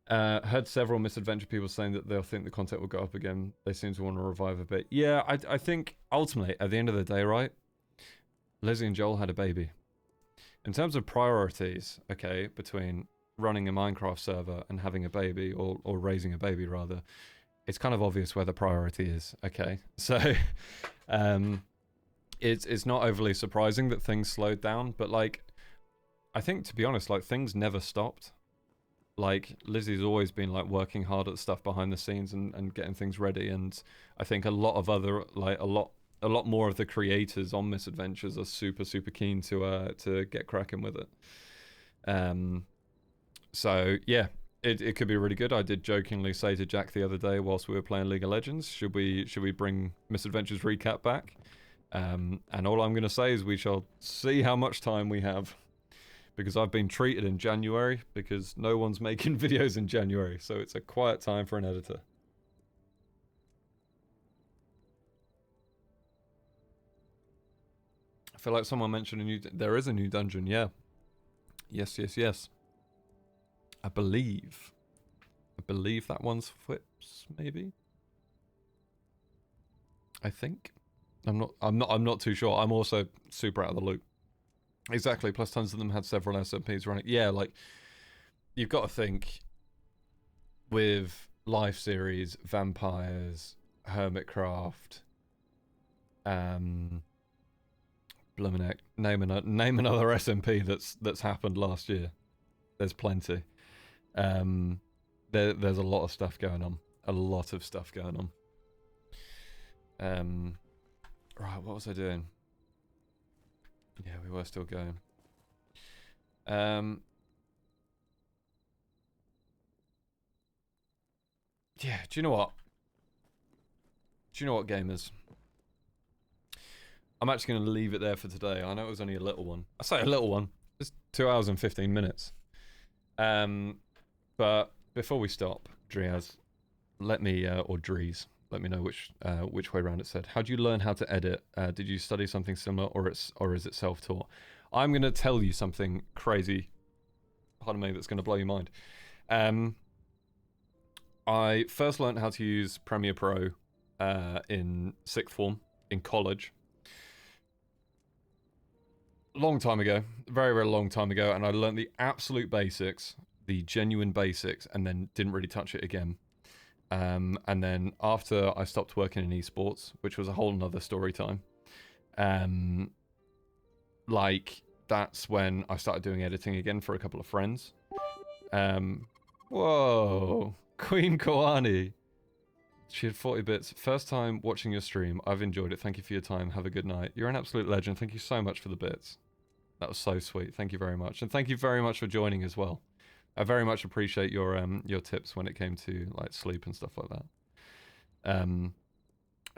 Heard several Misadventure people saying that they'll think the content will go up again. They seem to want to revive a bit. Yeah, I think ultimately, at the end of the day, right? Lizzie and Joel had a baby. In terms of priorities, okay, between running a Minecraft server and having a baby, or raising a baby rather, it's kind of obvious where the priority is, okay? So, it's not overly surprising that things slowed down, but I think to be honest, things never stopped. Lizzie's always been working hard at stuff behind the scenes and getting things ready, and I think a lot of other a lot more of the creators on Misadventures are super keen to get cracking with it. So yeah, it could be really good. I did jokingly say to Jack the other day whilst we were playing League of Legends, should we bring Misadventures Recap back? And all I'm gonna say is we shall see how much time we have. Because I've been treated in January, because no one's making videos in January, so it's a quiet time for an editor. I feel like someone mentioned there is a new dungeon, yeah. Yes. I believe that one's Flips, maybe? I think. I'm not too sure. I'm also super out of the loop. Exactly, plus tons of them had several SMPs running. Yeah, you've got to think with life series, vampires, hermitcraft, Blumenek, name another SMP that's happened last year. There's plenty. There's a lot of stuff going on. A lot of stuff going on. Right, what was I doing? Yeah, we were still going. Yeah, do you know what? Gamers? I'm actually going to leave it there for today. I know it was only a little one. I say a little one. It's 2 hours and 15 minutes. But before we stop, Driaz, let me, or Drees, let me know which way around it said. How do you learn how to edit? Did you study something similar, or is it self-taught? I'm going to tell you something crazy, pardon me, that's going to blow your mind. I first learned how to use Premiere Pro in sixth form in college. Long time ago, very, very long time ago, and I learned the absolute basics, the genuine basics, and then didn't really touch it again. And then after I stopped working in esports, which was a whole nother story time, like, that's when I started doing editing again for a couple of friends. Whoa, Queen Koani. She had 40 bits. First time watching your stream. I've enjoyed it. Thank you for your time. Have a good night. You're an absolute legend. Thank you so much for the bits. That was so sweet. Thank you very much. And thank you very much for joining as well. I very much appreciate your tips when it came to like sleep and stuff like that.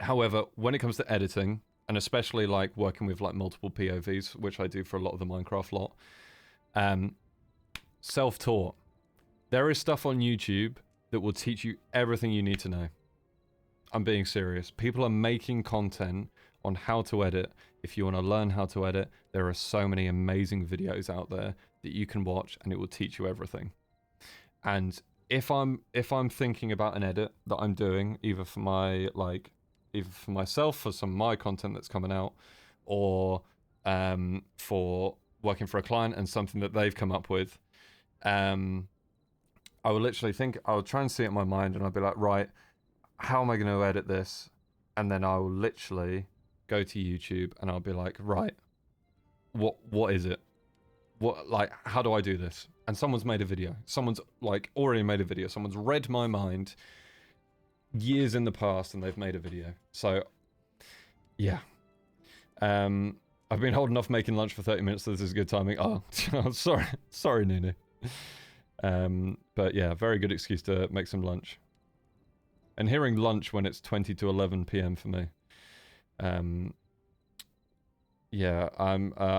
However, when it comes to editing, and especially like working with like multiple POVs, which I do for a lot of the Minecraft lot, self-taught. There is stuff on YouTube that will teach you everything you need to know. I'm being serious. People are making content on how to edit. If you want to learn how to edit, there are so many amazing videos out there that you can watch, and it will teach you everything. And if I'm thinking about an edit that I'm doing, either for myself, for some of my content that's coming out, or for working for a client and something that they've come up with, I will literally I'll try and see it in my mind, and I'll be like, right, how am I going to edit this? And then I will literally go to YouTube and I'll be like, right, what is it? How do I do this? And someone's made a video. Someone's like already made a video. Someone's read my mind years in the past and they've made a video. So yeah. I've been holding off making lunch for 30 minutes, so this is good timing. Oh, sorry, Nunu. But yeah, very good excuse to make some lunch. And hearing lunch when it's 20 to 11 p.m. for me. Yeah, I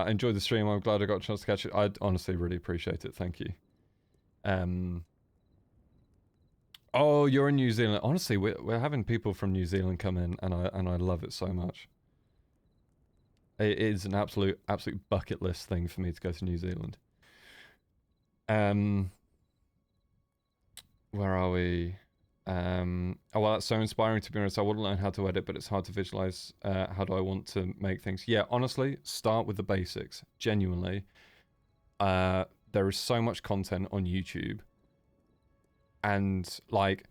enjoyed the stream. I'm glad I got a chance to catch it. I honestly really appreciate it. Thank you. Oh, you're in New Zealand. Honestly, we're having people from New Zealand come in, and I love it so much. It is an absolute bucket list thing for me to go to New Zealand. Where are we? Oh, well, that's so inspiring, to be honest. I want to learn how to edit, but it's hard to visualize how do I want to make things. Yeah, honestly, start with the basics. Genuinely. There is so much content on YouTube. And, like,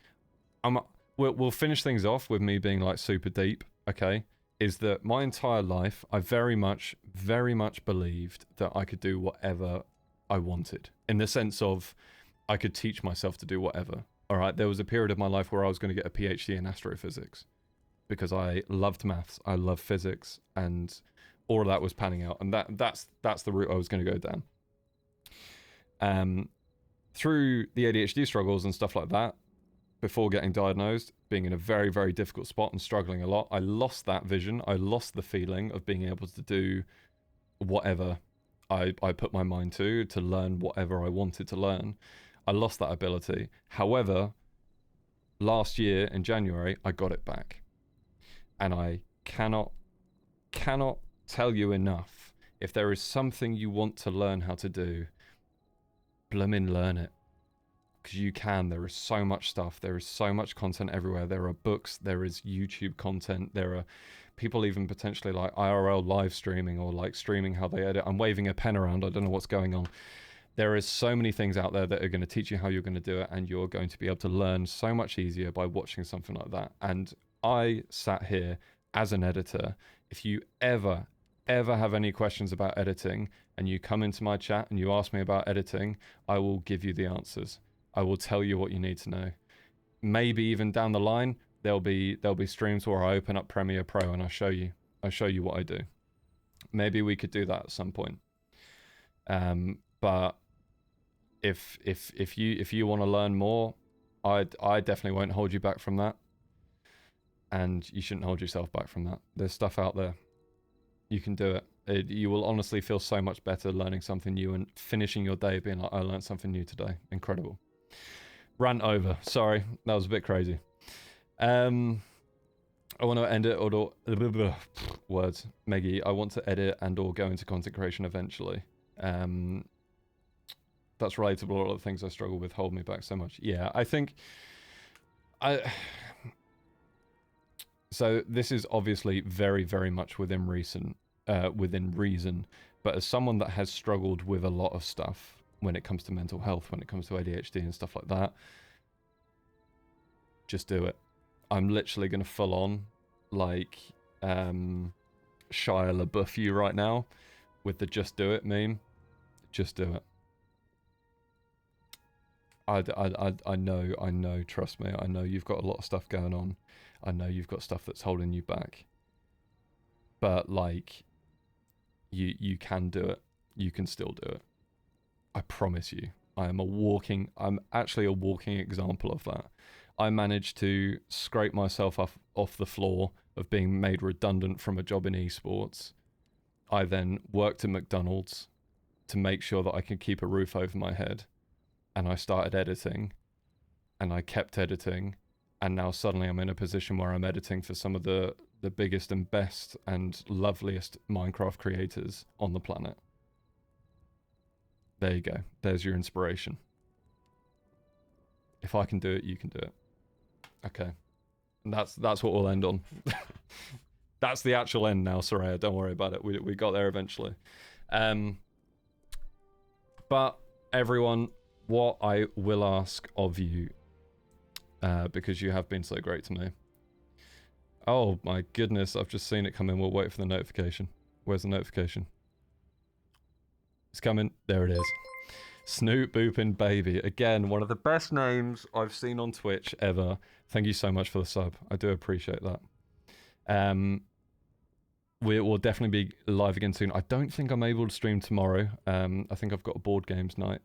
we'll finish things off with me being, like, super deep, okay? Is that my entire life, I very much believed that I could do whatever I wanted. In the sense of, I could teach myself to do whatever. All right, there was a period of my life where I was going to get a PhD in astrophysics because I loved maths, I loved physics, and all of that was panning out, and that's the route I was going to go down. Through the ADHD struggles and stuff like that, before getting diagnosed, being in a very, very difficult spot and struggling a lot, I lost that vision. I lost the feeling of being able to do whatever I put my mind to learn whatever I wanted to learn. I lost that ability. However, last year in January, I got it back. And I cannot tell you enough. If there is something you want to learn how to do, blimmin' learn it. Because you can. There is so much stuff. There is so much content everywhere. There are books. There is YouTube content. There are people even potentially like IRL live streaming or like streaming how they edit. I'm waving a pen around. I don't know what's going on. There is so many things out there that are going to teach you how you're going to do it, and you're going to be able to learn so much easier by watching something like that. And I sat here as an editor. If you ever have any questions about editing and you come into my chat and you ask me about editing, I will give you the answers. I will tell you what you need to know. Maybe even down the line, there'll be streams where I open up Premiere Pro and I show you what I do. Maybe we could do that at some point. But if you want to learn more, I definitely won't hold you back from that. And you shouldn't hold yourself back from that. There's stuff out there. You can do it. You will honestly feel so much better learning something new and finishing your day being like, I learned something new today. Incredible. Rant over. Sorry, that was a bit crazy. I want to end it or words. Meggie, I want to edit and or go into content creation eventually. That's relatable. A lot of the things I struggle with hold me back so much. Yeah, I think So this is obviously very, very much within reason, but as someone that has struggled with a lot of stuff when it comes to mental health, when it comes to ADHD and stuff like that, just do it. I'm literally going to full on, like, Shia LaBeouf you right now with the just do it meme. Just do it. I know, trust me, I know you've got a lot of stuff going on. I know you've got stuff that's holding you back. But, like, you can do it. You can still do it. I promise you. I'm actually a walking example of that. I managed to scrape myself off the floor of being made redundant from a job in esports. I then worked at McDonald's to make sure that I could keep a roof over my head. And I started editing. And I kept editing. And now suddenly I'm in a position where I'm editing for some of the biggest and best and loveliest Minecraft creators on the planet. There you go. There's your inspiration. If I can do it, you can do it. Okay. And that's what we'll end on. That's the actual end now, Soraya. Don't worry about it. We got there eventually. But everyone, what I will ask of you, because you have been so great to me. Oh my goodness, I've just seen it come in. We'll wait for the notification. Where's the notification? It's coming. There it is. Snoop Boopin' Baby. Again, one of the best names I've seen on Twitch ever. Thank you so much for the sub. I do appreciate that. We will definitely be live again soon. I don't think I'm able to stream tomorrow. I think I've got a board games night.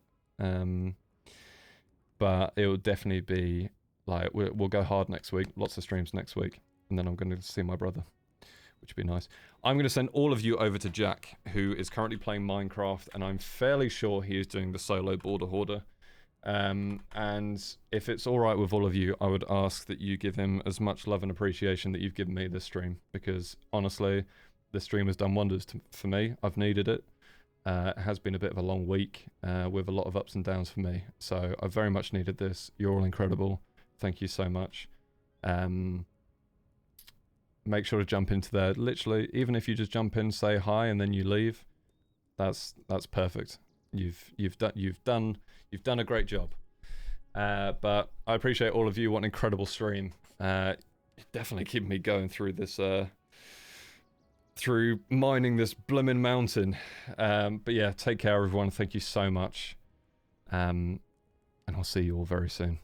But it will definitely be, like, we'll go hard next week. Lots of streams next week. And then I'm going to see my brother, which would be nice. I'm going to send all of you over to Jack, who is currently playing Minecraft, and I'm fairly sure he is doing the solo border hoarder. And if it's all right with all of you, I would ask that you give him as much love and appreciation that you've given me this stream, because honestly, this stream has done wonders for me. I've needed it. It has been a bit of a long week with a lot of ups and downs for me, so I very much needed this. You're all incredible. Thank you so much. Make sure to jump into there. Literally, even if you just jump in, say hi, and then you leave, that's perfect. You've done a great job. But I appreciate all of you. What an incredible stream. Definitely keeping me going through this, through mining this blooming mountain. But yeah, take care, everyone. Thank you so much. And I'll see you all very soon.